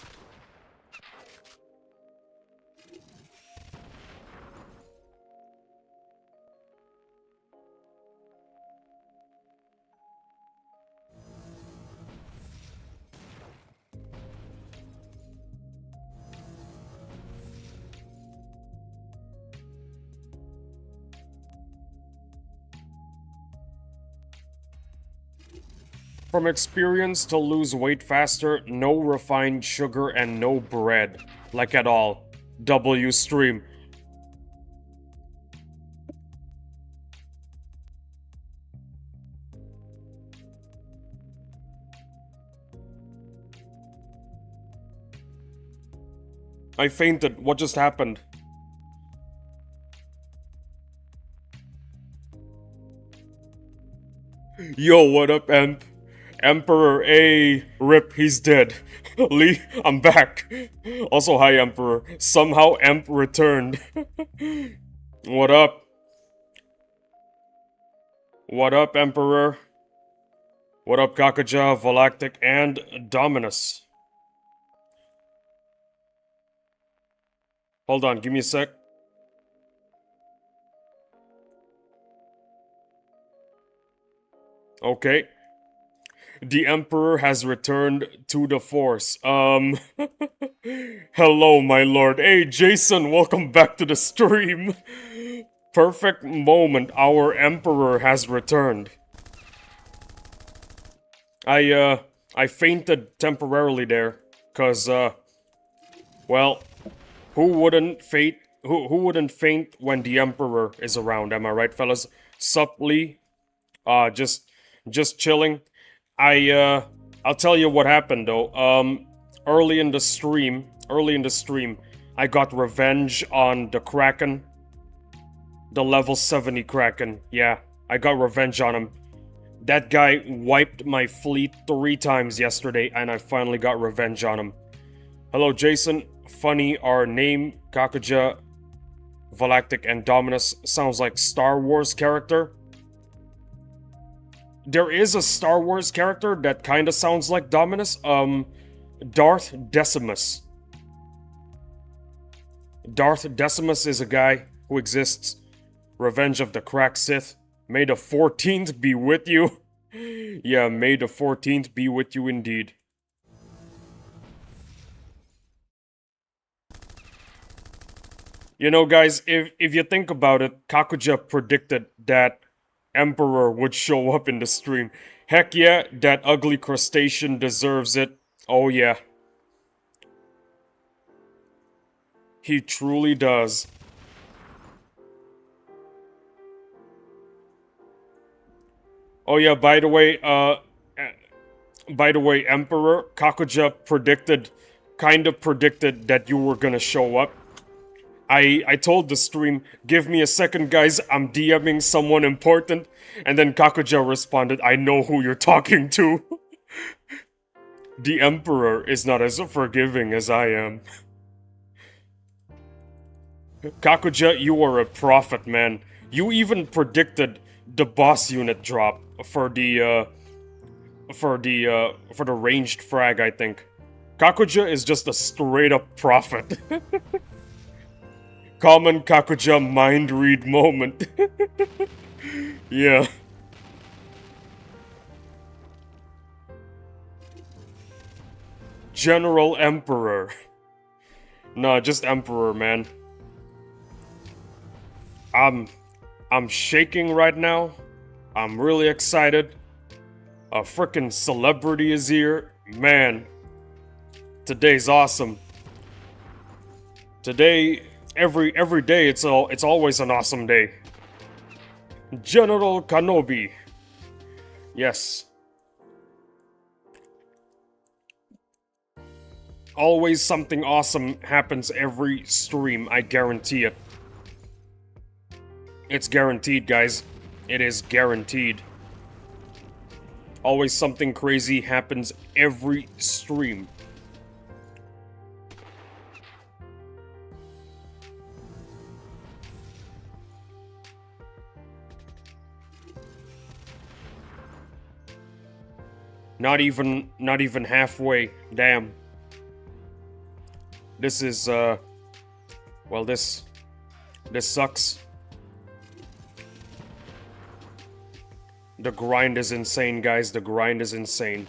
From experience, to lose weight faster, no refined sugar and no bread. Like at all. W stream. I fainted. What just happened? Yo, what up, Emp? Emperor A. Rip, he's dead. Lee, I'm back. Also, hi, Emperor. Somehow, Emp returned. What up? What up, Emperor? What up, Kakaja, Volactic, and Dominus? Hold on, give me a sec. Okay. The Emperor has returned to the Force. Hello, my lord. Hey, Jason, welcome back to the stream. Perfect moment, our Emperor has returned. I fainted temporarily there, cause, well, who wouldn't faint when the Emperor is around, am I right, fellas? Sup, Lee? Just chilling. I'll tell you what happened though. Early in the stream, I got revenge on the Kraken. The level 70 Kraken. Yeah, I got revenge on him. That guy wiped my fleet 3 times yesterday, and I finally got revenge on him. Hello, Jason. Funny, our name, Kakaja, Volactic, and Dominus sounds like Star Wars character. There is a Star Wars character that kinda sounds like Dominus, Darth Decimus. Darth Decimus is a guy who exists. Revenge of the Crack Sith. May the 14th be with you. Yeah, may the 14th be with you indeed. You know, guys, if you think about it, Kakuja predicted that Emperor would show up in the stream. Heck yeah, that ugly crustacean deserves it. Oh yeah. He truly does. Oh yeah, by the way, Emperor, Kakuja kinda predicted that you were gonna show up. I told the stream, give me a second, guys, I'm DMing someone important. And then Kakuja responded, I know who you're talking to. The Emperor is not as forgiving as I am. Kakuja, you are a prophet, man. You even predicted the boss unit drop for the ranged frag, I think. Kakuja is just a straight up prophet. Common Kakuja mind read moment. Yeah. General Emperor. Nah, just Emperor, man. I'm I'm shaking right now. I'm really excited. A freaking celebrity is here. Man, today's awesome. Today, every day, it's always an awesome day. General Kenobi. Yes. Always something awesome happens every stream, I guarantee it. It's guaranteed, guys. It is guaranteed. Always something crazy happens every stream. Not even halfway. Damn. This is well, this sucks. The grind is insane, guys. The grind is insane.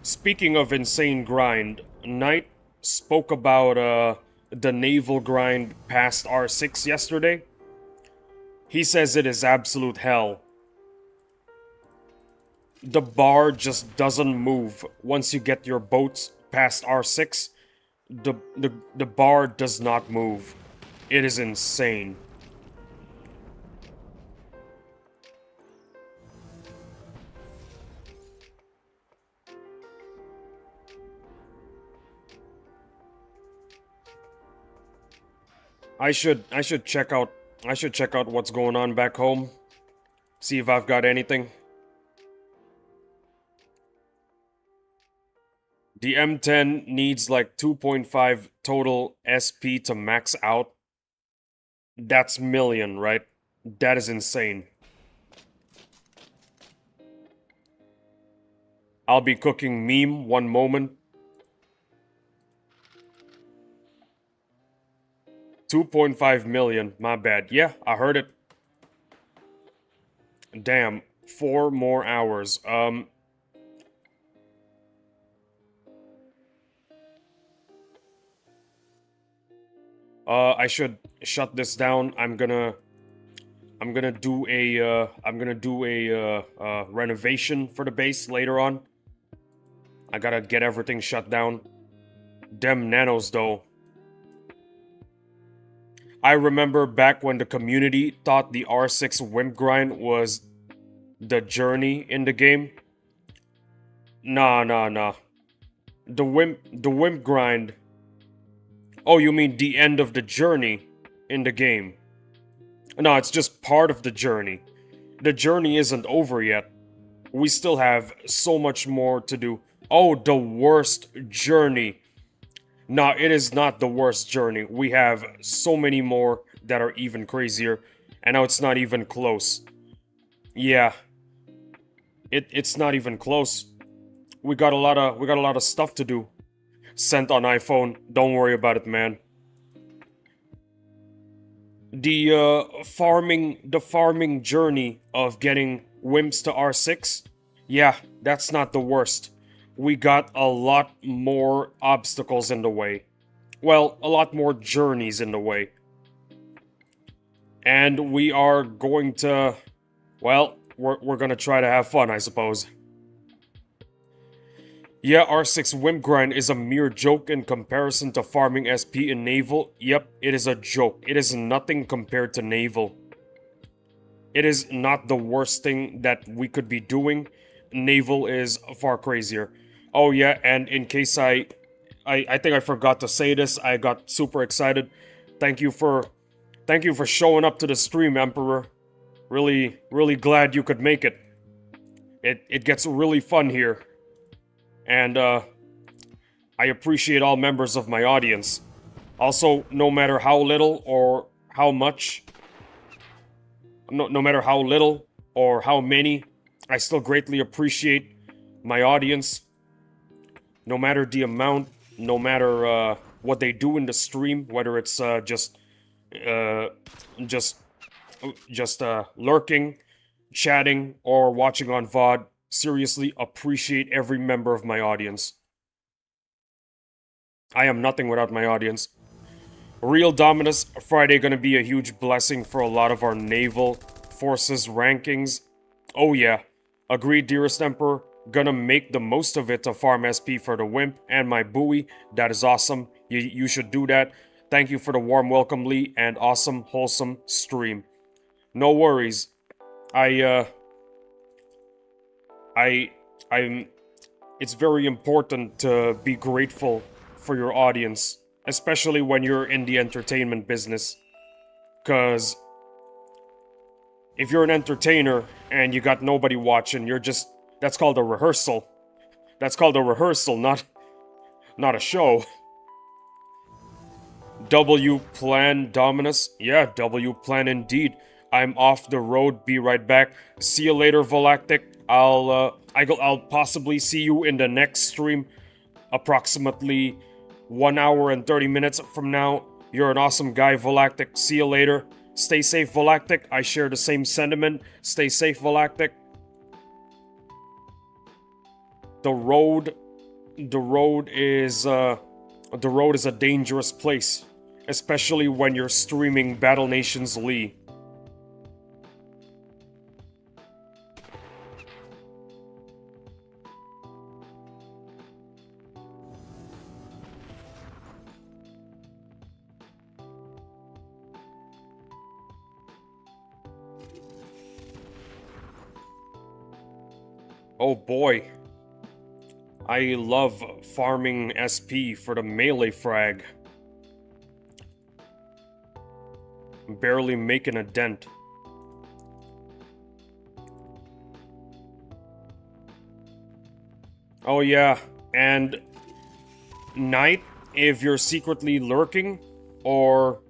Speaking of insane grind, Knight spoke about the naval grind past R6 yesterday. He says it is absolute hell. The bar just doesn't move once you get your boats past R6. The bar does not move. It is insane. I should check out what's going on back home. See if I've got anything. The M10 needs like 2.5 total SP to max out. That's million, right? That is insane. I'll be cooking meme one moment. 2.5 million, my bad. Yeah, I heard it. Damn, 4 more hours. I should shut this down. I'm gonna do a renovation for the base later on. I gotta get everything shut down. Dem nanos though. I remember back when the community thought the R6 Wimp grind was the journey in the game. Nah. The Wimp grind. Oh, you mean the end of the journey in the game? No, it's just part of the journey. The journey isn't over yet. We still have so much more to do. Oh, the worst journey. No, it is not the worst journey. We have so many more that are even crazier. And now it's not even close. Yeah. It's not even close. We got a lot of stuff to do. Sent on iPhone. Don't worry about it, man. The farming journey of getting Wimps to R6. Yeah, that's not the worst. We got a lot more obstacles in the way. Well, a lot more journeys in the way. And we are going to... Well, we're gonna try to have fun, I suppose. Yeah, R6 Wimp Grind is a mere joke in comparison to farming SP in Naval. Yep, it is a joke. It is nothing compared to Naval. It is not the worst thing that we could be doing. Naval is far crazier. Oh yeah, and in case I think I forgot to say this, I got super excited. Thank you for showing up to the stream, Emperor. Really glad you could make it. It gets really fun here. And I appreciate all members of my audience. Also, no matter how little or how much, no matter how little or how many, I still greatly appreciate my audience. No matter the amount, no matter what they do in the stream, whether it's uh, just lurking, chatting, or watching on VOD. Seriously, appreciate every member of my audience. I am nothing without my audience. Real Dominus Friday gonna be a huge blessing for a lot of our naval forces rankings. Oh yeah, agreed, dearest Emperor. Gonna make the most of it to farm SP for the Wimp and my buoy. That is awesome. You should do that. Thank you for the warm welcome, Lee, and awesome, wholesome stream. No worries. I I'm. It's very important to be grateful for your audience, especially when you're in the entertainment business. Cause if you're an entertainer and you got nobody watching, that's called a rehearsal. That's called a rehearsal, not a show. W plan Dominus? Yeah, W plan indeed. I'm off the road. Be right back. See you later, Volactic. I'll possibly see you in the next stream, approximately 1 hour and 30 minutes from now. You're an awesome guy, Volactic. See you later. Stay safe, Volactic. I share the same sentiment. Stay safe, Volactic. The road, the road is a dangerous place, especially when you're streaming Battle Nations Lee. Oh boy. I love farming SP for the melee frag. Barely making a dent. Oh yeah, and Knight, if you're secretly lurking, or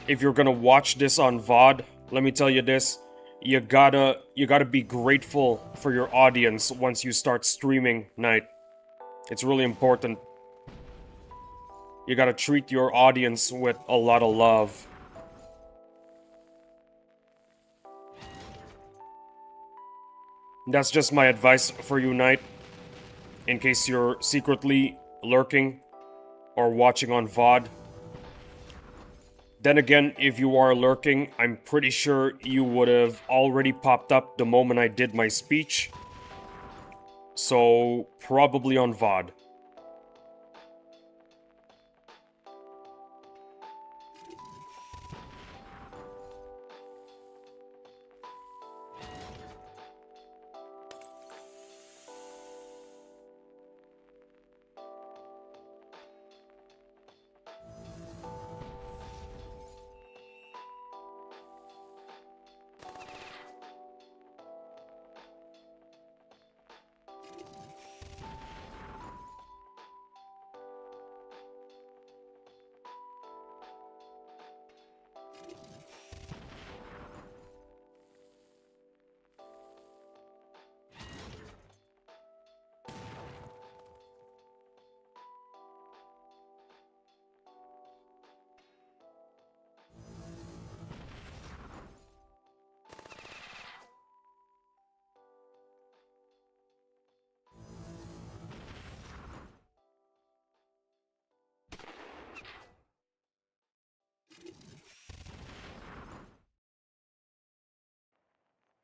if you're gonna watch this on VOD, let me tell you this. You gotta be grateful for your audience once you start streaming, Knight. It's really important. You gotta treat your audience with a lot of love. That's just my advice for you, Knight. In case you're secretly lurking or watching on VOD. Then again, if you are lurking, I'm pretty sure you would have already popped up the moment I did my speech. So, probably on VOD.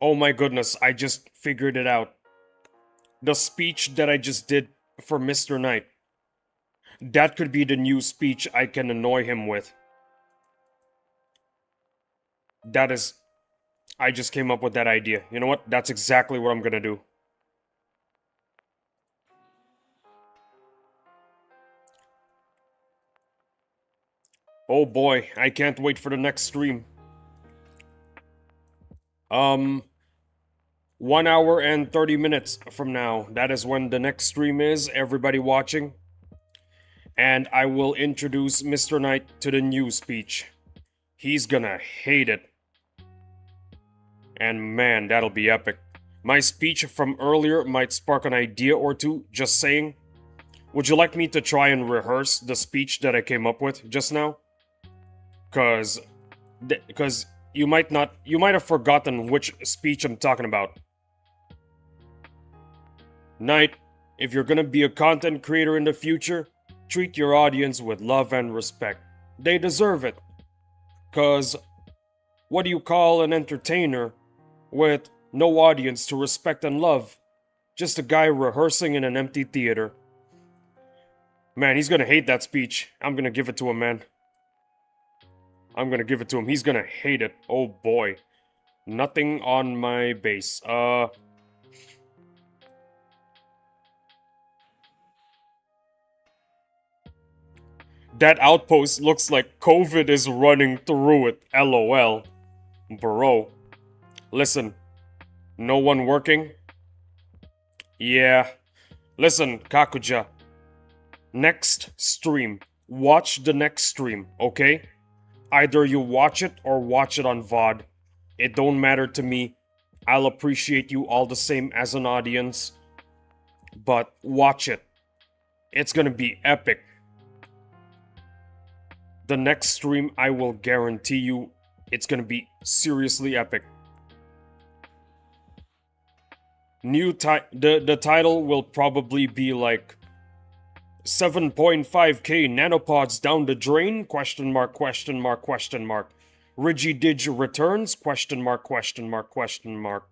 Oh my goodness, I just figured it out. The speech that I just did for Mr. Knight. That could be the new speech I can annoy him with. That is... I just came up with that idea. You know what? That's exactly what I'm gonna do. Oh boy, I can't wait for the next stream. 1 hour and 30 minutes from now. That is when the next stream is, everybody watching. And I will introduce Mr. Knight to the new speech. He's gonna hate it. And man, that'll be epic. My speech from earlier might spark an idea or two, just saying. Would you like me to try and rehearse the speech that I came up with just now? Cause you might have forgotten which speech I'm talking about. Knight, if you're gonna be a content creator in the future, treat your audience with love and respect. They deserve it. Cause what do you call an entertainer with no audience to respect and love? Just a guy rehearsing in an empty theater. Man, he's gonna hate that speech. I'm gonna give it to him, man. I'm gonna give it to him. He's gonna hate it. Oh boy. Nothing on my base. That outpost looks like COVID is running through it. LOL. Bro. Listen. No one working? Yeah. Listen, Kakuja. Next stream. Watch the next stream, okay? Either you watch it or watch it on VOD. It don't matter to me. I'll appreciate you all the same as an audience. But watch it. It's gonna be epic. The next stream, I will guarantee you, it's gonna be seriously epic. The title will probably be like 7.5k nanopods down the drain? Question mark, question mark, question mark. Rigididge returns? Question mark, question mark, question mark.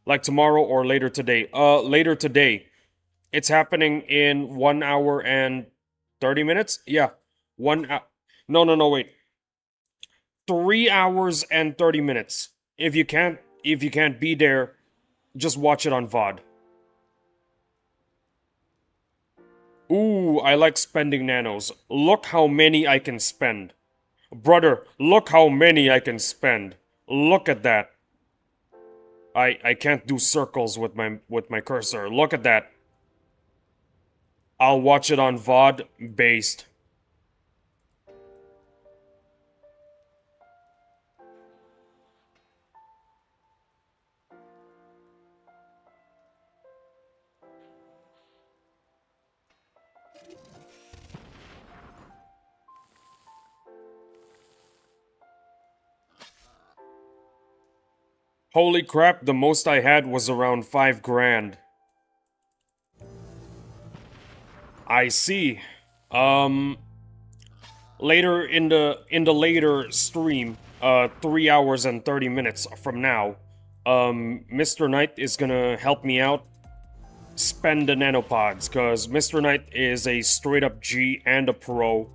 Like tomorrow or later today. Later today. It's happening in 1 hour and 30 minutes? Yeah. No, wait. 3 hours and 30 minutes. If you can't be there, just watch it on VOD. Ooh, I like spending nanos. Look how many I can spend. Brother, look how many I can spend. Look at that. I can't do circles with my cursor. Look at that. I'll watch it on VOD based. Holy crap, the most I had was around 5 grand. I see. Later in the later stream, 3 hours and 30 minutes from now, Mr. Knight is gonna help me out spend the nanopods, cause Mr. Knight is a straight up G and a pro.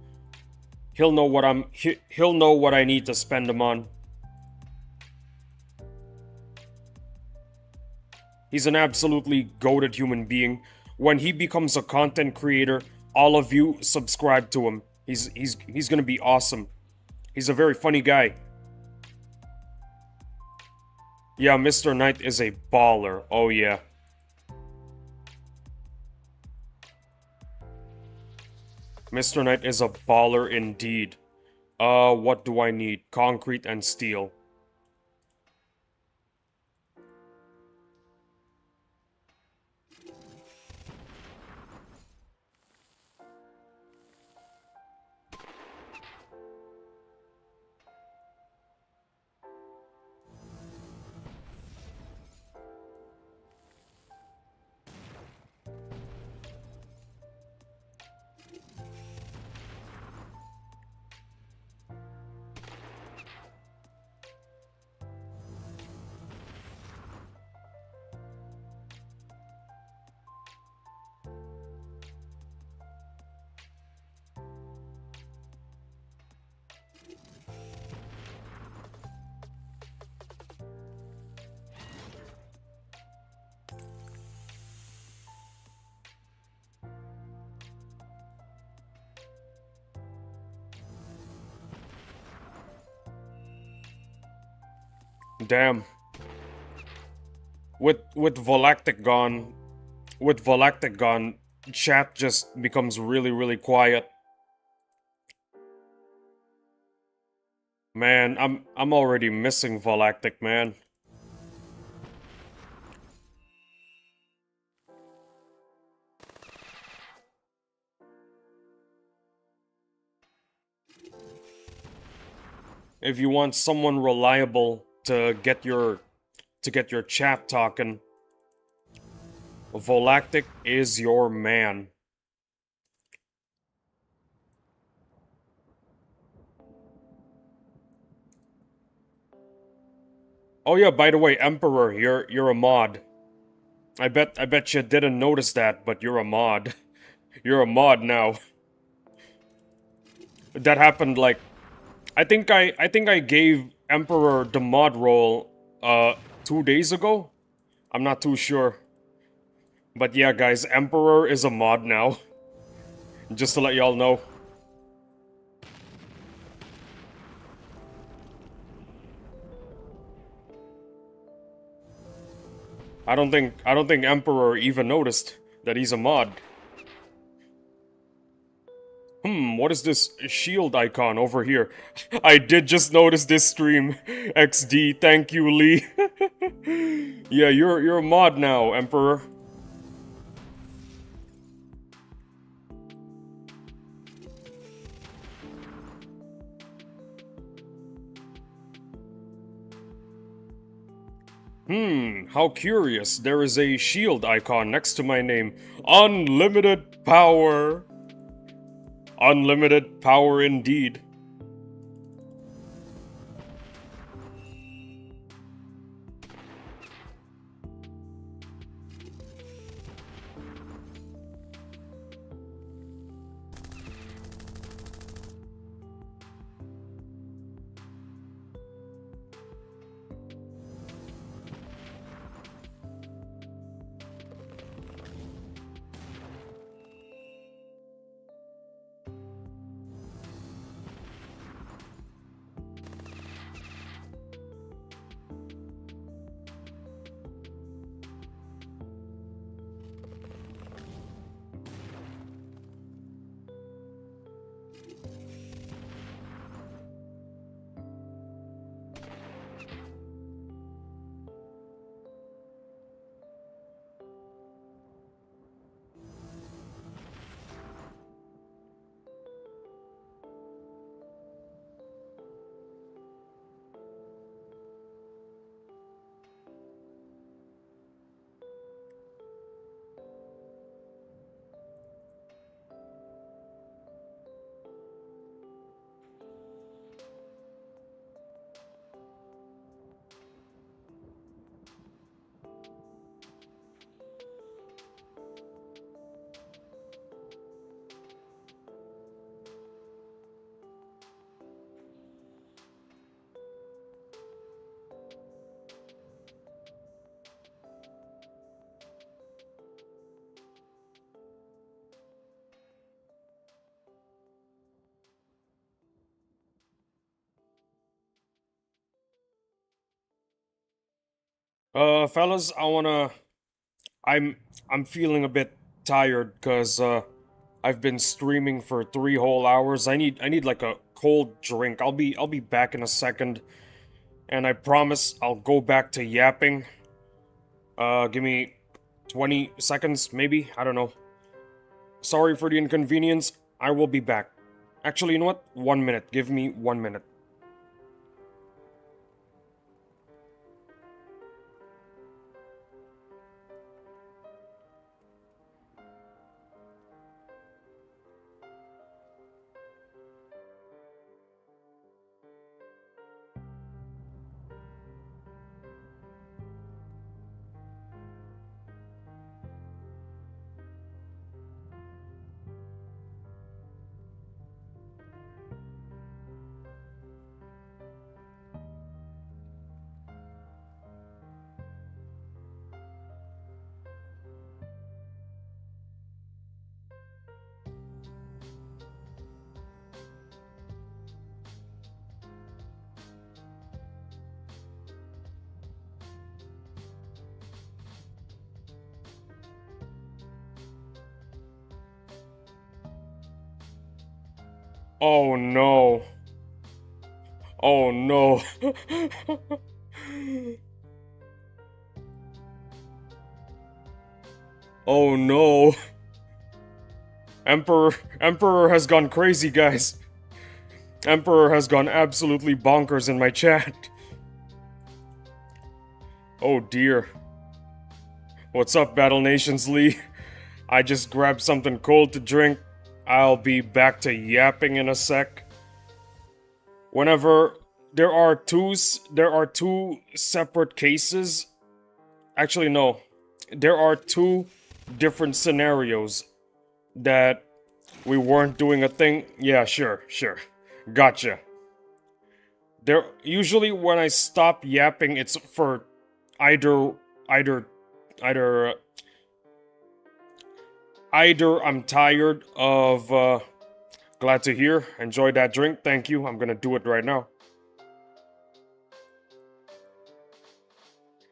He'll know what he'll know what I need to spend them on. He's an absolutely goated human being. When he becomes a content creator, all of you subscribe to him. He's gonna be awesome. He's a very funny guy. Yeah, Mr. Knight is a baller. Oh yeah. Mr. Knight is a baller indeed. What do I need? Concrete and steel. Damn. With Volactic gone, chat just becomes really, really quiet. Man, I'm already missing Volactic, man. If you want someone reliable to get your chat talking, Volactic is your man. Oh yeah, by the way, Emperor, you're a mod. I bet you didn't notice that, but you're a mod. You're a mod now. That happened like I think I gave Emperor the mod role 2 days ago. I'm not too sure. But yeah, guys, Emperor is a mod now. Just to let y'all know. I don't think Emperor even noticed that he's a mod. What is this shield icon over here? I did just notice this stream. XD, thank you, Lee. Yeah, you're a mod now, Emperor. How curious. There is a shield icon next to my name. Unlimited power. Unlimited power indeed. Fellas, I'm I'm feeling a bit tired cuz I've been streaming for 3 whole hours. I need like a cold drink. I'll be back in a second, and I promise I'll go back to yapping. Give me 20 seconds maybe. I don't know. Sorry for the inconvenience. I will be back. Actually, you know what? 1 minute. Give me 1 minute. Oh no. Oh no. Oh no. Emperor has gone crazy, guys. Emperor has gone absolutely bonkers in my chat. Oh dear. What's up, Battle Nations Lee? I just grabbed something cold to drink. I'll be back to yapping in a sec. Whenever there are two separate cases. Actually, no. There are two different scenarios that we weren't doing a thing. Yeah, sure. Gotcha. There usually when I stop yapping, it's for either either either either I'm tired of glad to hear. Enjoy that drink. Thank you. I'm gonna do it right now.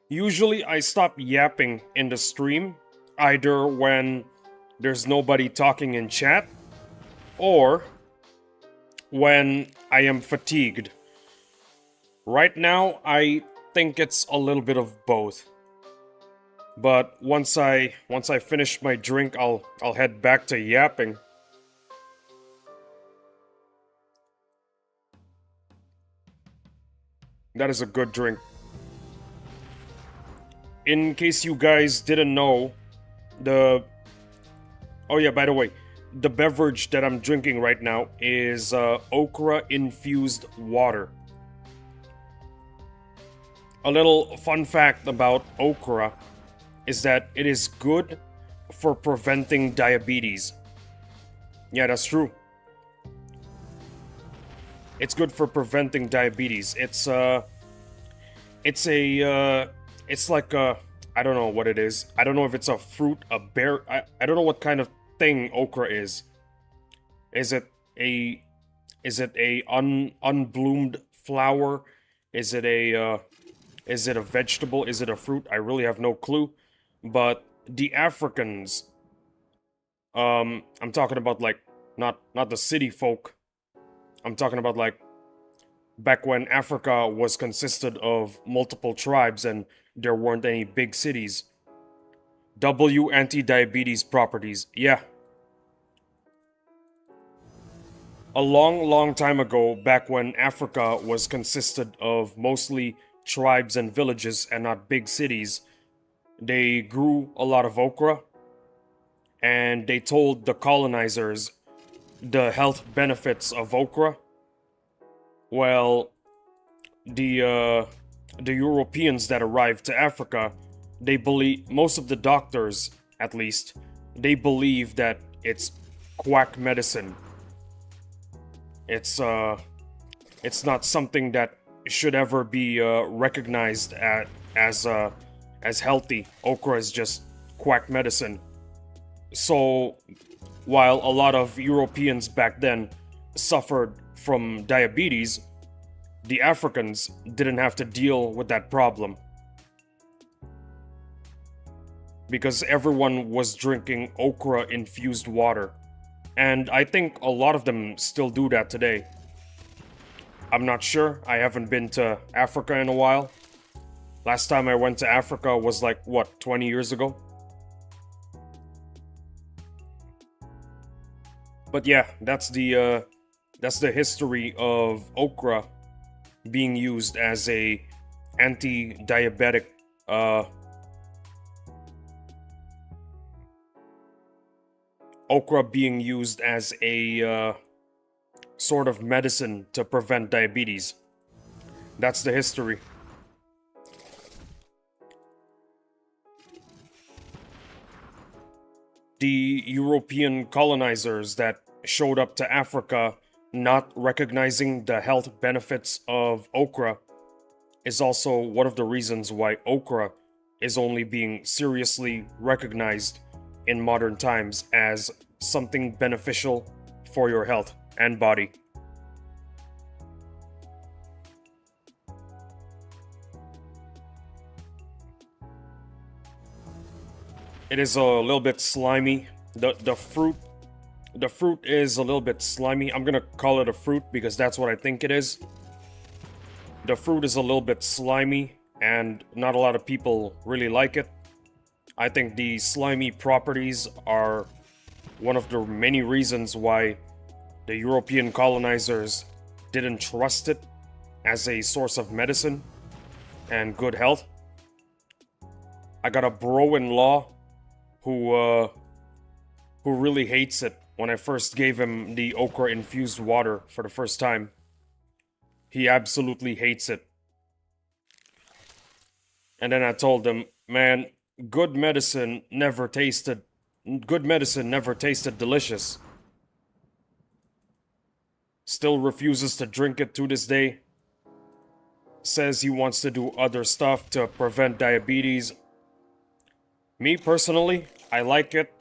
Usually I stop yapping in the stream either when there's nobody talking in chat or when I am fatigued. Right now, I think it's a little bit of both. But once I finish my drink, I'll head back to yapping. That is a good drink. In case you guys didn't know, oh yeah, by the way, the beverage that I'm drinking right now is okra infused water. A little fun fact about okra is that it is good for preventing diabetes. Yeah, that's true. It's good for preventing diabetes. It's like a, I don't know what it is. I don't know if it's a fruit, a berry. I don't know what kind of thing okra is. Is it a unbloomed flower? Is it a vegetable? Is it a fruit? I really have no clue. But the Africans, I'm talking about like not the city folk. I'm talking about like back when Africa was consisted of multiple tribes and there weren't any big cities. W anti-diabetes properties. Yeah. A long time ago, back when Africa was consisted of mostly tribes and villages and not big cities, they grew a lot of okra and they told the colonizers the health benefits of okra. Well, the Europeans that arrived to Africa, they believe, most of the doctors at least, they believe that it's quack medicine. It's not something that should ever be recognized as healthy. Okra is just quack medicine. So, while a lot of Europeans back then suffered from diabetes, the Africans didn't have to deal with that problem. Because everyone was drinking okra-infused water. And I think a lot of them still do that today. I'm not sure. I haven't been to Africa in a while. Last time I went to Africa was like, what, 20 years ago? But yeah, that's the history of okra being used as a anti-diabetic okra being used as a sort of medicine to prevent diabetes. That's the history. The European colonizers that showed up to Africa not recognizing the health benefits of okra is also one of the reasons why okra is only being seriously recognized in modern times as something beneficial for your health and body. It is a little bit slimy. The fruit The fruit is a little bit slimy. I'm gonna call it a fruit because that's what I think it is. The fruit is a little bit slimy, and not a lot of people really like it. I think the slimy properties are one of the many reasons why the European colonizers didn't trust it as a source of medicine and good health. I got a bro-in-law who really hates it. When I first gave him the okra-infused water for the first time, he absolutely hates it. And then I told him, man, good medicine never tasted delicious. Still refuses to drink it to this day. Says he wants to do other stuff to prevent diabetes. Me personally, I like it.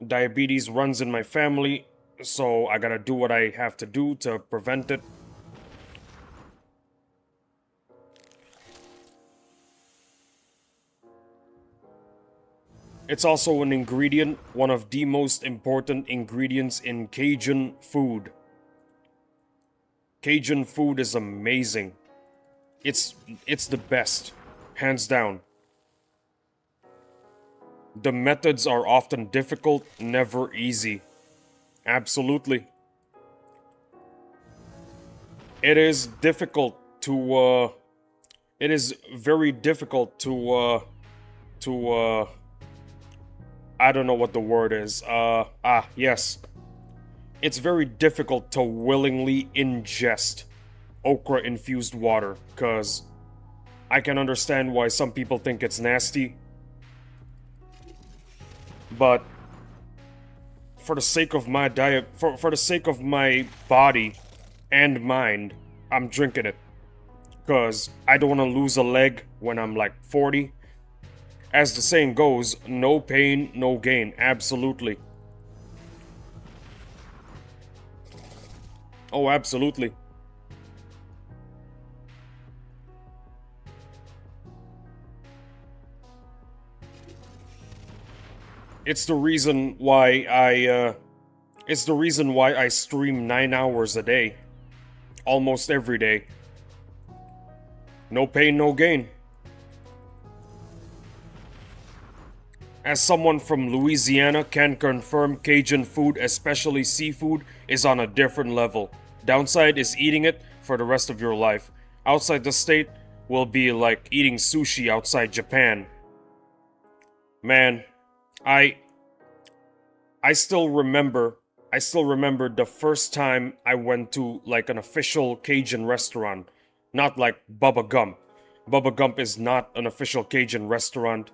Diabetes runs in my family, so I gotta do what I have to do to prevent it. It's also an ingredient, one of the most important ingredients in Cajun food. Cajun food is amazing. It's the best, hands down. The methods are often difficult, never easy. Absolutely. It is difficult to, it is very difficult to, I don't know what the word is. Yes. It's very difficult to willingly ingest okra-infused water, because I can understand why some people think it's nasty. But for the sake of my diet, for the sake of my body and mind, I'm drinking it. Because I don't want to lose a leg when I'm like 40. As the saying goes, no pain, no gain. Absolutely. Oh, absolutely. It's the reason why I stream 9 hours a day. Almost every day. No pain, no gain. As someone from Louisiana can confirm, Cajun food, especially seafood, is on a different level. Downside is eating it for the rest of your life. Outside the state will be like eating sushi outside Japan. Man, I still remember the first time I went to like an official Cajun restaurant. Not like Bubba Gump. Bubba Gump is not an official Cajun restaurant.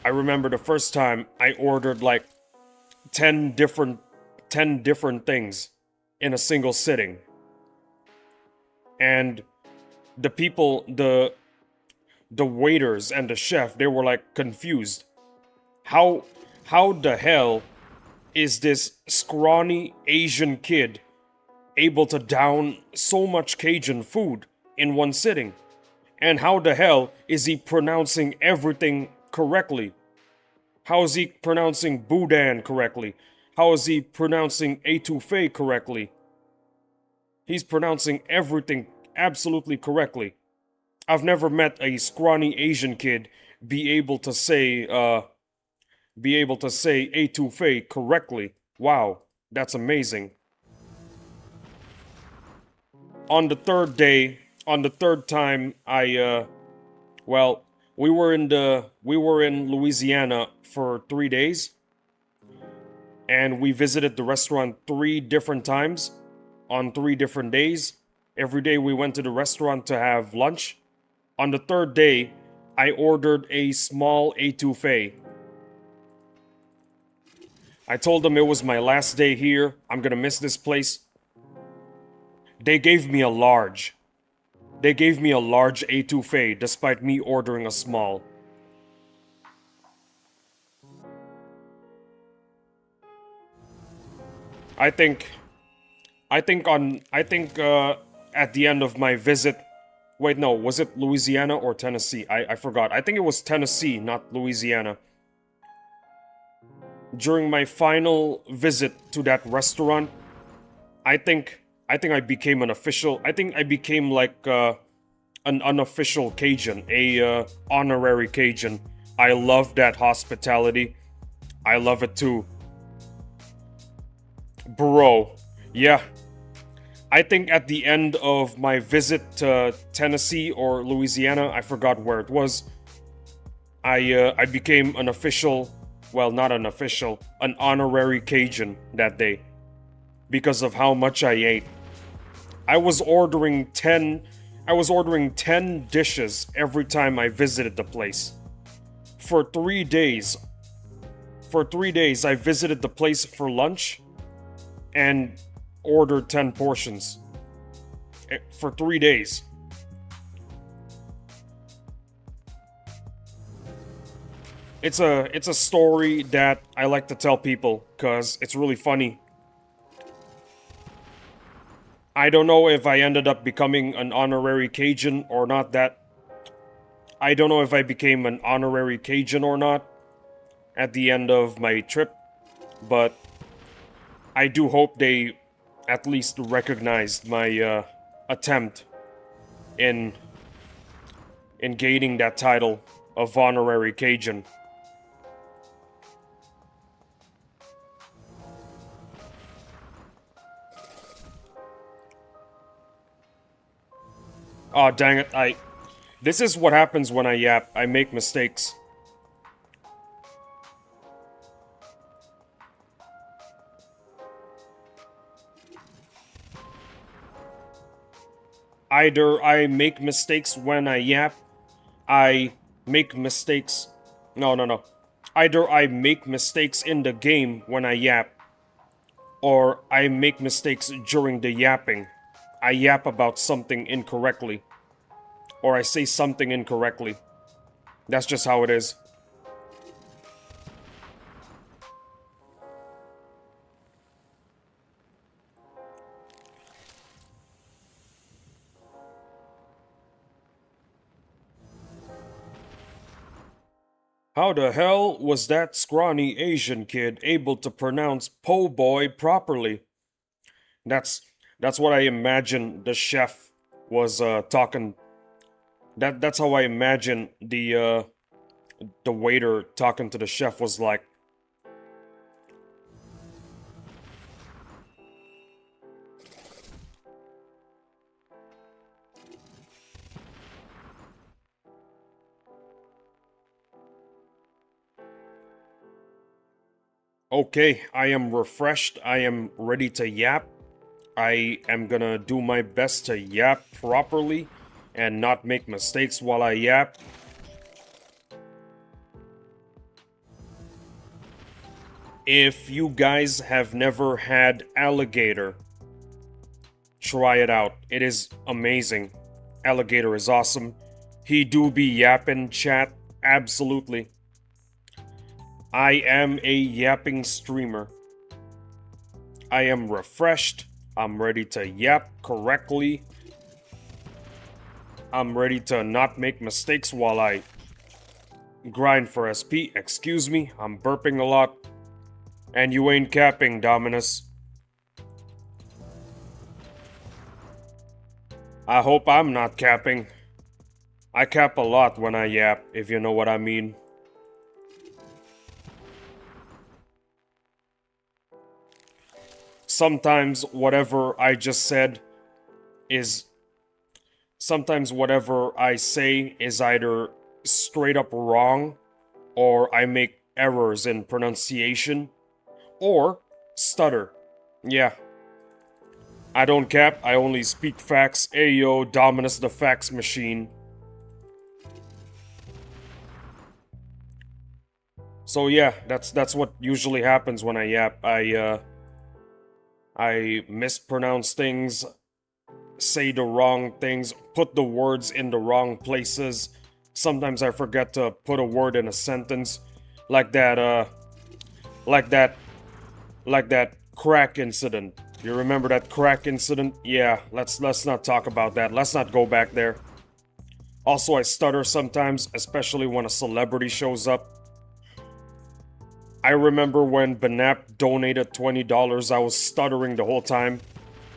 I remember the first time I ordered like 10 different things in a single sitting. And the people, the waiters and the chef, they were like confused. How the hell is this scrawny Asian kid able to down so much Cajun food in one sitting? And how the hell is he pronouncing everything correctly? How is he pronouncing boudin correctly? How is he pronouncing étouffée correctly? He's pronouncing everything absolutely correctly. I've never met a scrawny Asian kid be able to say étouffée correctly. Wow, that's amazing. On the third day, on the third time, well, we were in Louisiana for 3 days, and we visited the restaurant 3 different times on 3 different days. Every day we went to the restaurant to have lunch. On the third day, I ordered a small étouffée. I told them it was my last day here. I'm gonna miss this place. They gave me a large. They gave me a large étouffée despite me ordering a small. I think at the end of my visit, wait, no, was it Louisiana or Tennessee? I forgot. I think it was Tennessee, not Louisiana. during my final visit to that restaurant, I think I became an official. I think I became like an unofficial Cajun, a honorary Cajun. I love that hospitality. I love it too. Bro, yeah. I think at the end of my visit to Tennessee or Louisiana, I forgot where it was, I became an official, well, not an official, an honorary Cajun that day because of how much I ate. I was ordering 10 I was ordering 10 dishes every time I visited the place. For 3 days. For 3 days I visited the place for lunch and ordered 10 portions. For 3 days. It's a story that I like to tell people cuz it's really funny. I don't know if I ended up becoming an honorary Cajun or not that. I don't know if I became an honorary Cajun or not at the end of my trip, but I do hope they at least recognized my attempt in gaining that title of honorary Cajun. Oh, dang it, This is what happens when I yap. I make mistakes. Either I make mistakes when I yap, I make mistakes... No. Either I make mistakes in the game when I yap, or I make mistakes during the yapping. I yap about something incorrectly. Or I say something incorrectly. That's just how it is. How the hell was that scrawny Asian kid able to pronounce po' boy properly? That's what I imagine the chef was talking. That's how I imagine the waiter talking to the chef was like. Okay, I am refreshed. I am ready to yap. I am gonna do my best to yap properly and not make mistakes while I yap. If you guys have never had alligator, try it out. It is amazing. Alligator is awesome. He do be yapping, chat. Absolutely. I am a yapping streamer. I am refreshed. I'm ready to yap correctly. I'm ready to not make mistakes while I grind for SP. Excuse me, I'm burping a lot. And you ain't capping, Dominus. I hope I'm not capping. I cap a lot when I yap, if you know what I mean. Sometimes whatever I just said is... Sometimes whatever I say is either straight up wrong, or I make errors in pronunciation, or stutter. Yeah. I don't cap, I only speak facts. Ayo, Dominus the fax machine. So yeah, that's what usually happens when I yap. I mispronounce things, say the wrong things, put the words in the wrong places. Sometimes I forget to put a word in a sentence. Like that crack incident. You remember that crack incident? Yeah, let's not talk about that. Let's not go back there. Also, I stutter sometimes, especially when a celebrity shows up. I remember when Banap donated $20, I was stuttering the whole time.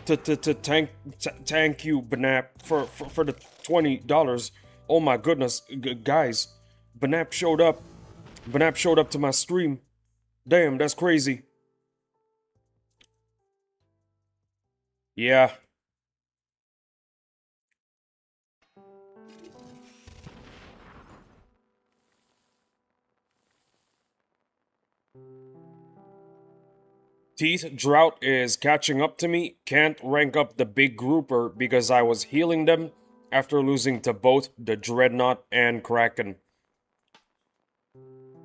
Thank you, Banap, for the $20. Oh my goodness, guys, Banap showed up. Banap showed up to my stream. Damn, that's crazy. Yeah. Teeth Drought is catching up to me. Can't rank up the big grouper because I was healing them after losing to both the Dreadnought and Kraken.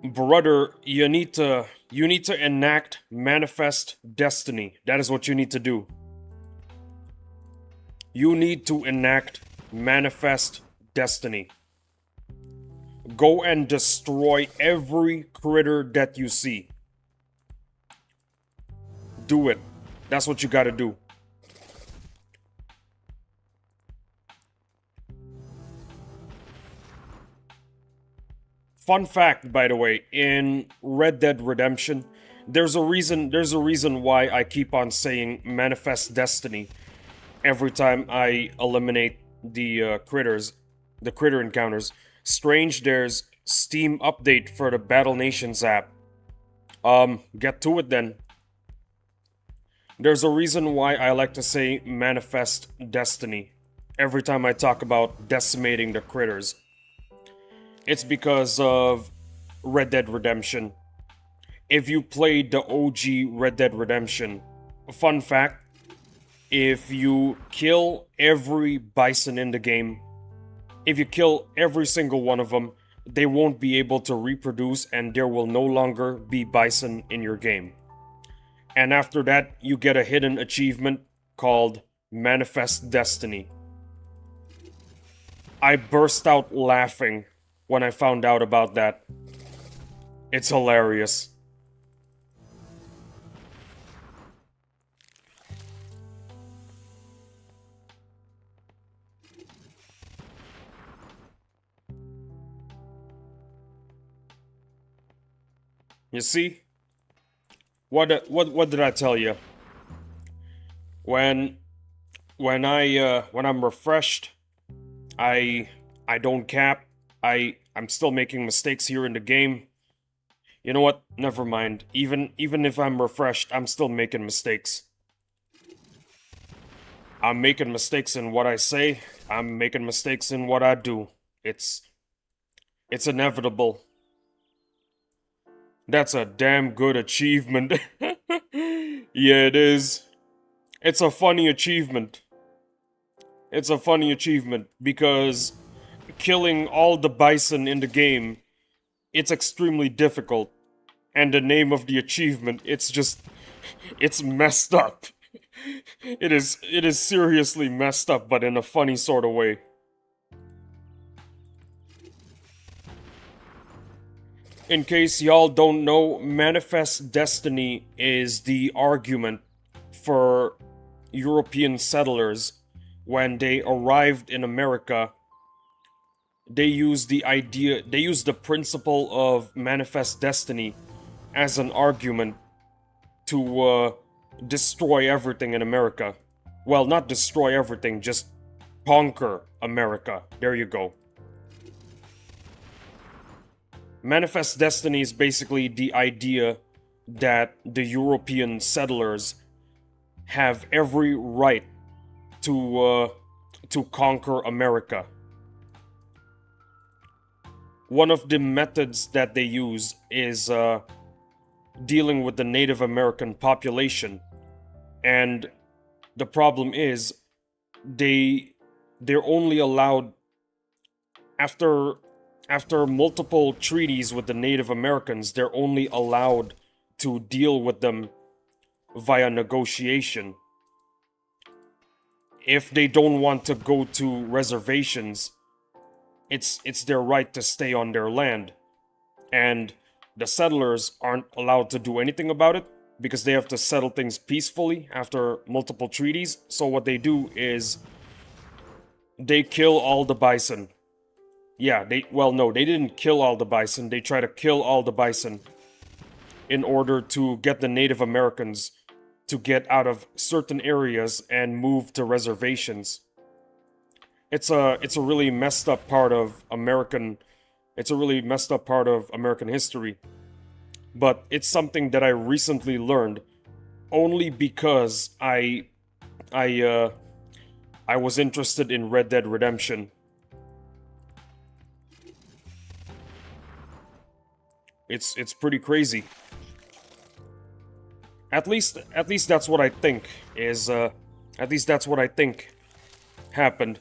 Brother, you need to enact Manifest Destiny. That is what you need to do. You need to enact Manifest Destiny. Go and destroy every critter that you see. Do it. That's what you gotta do. Fun fact, by the way, in Red Dead Redemption, there's a reason why I keep on saying Manifest Destiny every time I eliminate the critters, the critter encounters. Strange, there's Steam update for the Battle Nations app. Get to it then. There's a reason why I like to say Manifest Destiny every time I talk about decimating the critters. It's because of Red Dead Redemption. If you played the OG Red Dead Redemption, fun fact, if you kill every bison in the game, if you kill every single one of them, they won't be able to reproduce and there will no longer be bison in your game. And after that, you get a hidden achievement called Manifest Destiny. I burst out laughing when I found out about that. It's hilarious. You see? What did I tell you? When I'm refreshed, I don't cap. I'm still making mistakes here in the game. You know what? Never mind. Even if I'm refreshed, I'm still making mistakes. I'm making mistakes in what I say. I'm making mistakes in what I do. It's inevitable. That's a damn good achievement. Yeah, it is. It's a funny achievement. It's a funny achievement because killing all the bison in the game, it's extremely difficult. And the name of the achievement, it's messed up. It is seriously messed up, but in a funny sort of way. In case y'all don't know, Manifest Destiny is the argument for European settlers when they arrived in America. They used the principle of Manifest Destiny as an argument to destroy everything in America. Well, not destroy everything, just conquer America. There you go. Manifest Destiny is basically the idea that the European settlers have every right to conquer America. One of the methods that they use is dealing with the Native American population, and the problem is they're only allowed after multiple treaties with the Native Americans, they're only allowed to deal with them via negotiation. If they don't want to go to reservations, it's their right to stay on their land. And the settlers aren't allowed to do anything about it because they have to settle things peacefully after multiple treaties. So what they do is they kill all the bison. Yeah, they didn't kill all the bison. They try to kill all the bison in order to get the Native Americans to get out of certain areas and move to reservations. It's a really messed up part of American history. But it's something that I recently learned only because I was interested in Red Dead Redemption. It's pretty crazy. At least that's what I think happened.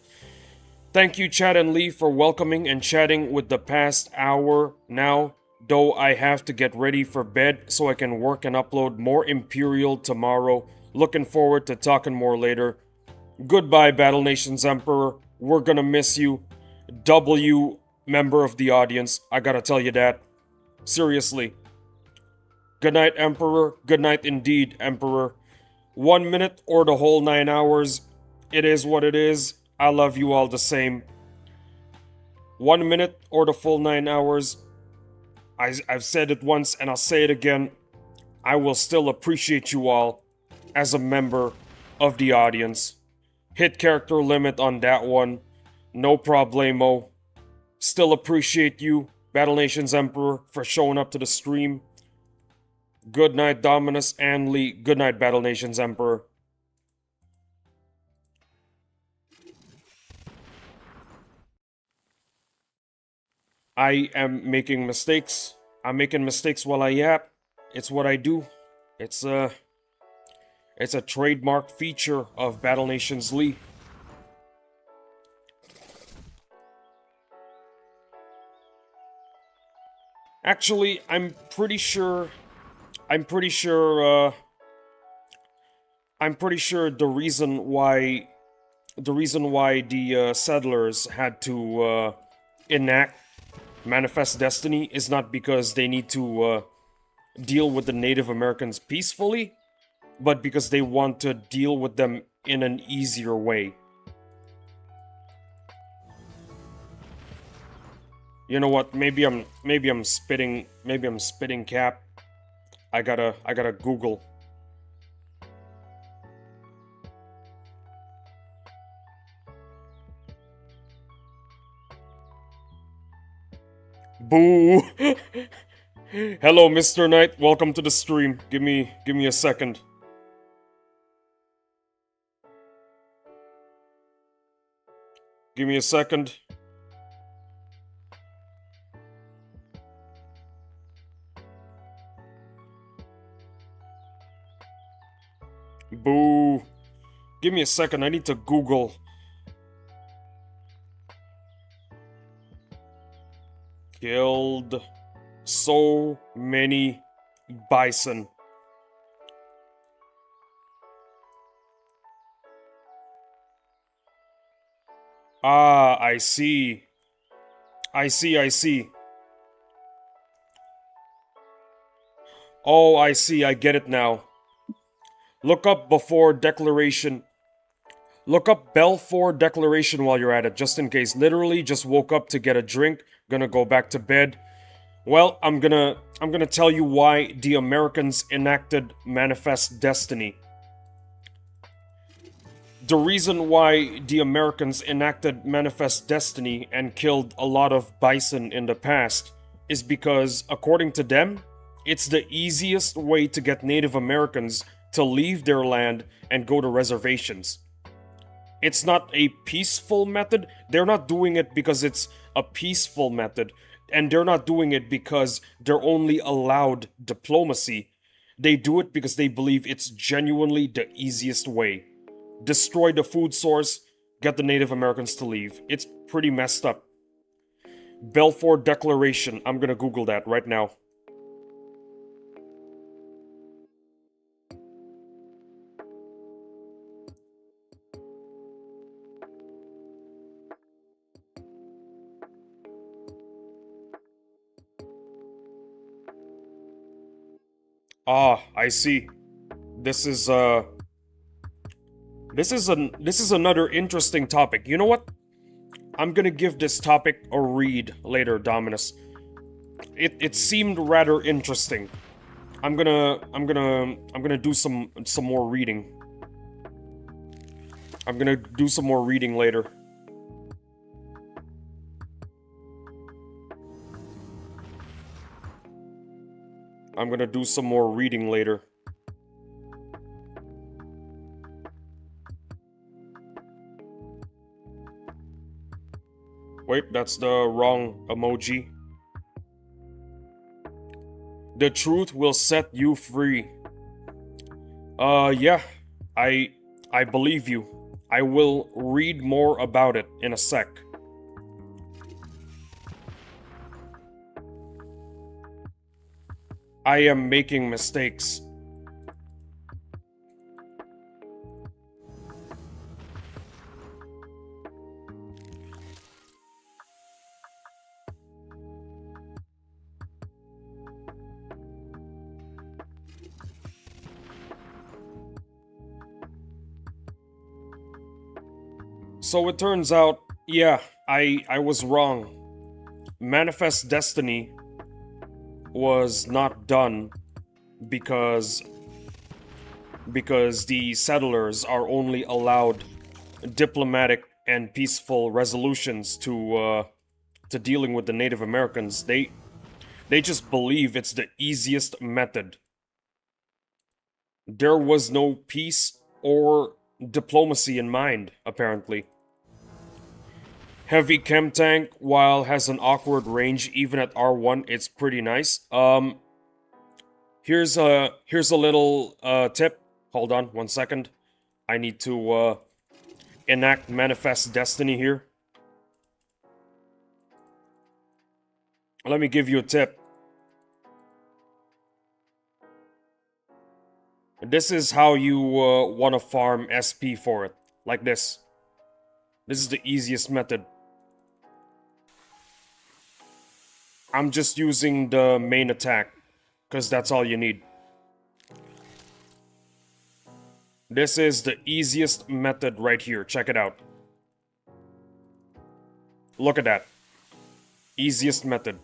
Thank you, Chad and Lee, for welcoming and chatting with the past hour now, though I have to get ready for bed so I can work and upload more Imperial tomorrow. Looking forward to talking more later. Goodbye, Battle Nations Emperor. We're gonna miss you. W, member of the audience, I gotta tell you that. Seriously. Good night, Emperor. Good night indeed, Emperor. 1 minute or the whole 9 hours. It is what it is. I love you all the same. 1 minute or the full 9 hours. I've said it once and I'll say it again. I will still appreciate you all as a member of the audience. Hit character limit on that one. No problemo. Still appreciate you, Battle Nations Emperor, for showing up to the stream. Good night, Dominus and Lee. Good night, Battle Nations Emperor. I am making mistakes. I'm making mistakes while I yap. It's what I do. It's a trademark feature of Battle Nations Lee. Actually, I'm pretty sure the reason why the settlers had to enact Manifest Destiny is not because they need to deal with the Native Americans peacefully, but because they want to deal with them in an easier way. You know what? Maybe I'm spitting cap. I gotta Google. Boo! Hello, Mr. Knight. Welcome to the stream. Give me a second. Give me a second. Boo. Give me a second. I need to Google. Killed so many bison. Ah, I see. I see. Oh, I see. I get it now. Look up Balfour Declaration while you're at it, just in case. Literally just woke up to get a drink, gonna go back to bed. Well, I'm gonna tell you why the Americans enacted Manifest Destiny. The reason why the Americans enacted Manifest Destiny and killed a lot of bison in the past is because, according to them, it's the easiest way to get Native Americans to leave their land and go to reservations. It's not a peaceful method. They're not doing it because it's a peaceful method, and they're not doing it because they're only allowed diplomacy. They do it because they believe it's genuinely the easiest way. Destroy the food source, get the Native Americans to leave. It's pretty messed up. Balfour Declaration. I'm gonna Google that right now. Ah, I see. This is another interesting topic. You know what? I'm gonna give this topic a read later, Dominus. It seemed rather interesting. I'm gonna do some more reading. I'm gonna do some more reading later. I'm gonna do some more reading later. Wait, that's the wrong emoji. The truth will set you free. Yeah, I believe you. I will read more about it in a sec. I am making mistakes. So it turns out, yeah, I was wrong. Manifest Destiny was not done because the settlers are only allowed diplomatic and peaceful resolutions to dealing with the Native Americans. They just believe it's the easiest method. There was no peace or diplomacy in mind, apparently. Heavy chem tank, while has an awkward range even at R1, it's pretty nice. Here's a little tip. Hold on 1 second. I need to enact Manifest Destiny here. Let me give you a tip. This is how you want to farm SP for it. Like this. This is the easiest method. I'm just using the main attack, because that's all you need. This is the easiest method right here. Check it out. Look at that. Easiest method.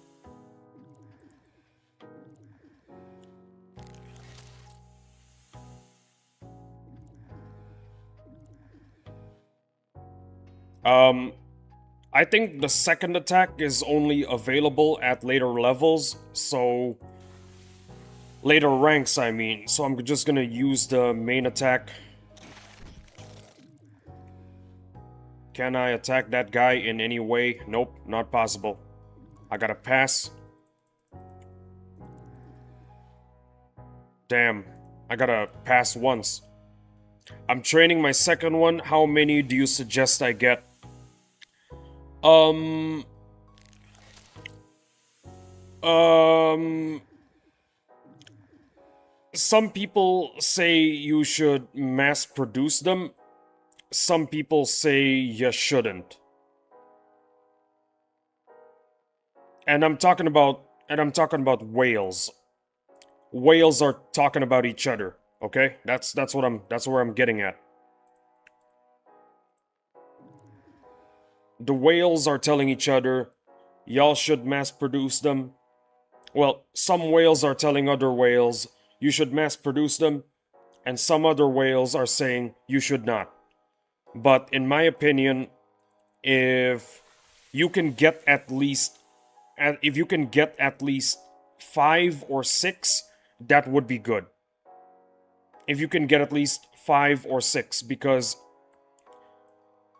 I think the second attack is only available at later levels, so... Later ranks, I mean. So I'm just gonna use the main attack. Can I attack that guy in any way? Nope, not possible. I gotta pass. Damn, I gotta pass once. I'm training my second one. How many do you suggest I get? Some people say you should mass produce them. Some people say you shouldn't. And I'm talking about whales. Whales are talking about each other, okay? That's where I'm getting at. The whales are telling each other, y'all should mass produce them. Well, some whales are telling other whales, you should mass produce them, and some other whales are saying you should not. But in my opinion, if you can get at least 5 or 6, that would be good. If you can get at least 5 or 6, because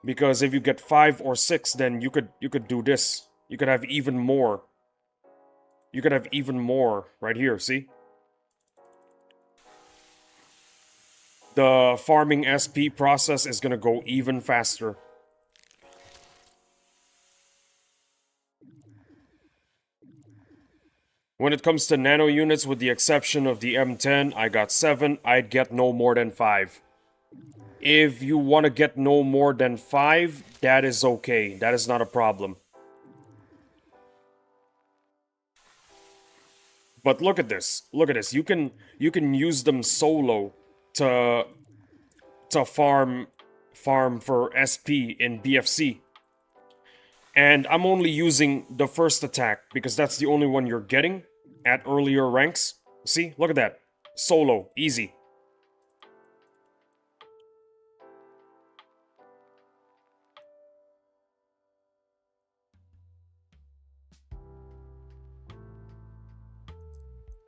if you get 5 or 6, then you could do this. You could have even more. You could have even more right here, see? The farming SP process is gonna go even faster. When it comes to nano units, with the exception of the M10, I got 7, I'd get no more than 5. If you want to get no more than 5, that is okay. That is not a problem. But look at this. Look at this. You can use them solo to farm for SP in BFC. And I'm only using the first attack because that's the only one you're getting at earlier ranks. See? Look at that. Solo. Easy.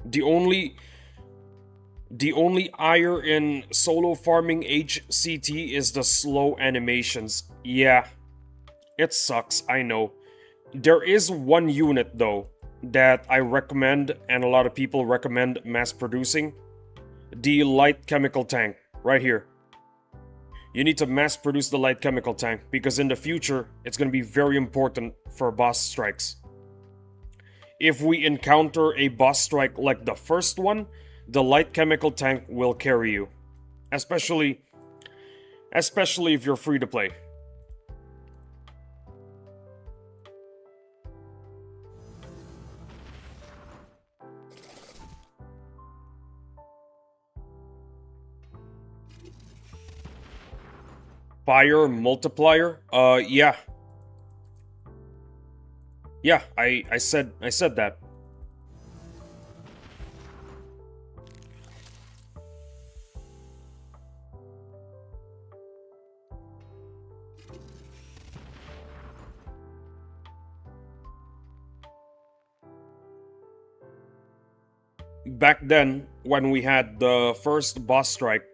The only... The only ire in solo farming HCT is the slow animations. Yeah, it sucks, I know. There is one unit, though, that I recommend and a lot of people recommend mass producing. The light chemical tank, right here. You need to mass produce the light chemical tank because in the future, it's going to be very important for boss strikes. If we encounter a boss strike like the first one, the light chemical tank will carry you. Especially if you're free to play. Fire multiplier? Yeah. Yeah, I said that. Back then, when we had the first boss strike,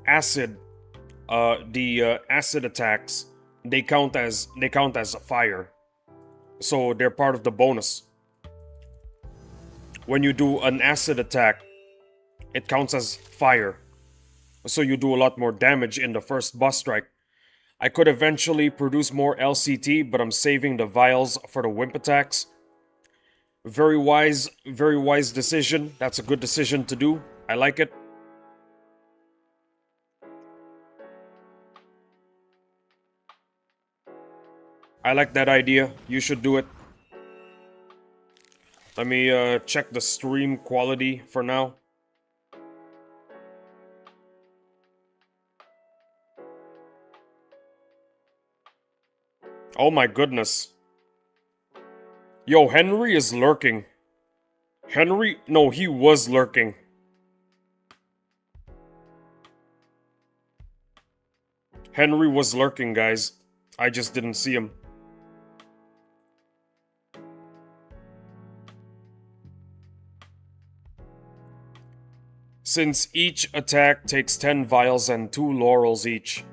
acid, the acid attacks, they count as a fire, so they're part of the bonus. When you do an acid attack, it counts as fire, so you do a lot more damage in the first boss strike. I could eventually produce more LCT, but I'm saving the vials for the wimp attacks. Very wise decision. That's a good decision to do. I like it. I like that idea. You should do it. Let me check the stream quality for now. Oh my goodness. Yo, Henry is lurking. Henry? No, he was lurking. Henry was lurking, guys. I just didn't see him. Since each attack takes 10 vials and 2 laurels each.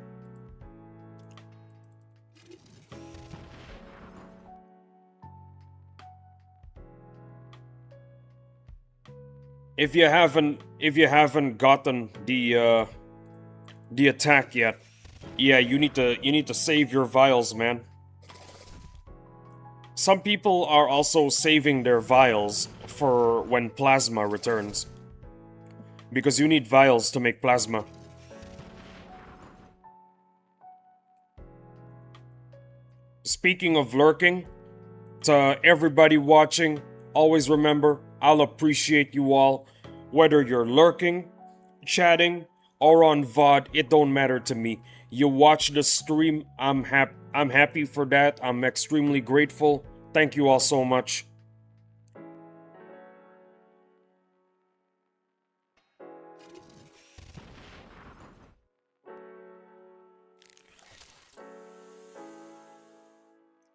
If you haven't gotten the attack yet, yeah, you need to save your vials, man. Some people are also saving their vials for when plasma returns. Because you need vials to make plasma. Speaking of lurking, to everybody watching, always remember, I'll appreciate you all. Whether you're lurking, chatting, or on VOD, it don't matter to me. You watch the stream, I'm happy for that. I'm extremely grateful. Thank you all so much.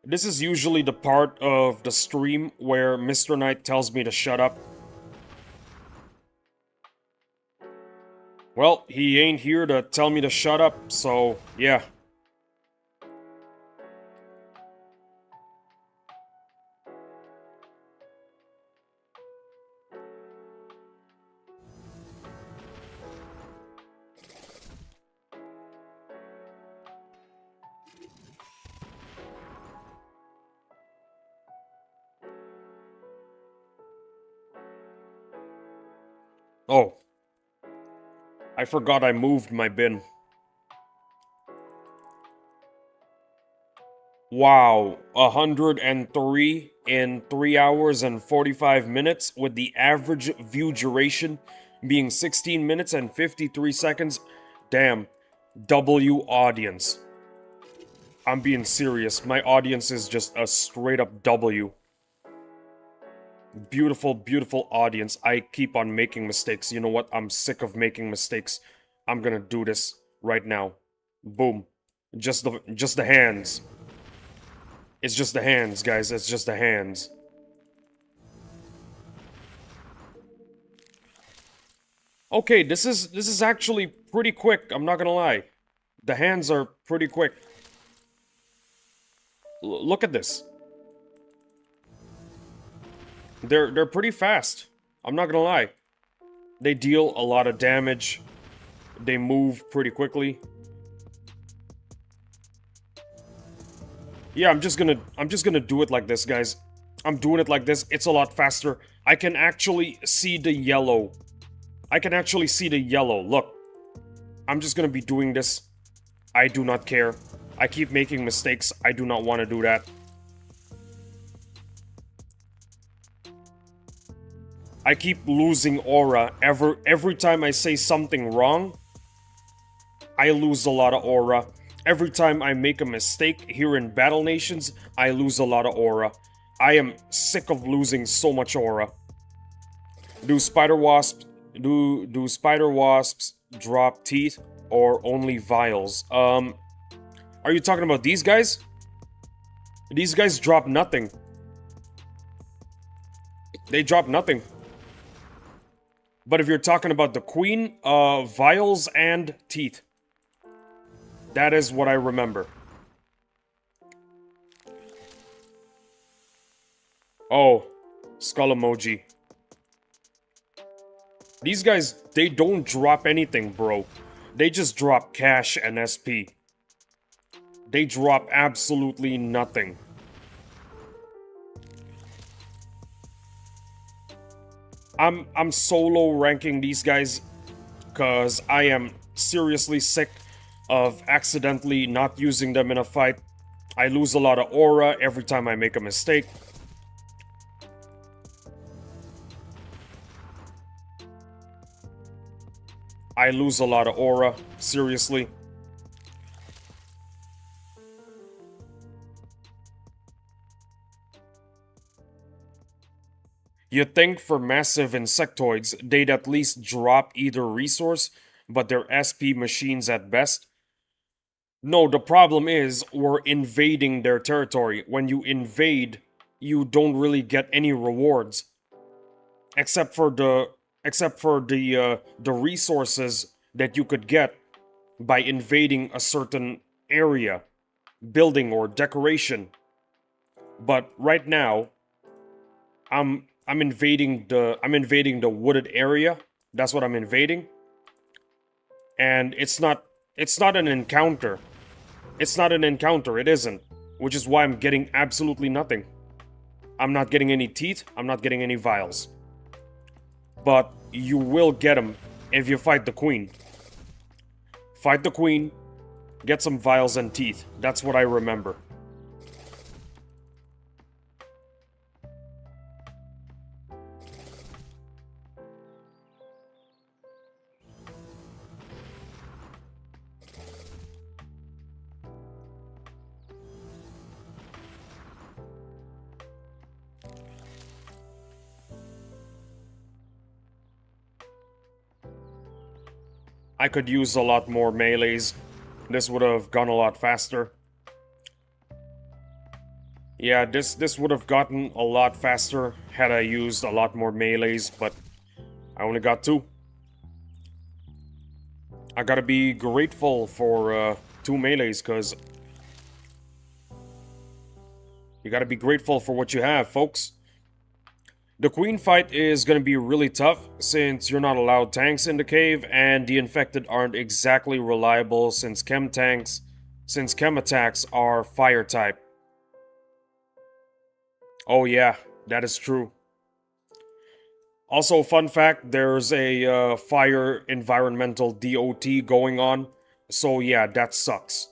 This is usually the part of the stream where Mr. Knight tells me to shut up. Well, he ain't here to tell me to shut up, so yeah. Oh. I forgot I moved my bin. Wow, 103 in 3 hours and 45 minutes, with the average view duration being 16 minutes and 53 seconds. Damn, W audience. I'm being serious, my audience is just a straight up W. beautiful, beautiful audience. I keep on making mistakes. You know what? I'm sick of making mistakes. I'm gonna do this right now. Boom. Just the hands. It's just the hands, guys. It's just the hands. Okay, this is actually pretty quick. I'm not gonna lie. The hands are pretty quick. Look at this. They're pretty fast. I'm not gonna lie. They deal a lot of damage. They move pretty quickly. Yeah, I'm just gonna do it like this, guys. I'm doing it like this. It's a lot faster. I can actually see the yellow. I can actually see the yellow. Look. I'm just gonna be doing this. I do not care. I keep making mistakes. I do not want to do that. I keep losing aura. Every time I say something wrong, I lose a lot of aura. Every time I make a mistake here in Battle Nations, I lose a lot of aura. I am sick of losing so much aura. Do spider wasps drop teeth or only vials? Are you talking about these guys? These guys drop nothing. They drop nothing. But if you're talking about the queen, vials and teeth. That is what I remember. Oh, skull emoji. These guys, they don't drop anything, bro. They just drop cash and SP. They drop absolutely nothing. I'm solo ranking these guys because I am seriously sick of accidentally not using them in a fight. I lose a lot of aura every time I make a mistake. I lose a lot of aura, seriously. You'd think for massive insectoids, they'd at least drop either resource, but they're SP machines at best. No, the problem is, we're invading their territory. When you invade, you don't really get any rewards. Except for the resources that you could get by invading a certain area, building or decoration. But right now, I'm invading the wooded area. That's what I'm invading. And it's not an encounter. It's not an encounter, it isn't. Which is why I'm getting absolutely nothing. I'm not getting any teeth, I'm not getting any vials. But you will get them if you fight the queen. Fight the queen, get some vials and teeth. That's what I remember. I could use a lot more melees. This would have gone a lot faster. Yeah, this would have gotten a lot faster had I used a lot more melees, but I only got 2. I gotta be grateful for 2 melees, because you gotta be grateful for what you have, folks. The queen fight is going to be really tough since you're not allowed tanks in the cave and the infected aren't exactly reliable since chem attacks are fire type. Oh yeah, that is true. Also, fun fact, there's a fire environmental DOT going on, so yeah, that sucks.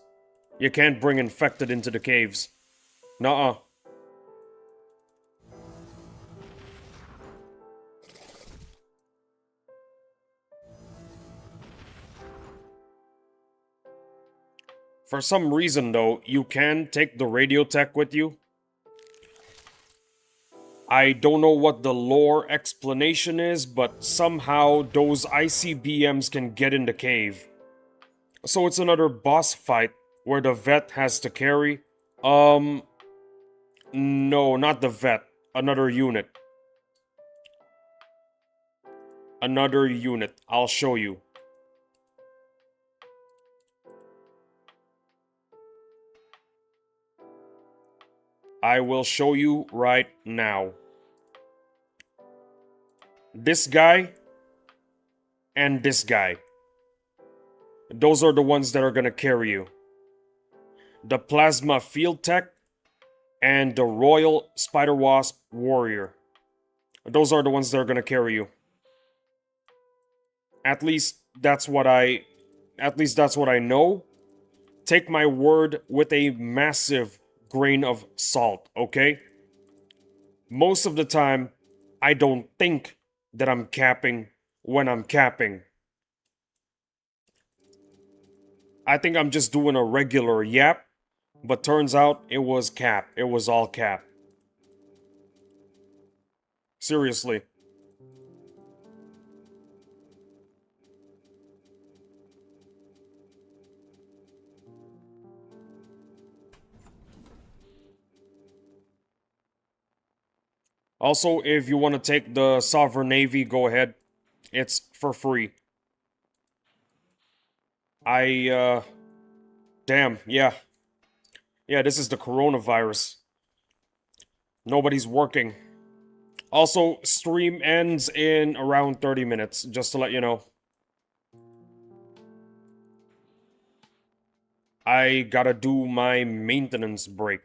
You can't bring infected into the caves. Nuh-uh. For some reason, though, you can take the radio tech with you. I don't know what the lore explanation is, but somehow those ICBMs can get in the cave. So it's another boss fight where the vet has to carry. Um, no, not the vet. Another unit. Another unit. I'll show you. I will show you right now. This guy and this guy. Those are the ones that are gonna carry you. The Plasma Field Tech and the Royal Spider Wasp Warrior. Those are the ones that are gonna carry you. At least that's what I know. Take my word with a massive grain of salt, okay? Most of the time, I don't think that I'm capping when I'm capping. I think I'm just doing a regular yap, but turns out it was cap. It was all cap. Seriously. Also, if you want to take the Sovereign Navy, go ahead. It's for free. Damn, yeah. Yeah, this is the coronavirus. Nobody's working. Also, stream ends in around 30 minutes, just to let you know. I gotta do my maintenance break.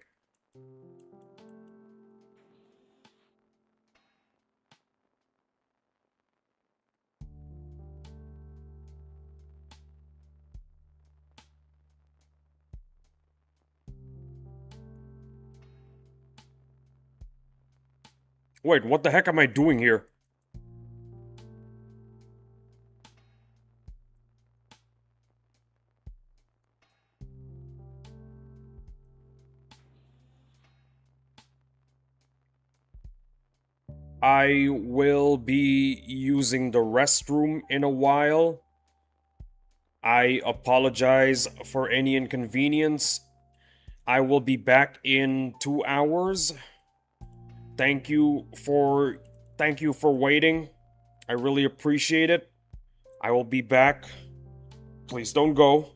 Wait, what the heck am I doing here? I will be using the restroom in a while. I apologize for any inconvenience. I will be back in 2 hours. Thank you for waiting. I really appreciate it. I will be back. Please don't go.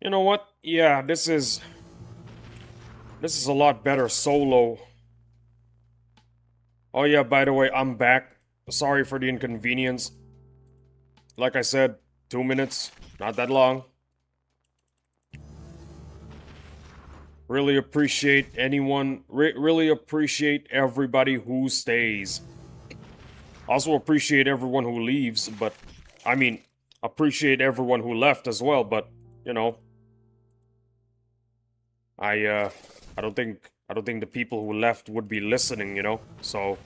You know what? Yeah, this is a lot better solo. Oh yeah, by the way, I'm back. Sorry for the inconvenience. Like I said, 2 minutes, not that long. Really appreciate really appreciate everybody who stays. Also appreciate everyone who leaves, but I mean, appreciate everyone who left as well, but you know, I uh I don't think the people who left would be listening, you know? So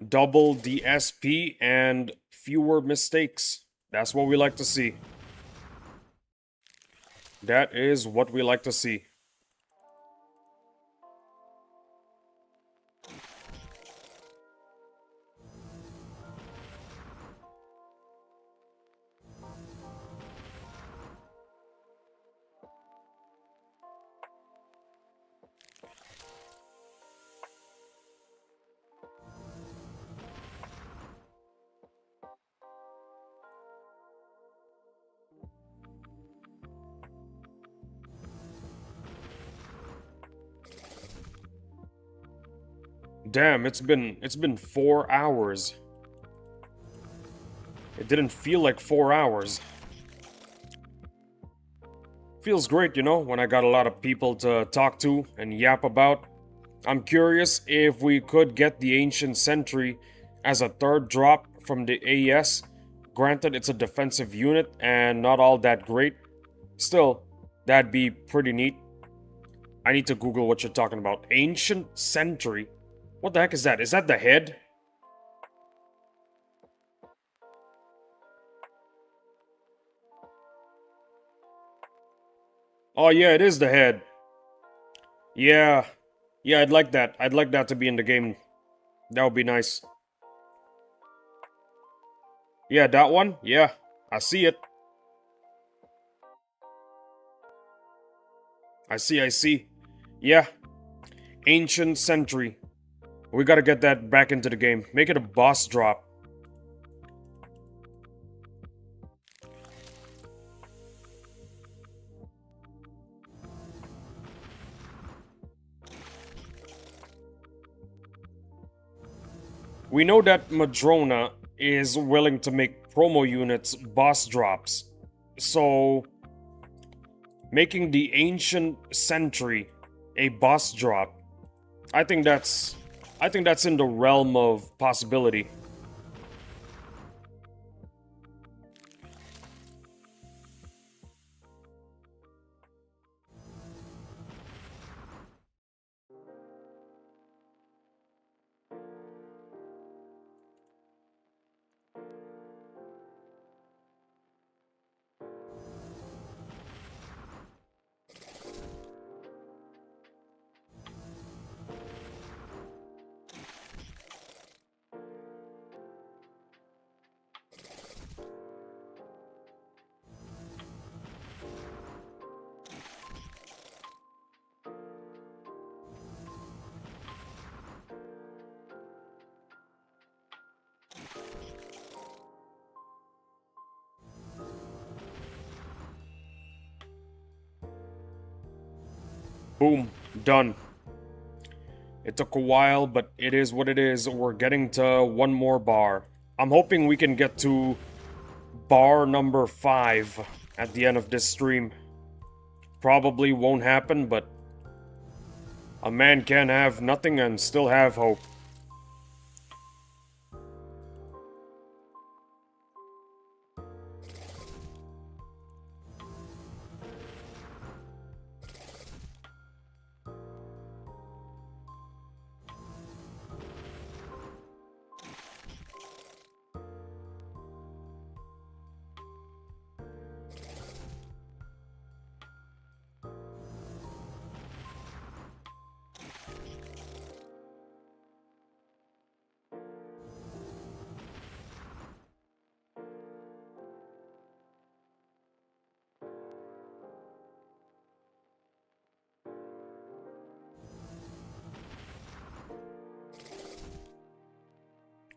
double DSP and fewer mistakes. That's what we like to see. That is what we like to see. Damn, it's been 4 hours. It didn't feel like 4 hours. Feels great, you know, when I got a lot of people to talk to and yap about. I'm curious if we could get the Ancient Sentry as a third drop from the AES. Granted, it's a defensive unit and not all that great. Still, that'd be pretty neat. I need to Google what you're talking about. Ancient Sentry? What the heck is that? Is that the head? Oh yeah, it is the head. Yeah. Yeah, I'd like that. I'd like that to be in the game. That would be nice. Yeah, that one? Yeah. I see it. I see. Yeah. Ancient Sentry. We gotta get that back into the game. Make it a boss drop. We know that Madrona is willing to make promo units boss drops. So, making the Ancient Sentry a boss drop, I think that's I think that's in the realm of possibility. Boom, done. It took a while, but it is what it is. We're getting to one more bar. I'm hoping we can get to bar number 5 at the end of this stream. Probably won't happen, but a man can have nothing and still have hope.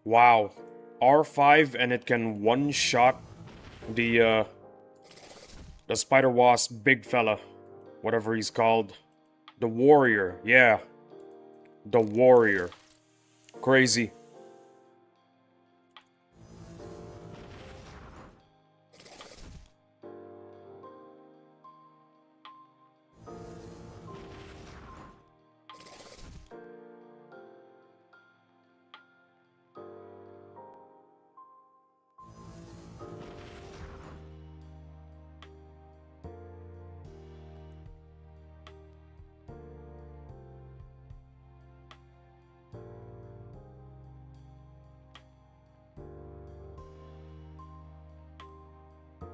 Wow. R5 and it can one-shot the spider wasp big fella. Whatever he's called. The warrior, yeah. The warrior. Crazy.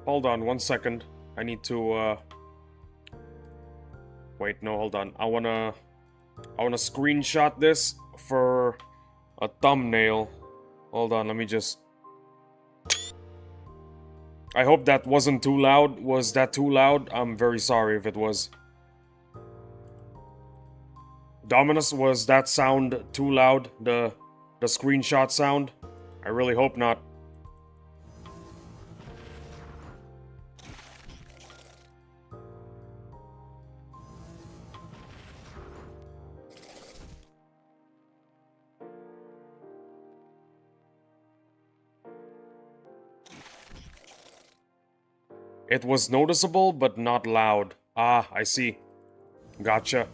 Hold on 1 second. I need to, wait, no, hold on. I wanna screenshot this for a thumbnail. Hold on, let me just... I hope that wasn't too loud. Was that too loud? I'm very sorry if it was. Dominus, was that sound too loud? The screenshot sound? I really hope not. It was noticeable, but not loud. Ah, I see. Gotcha.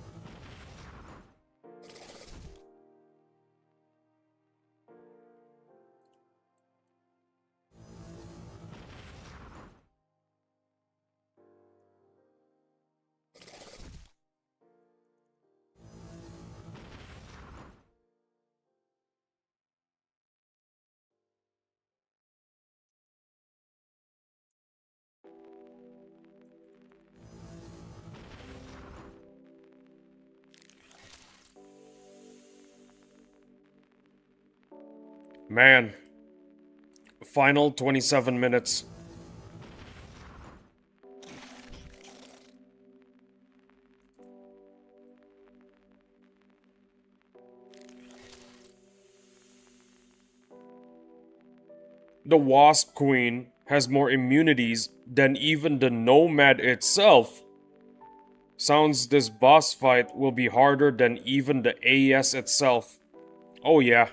Man. Final 27 minutes. The Wasp Queen has more immunities than even the Nomad itself. Sounds this boss fight will be harder than even the AS itself. Oh yeah.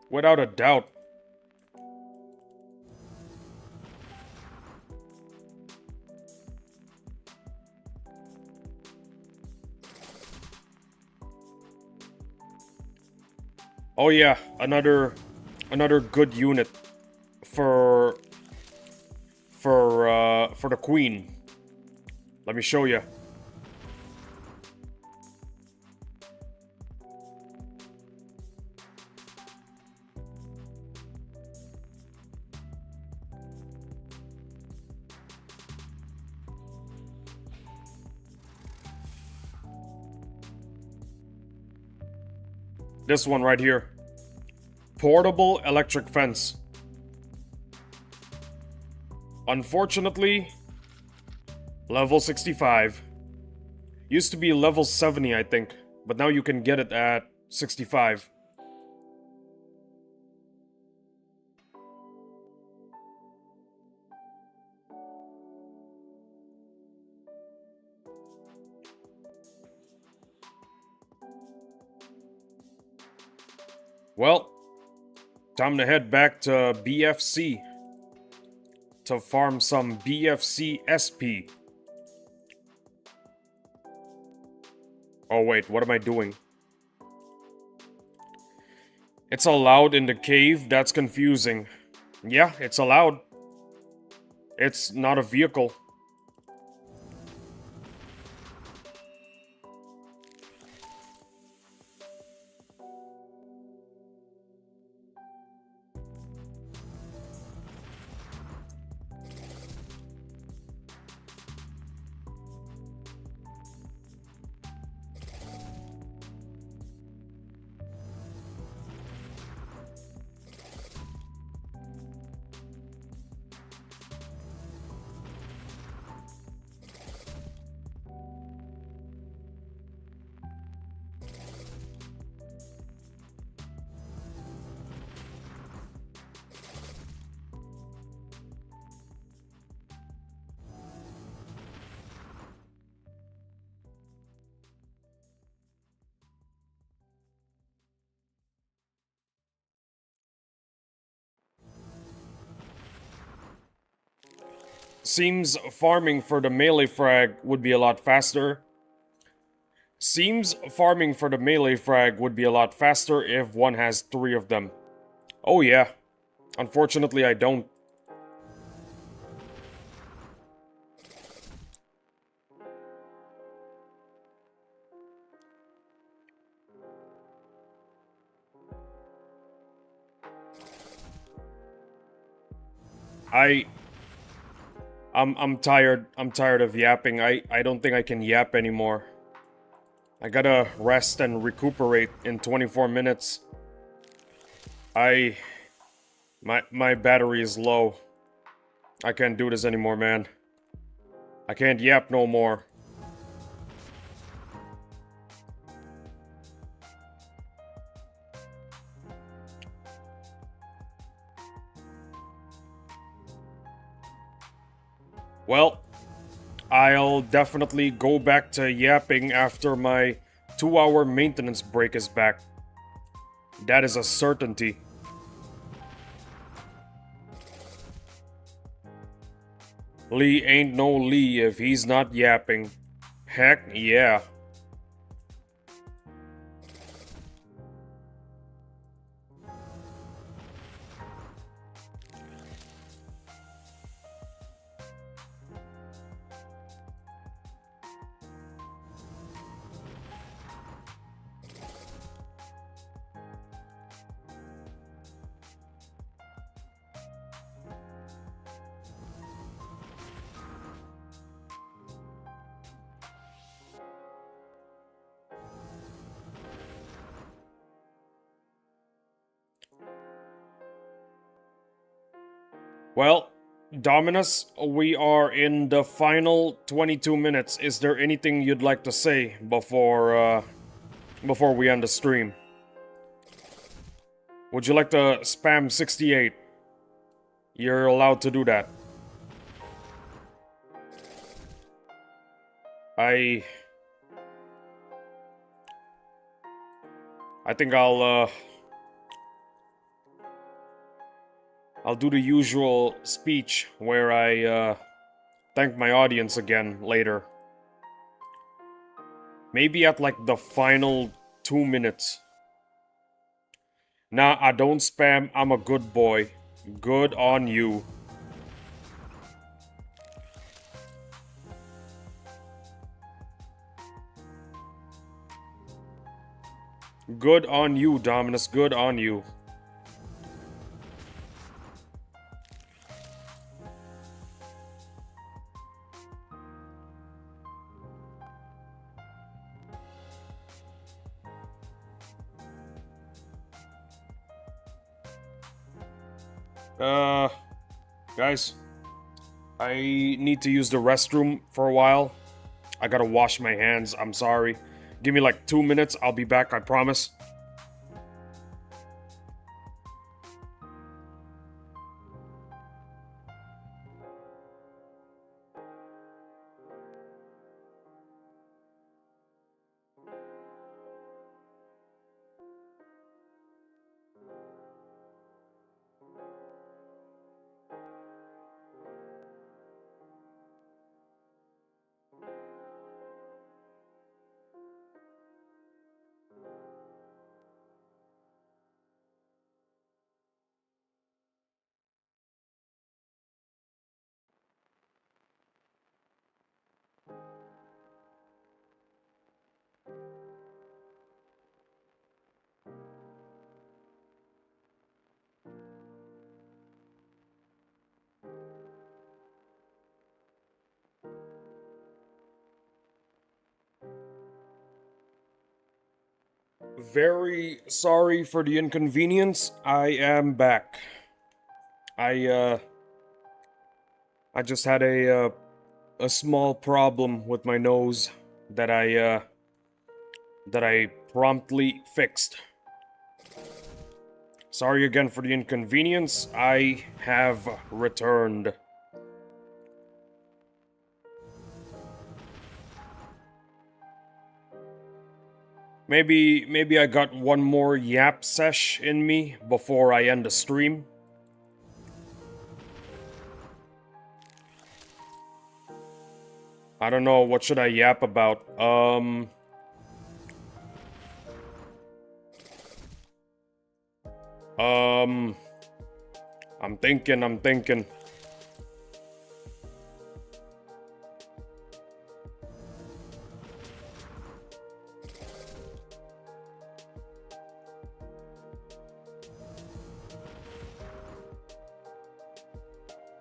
Without a doubt. Oh yeah, another good unit for the queen. Let me show you. This one right here. Portable electric fence. Unfortunately, level 65. Used to be level 70, I think, but now you can get it at 65. Well, time to head back to BFC to farm some BFC SP. Oh wait, what am I doing? It's allowed in the cave? That's confusing. Yeah, it's allowed. It's not a vehicle. Seems farming for the melee frag would be a lot faster. Seems farming for the melee frag would be a lot faster if one has 3 of them. Oh yeah. Unfortunately, I don't. I'm tired. I'm tired of yapping. I don't think I can yap anymore. I gotta rest and recuperate in 24 minutes. My battery is low. I can't do this anymore, man. I can't yap no more. Well, I'll definitely go back to yapping after my 2-hour maintenance break is back. That is a certainty. Lee ain't no Lee if he's not yapping. Heck yeah. Well, Dominus, we are in the final 22 minutes. Is there anything you'd like to say before we end the stream? Would you like to spam 68? You're allowed to do that. I think I'll do the usual speech where I thank my audience again later. Maybe at like the final 2 minutes. Nah, I don't spam. I'm a good boy. Good on you. Good on you, Dominus. Good on you. Guys, I need to use the restroom for a while. I gotta wash my hands. I'm sorry. Give me like 2 minutes. I'll be back, I promise. Very sorry for the inconvenience. I am back. I just had a small problem with my nose that I promptly fixed. Sorry again for the inconvenience. I have returned. Maybe I got one more yap sesh in me before I end the stream. I don't know, what should I yap about? I'm thinking.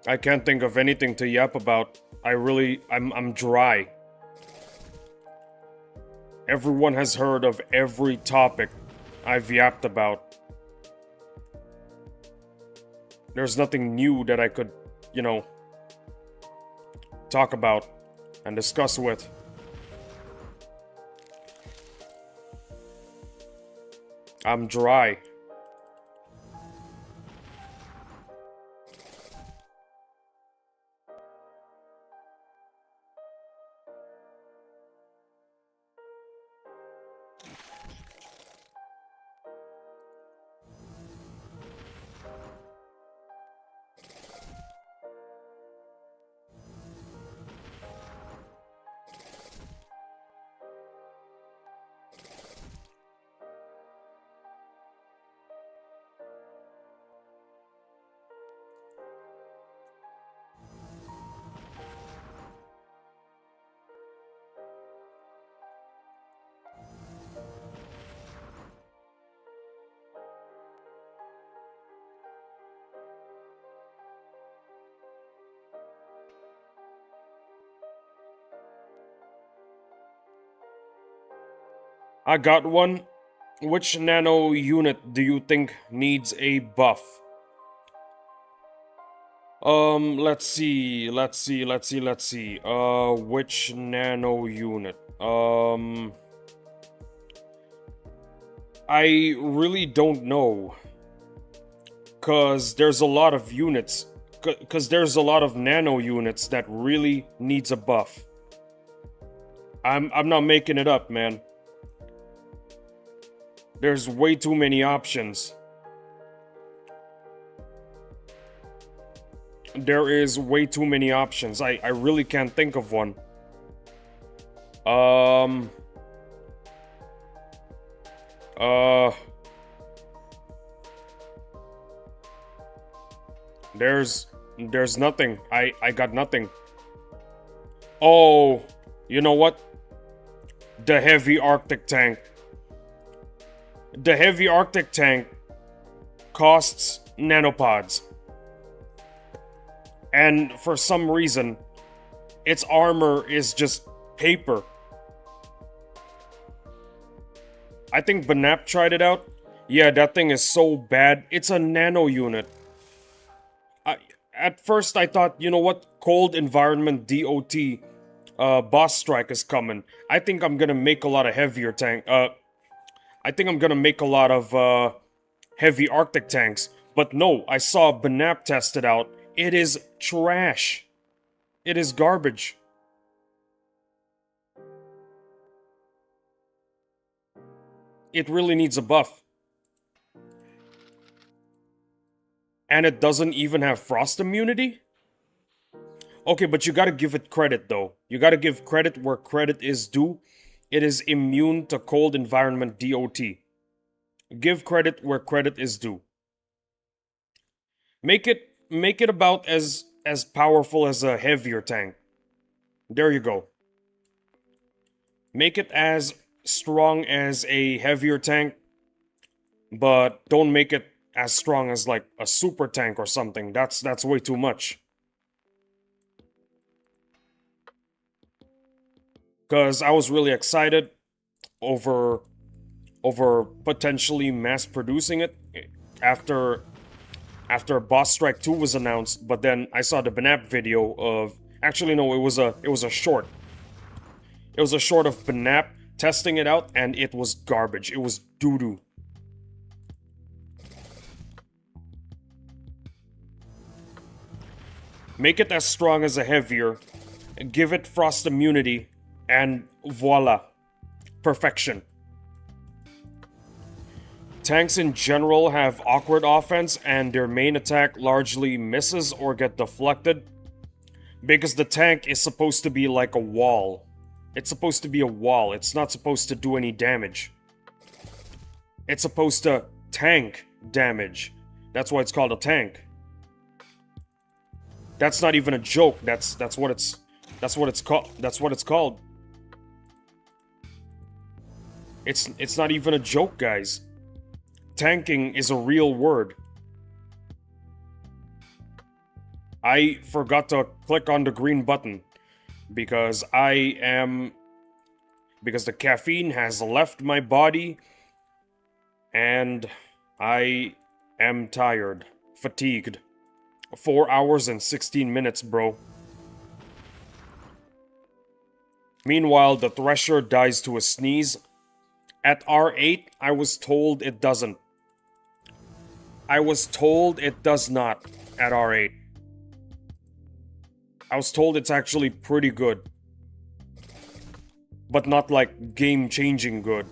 I can't think of anything to yap about. I'm dry. Everyone has heard of every topic I've yapped about. There's nothing new that I could, you know, talk about and discuss with. I'm dry. I got one. Which nano unit do you think needs a buff? Let's see. Which nano unit? I really don't know. Cause there's a lot of units. Cause there's a lot of nano units that really needs a buff. I'm not making it up, man. There's way too many options. There is way too many options. I really can't think of one. There's nothing. I got nothing. Oh, you know what? The heavy Arctic tank. The heavy Arctic tank costs nanopods. And for some reason, its armor is just paper. I think Banap tried it out. Yeah, that thing is so bad. It's a nano unit. At first I thought, you know what? Cold environment DOT boss strike is coming. I think I'm gonna make a lot of heavier tank. I think I'm gonna make a lot of heavy Arctic tanks. But no, I saw Banap test it out. It is trash. It is garbage. It really needs a buff. And it doesn't even have frost immunity? Okay, but you gotta give it credit though. You gotta give credit where credit is due. It is immune to cold environment DOT. Give credit where credit is due. Make it about as powerful as a heavier tank. There you go. Make it as strong as a heavier tank, but don't make it as strong as like a super tank or something. That's way too much. Cause I was really excited over potentially mass producing it after Boss Strike 2 was announced, but then I saw the Banap video of actually no, it was a short. It was a short of Banap testing it out and it was garbage. It was doo-doo. Make it as strong as a heavier, give it frost immunity, and voila. Perfection. Tanks in general have awkward offense and their main attack largely misses or get deflected. Because the tank is supposed to be like a wall. It's supposed to be a wall. It's not supposed to do any damage. It's supposed to tank damage. That's why it's called a tank. That's not even a joke. That's what it's called. That's what it's called. It's not even a joke, guys. Tanking is a real word. I forgot to click on the green button because the caffeine has left my body and I am tired, fatigued. 4 hours and 16 minutes, bro. Meanwhile, the Thresher dies to a sneeze. At R8, I was told it doesn't. I was told it does not at R8. I was told it's actually pretty good. But not like game-changing good.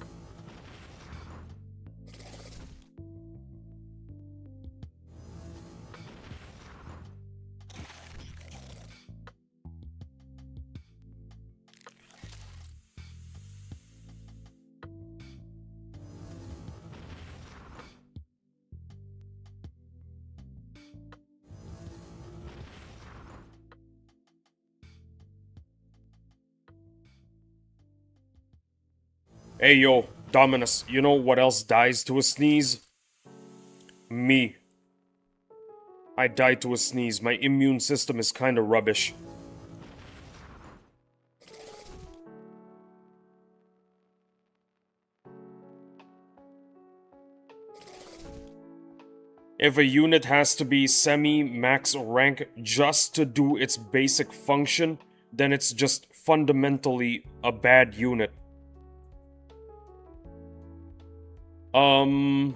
Hey yo, Dominus, you know what else dies to a sneeze? Me. I die to a sneeze. My immune system is kinda rubbish. If a unit has to be semi-max rank just to do its basic function, then it's just fundamentally a bad unit. I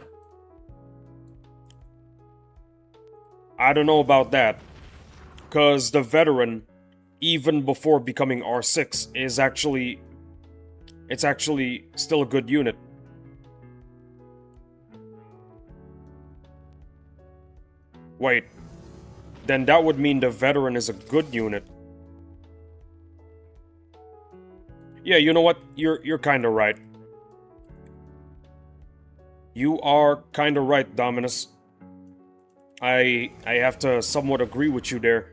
don't know about that. Cause the veteran, even before becoming R6, is actually... It's actually still a good unit. Wait. Then that would mean the veteran is a good unit. Yeah, you know what? You're kinda right. You are kinda right, Dominus. I have to somewhat agree with you there.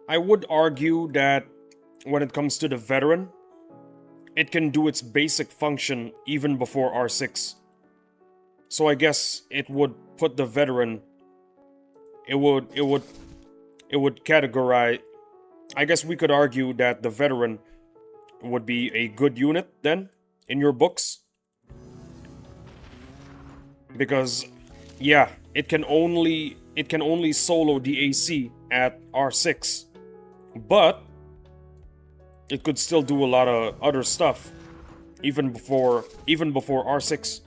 I would argue that when it comes to the veteran, it can do its basic function even before R6. So I guess it would put the veteran... It would categorize... I guess we could argue that the veteran would be a good unit then, in your books. Because, yeah, it can only solo the AC at R6. But it could still do a lot of other stuff even before R6.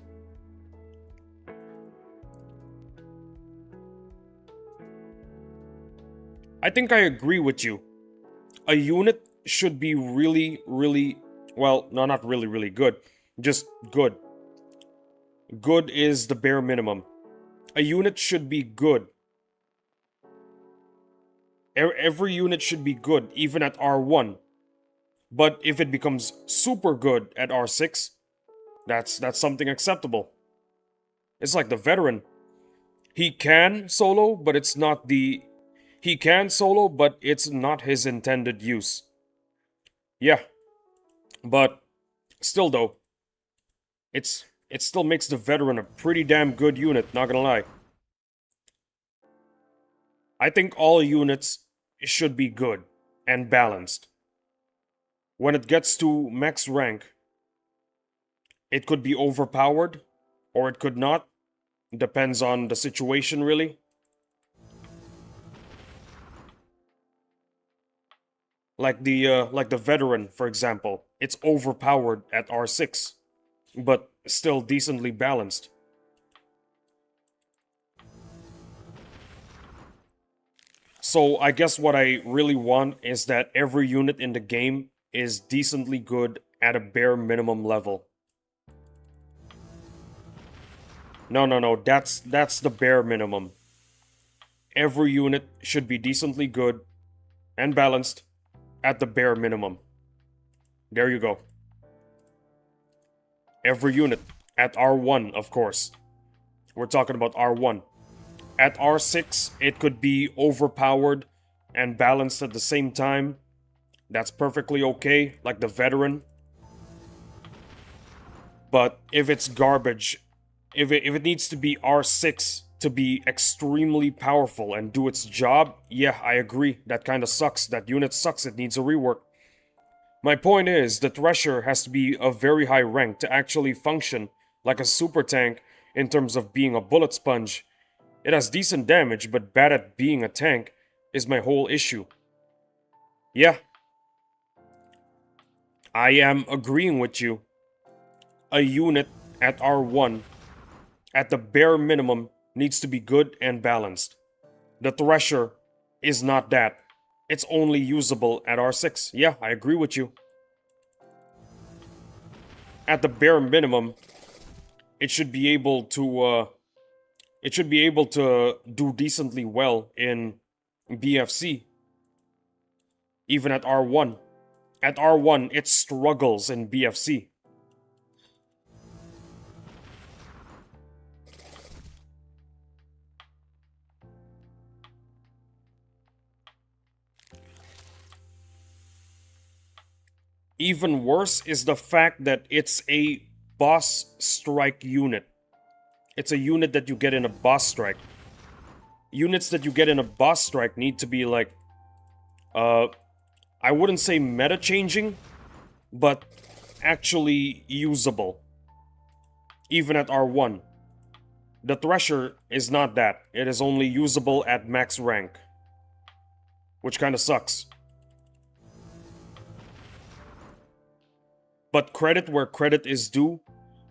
I think I agree with you. A unit should be really, well, no, not really good, just good. Good is the bare minimum. A unit should be good. Every unit should be good, even at R1. But if it becomes super good at R6, that's something acceptable. It's like the veteran. He can solo, but it's not the... He can solo, but it's not his intended use. Yeah. But still though, it still makes the veteran a pretty damn good unit, not gonna lie. I think all units should be good and balanced. When it gets to max rank, it could be overpowered, or it could not. Depends on the situation, really. Like the veteran, for example. It's overpowered at R6, but still decently balanced. So I guess what I really want is that every unit in the game is decently good at a bare minimum level. No, that's the bare minimum. Every unit should be decently good and balanced at the bare minimum. There you go. Every unit at R1, of course. We're talking about R1. At R6, it could be overpowered and balanced at the same time. That's perfectly okay, like the veteran. But if it's garbage, if it needs to be R6 to be extremely powerful and do its job, yeah, I agree. That kind of sucks. That unit sucks. It needs a rework. My point is, the Thresher has to be a very high rank to actually function like a super tank in terms of being a bullet sponge. It has decent damage, but bad at being a tank is my whole issue. Yeah, I am agreeing with you. A unit at R1, at the bare minimum, needs to be good and balanced. The Thresher is not that. It's only usable at R6. Yeah, I agree with you. At the bare minimum, it should be able to do decently well in BFC, even at R1. At R1, it struggles in BFC. Even worse is the fact that it's a boss strike unit. It's a unit that you get in a boss strike. Units that you get in a boss strike need to be like, I wouldn't say meta changing, but actually usable. Even at R1. The Thresher is not that. It is only usable at max rank. Which kinda sucks. But credit where credit is due,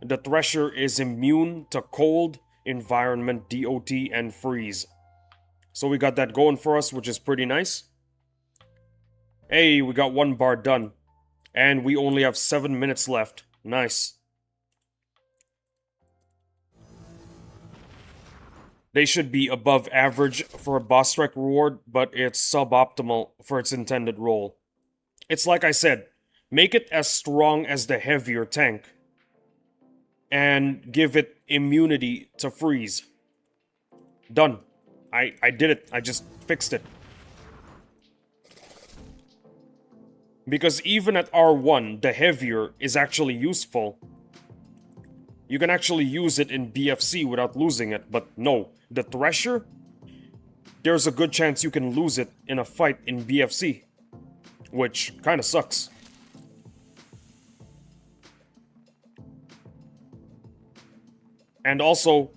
the Thresher is immune to cold, environment, DOT, and freeze. So we got that going for us, which is pretty nice. Hey, we got one bar done. And we only have 7 minutes left. Nice. They should be above average for a boss strike reward, but it's suboptimal for its intended role. It's like I said, make it as strong as the heavier tank. And give it immunity to freeze. Done. I did it. I just fixed it. Because even at R1, the heavier is actually useful. You can actually use it in BFC without losing it, but no. The Thresher? There's a good chance you can lose it in a fight in BFC. Which kinda sucks. And also,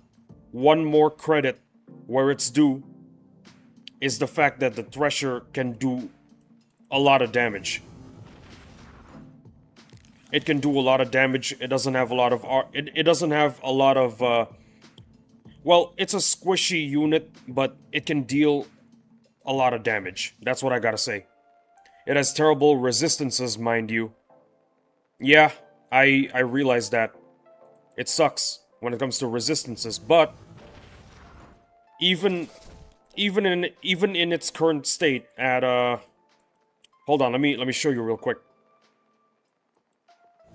one more credit where it's due is the fact that the Thresher can do a lot of damage. It can do a lot of damage. It doesn't have a lot of it doesn't have a lot of well, it's a squishy unit, but it can deal a lot of damage. That's what I gotta say. It has terrible resistances, mind you. Yeah, I realize that. It sucks when it comes to resistances, but even in its current state at hold on, let me show you real quick.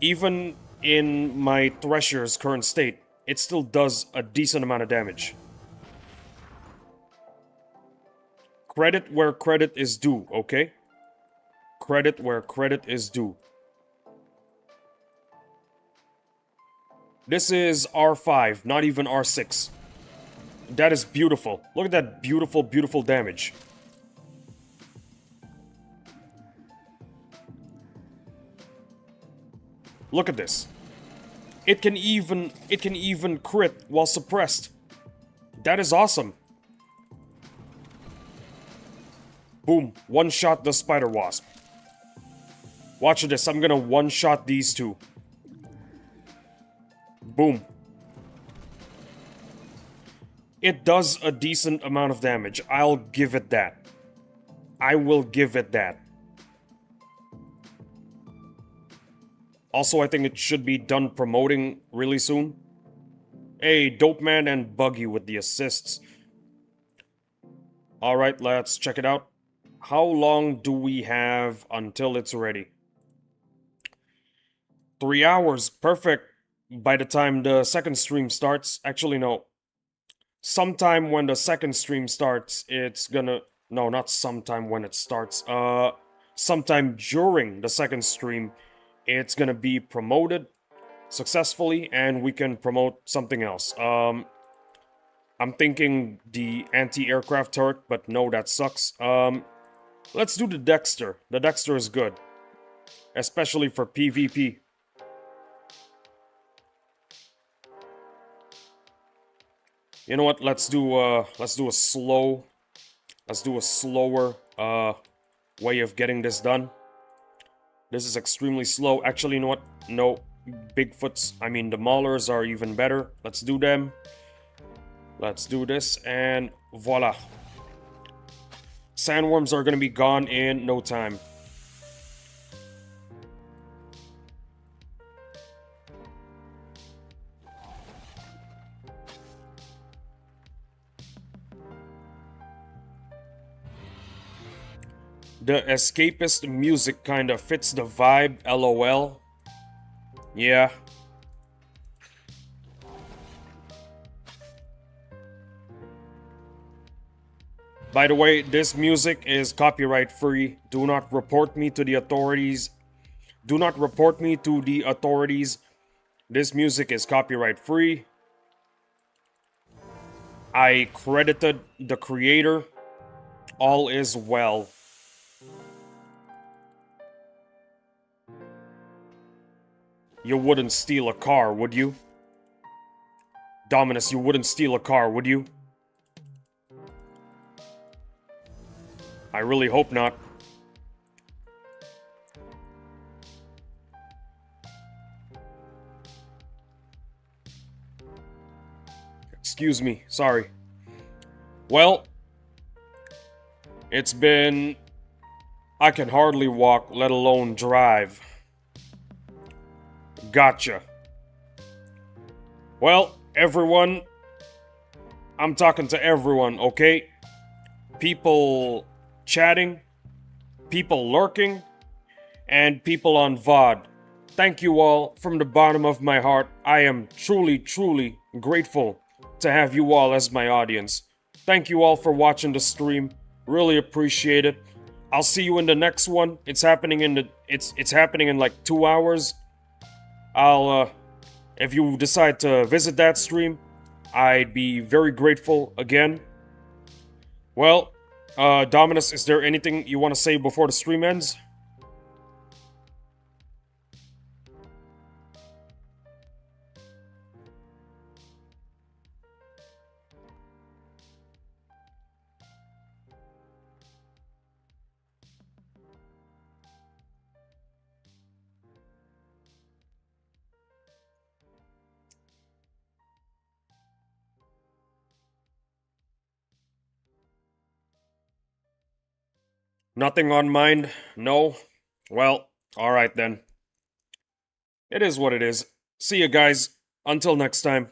Even in my Thresher's current state, it still does a decent amount of damage. Credit where credit is due, okay? Credit where credit is due. This is R5, not even R6. That is beautiful. Look at that beautiful, beautiful damage. Look at this. It can even crit while suppressed. That is awesome. Boom, one-shot the Spider Wasp. Watch this, I'm gonna one-shot these two. Boom. It does a decent amount of damage, I'll give it that. I will give it that. Also, I think it should be done promoting really soon. Hey, Dope Man and Buggy with the assists. Alright, let's check it out. How long do we have until it's ready? 3 hours, perfect. By the time the second stream starts, actually no. Sometime when the second stream starts, it's gonna... No, not sometime when it starts. Sometime during the second stream, it's gonna be promoted successfully, and we can promote something else. I'm thinking the anti-aircraft turret, but no, that sucks. Let's do the Dexter. The Dexter is good, especially for PvP. You know what? Let's do a slower way of getting this done. This is extremely slow. Actually, you know what? No, the Maulers are even better. Let's do them. Let's do this, and voila. Sandworms are gonna be gone in no time. The escapist music kinda fits the vibe, lol. Yeah. By the way, this music is copyright free. Do not report me to the authorities. Do not report me to the authorities. This music is copyright free. I credited the creator. All is well. You wouldn't steal a car, would you? Dominus, you wouldn't steal a car, would you? I really hope not. Excuse me, sorry. Well, it's been... I can hardly walk, let alone drive. Gotcha. Well, everyone, I'm talking to everyone, okay? People chatting, people lurking, and people on VOD. Thank you all from the bottom of my heart. I am truly, truly grateful to have you all as my audience. Thank you all for watching the stream. Really appreciate it. I'll see you in the next one. It's happening in like 2 hours. If you decide to visit that stream, I'd be very grateful again. Well, Dominus, is there anything you want to say before the stream ends? Nothing on mind? No? Well, alright then. It is what it is. See you guys. Until next time.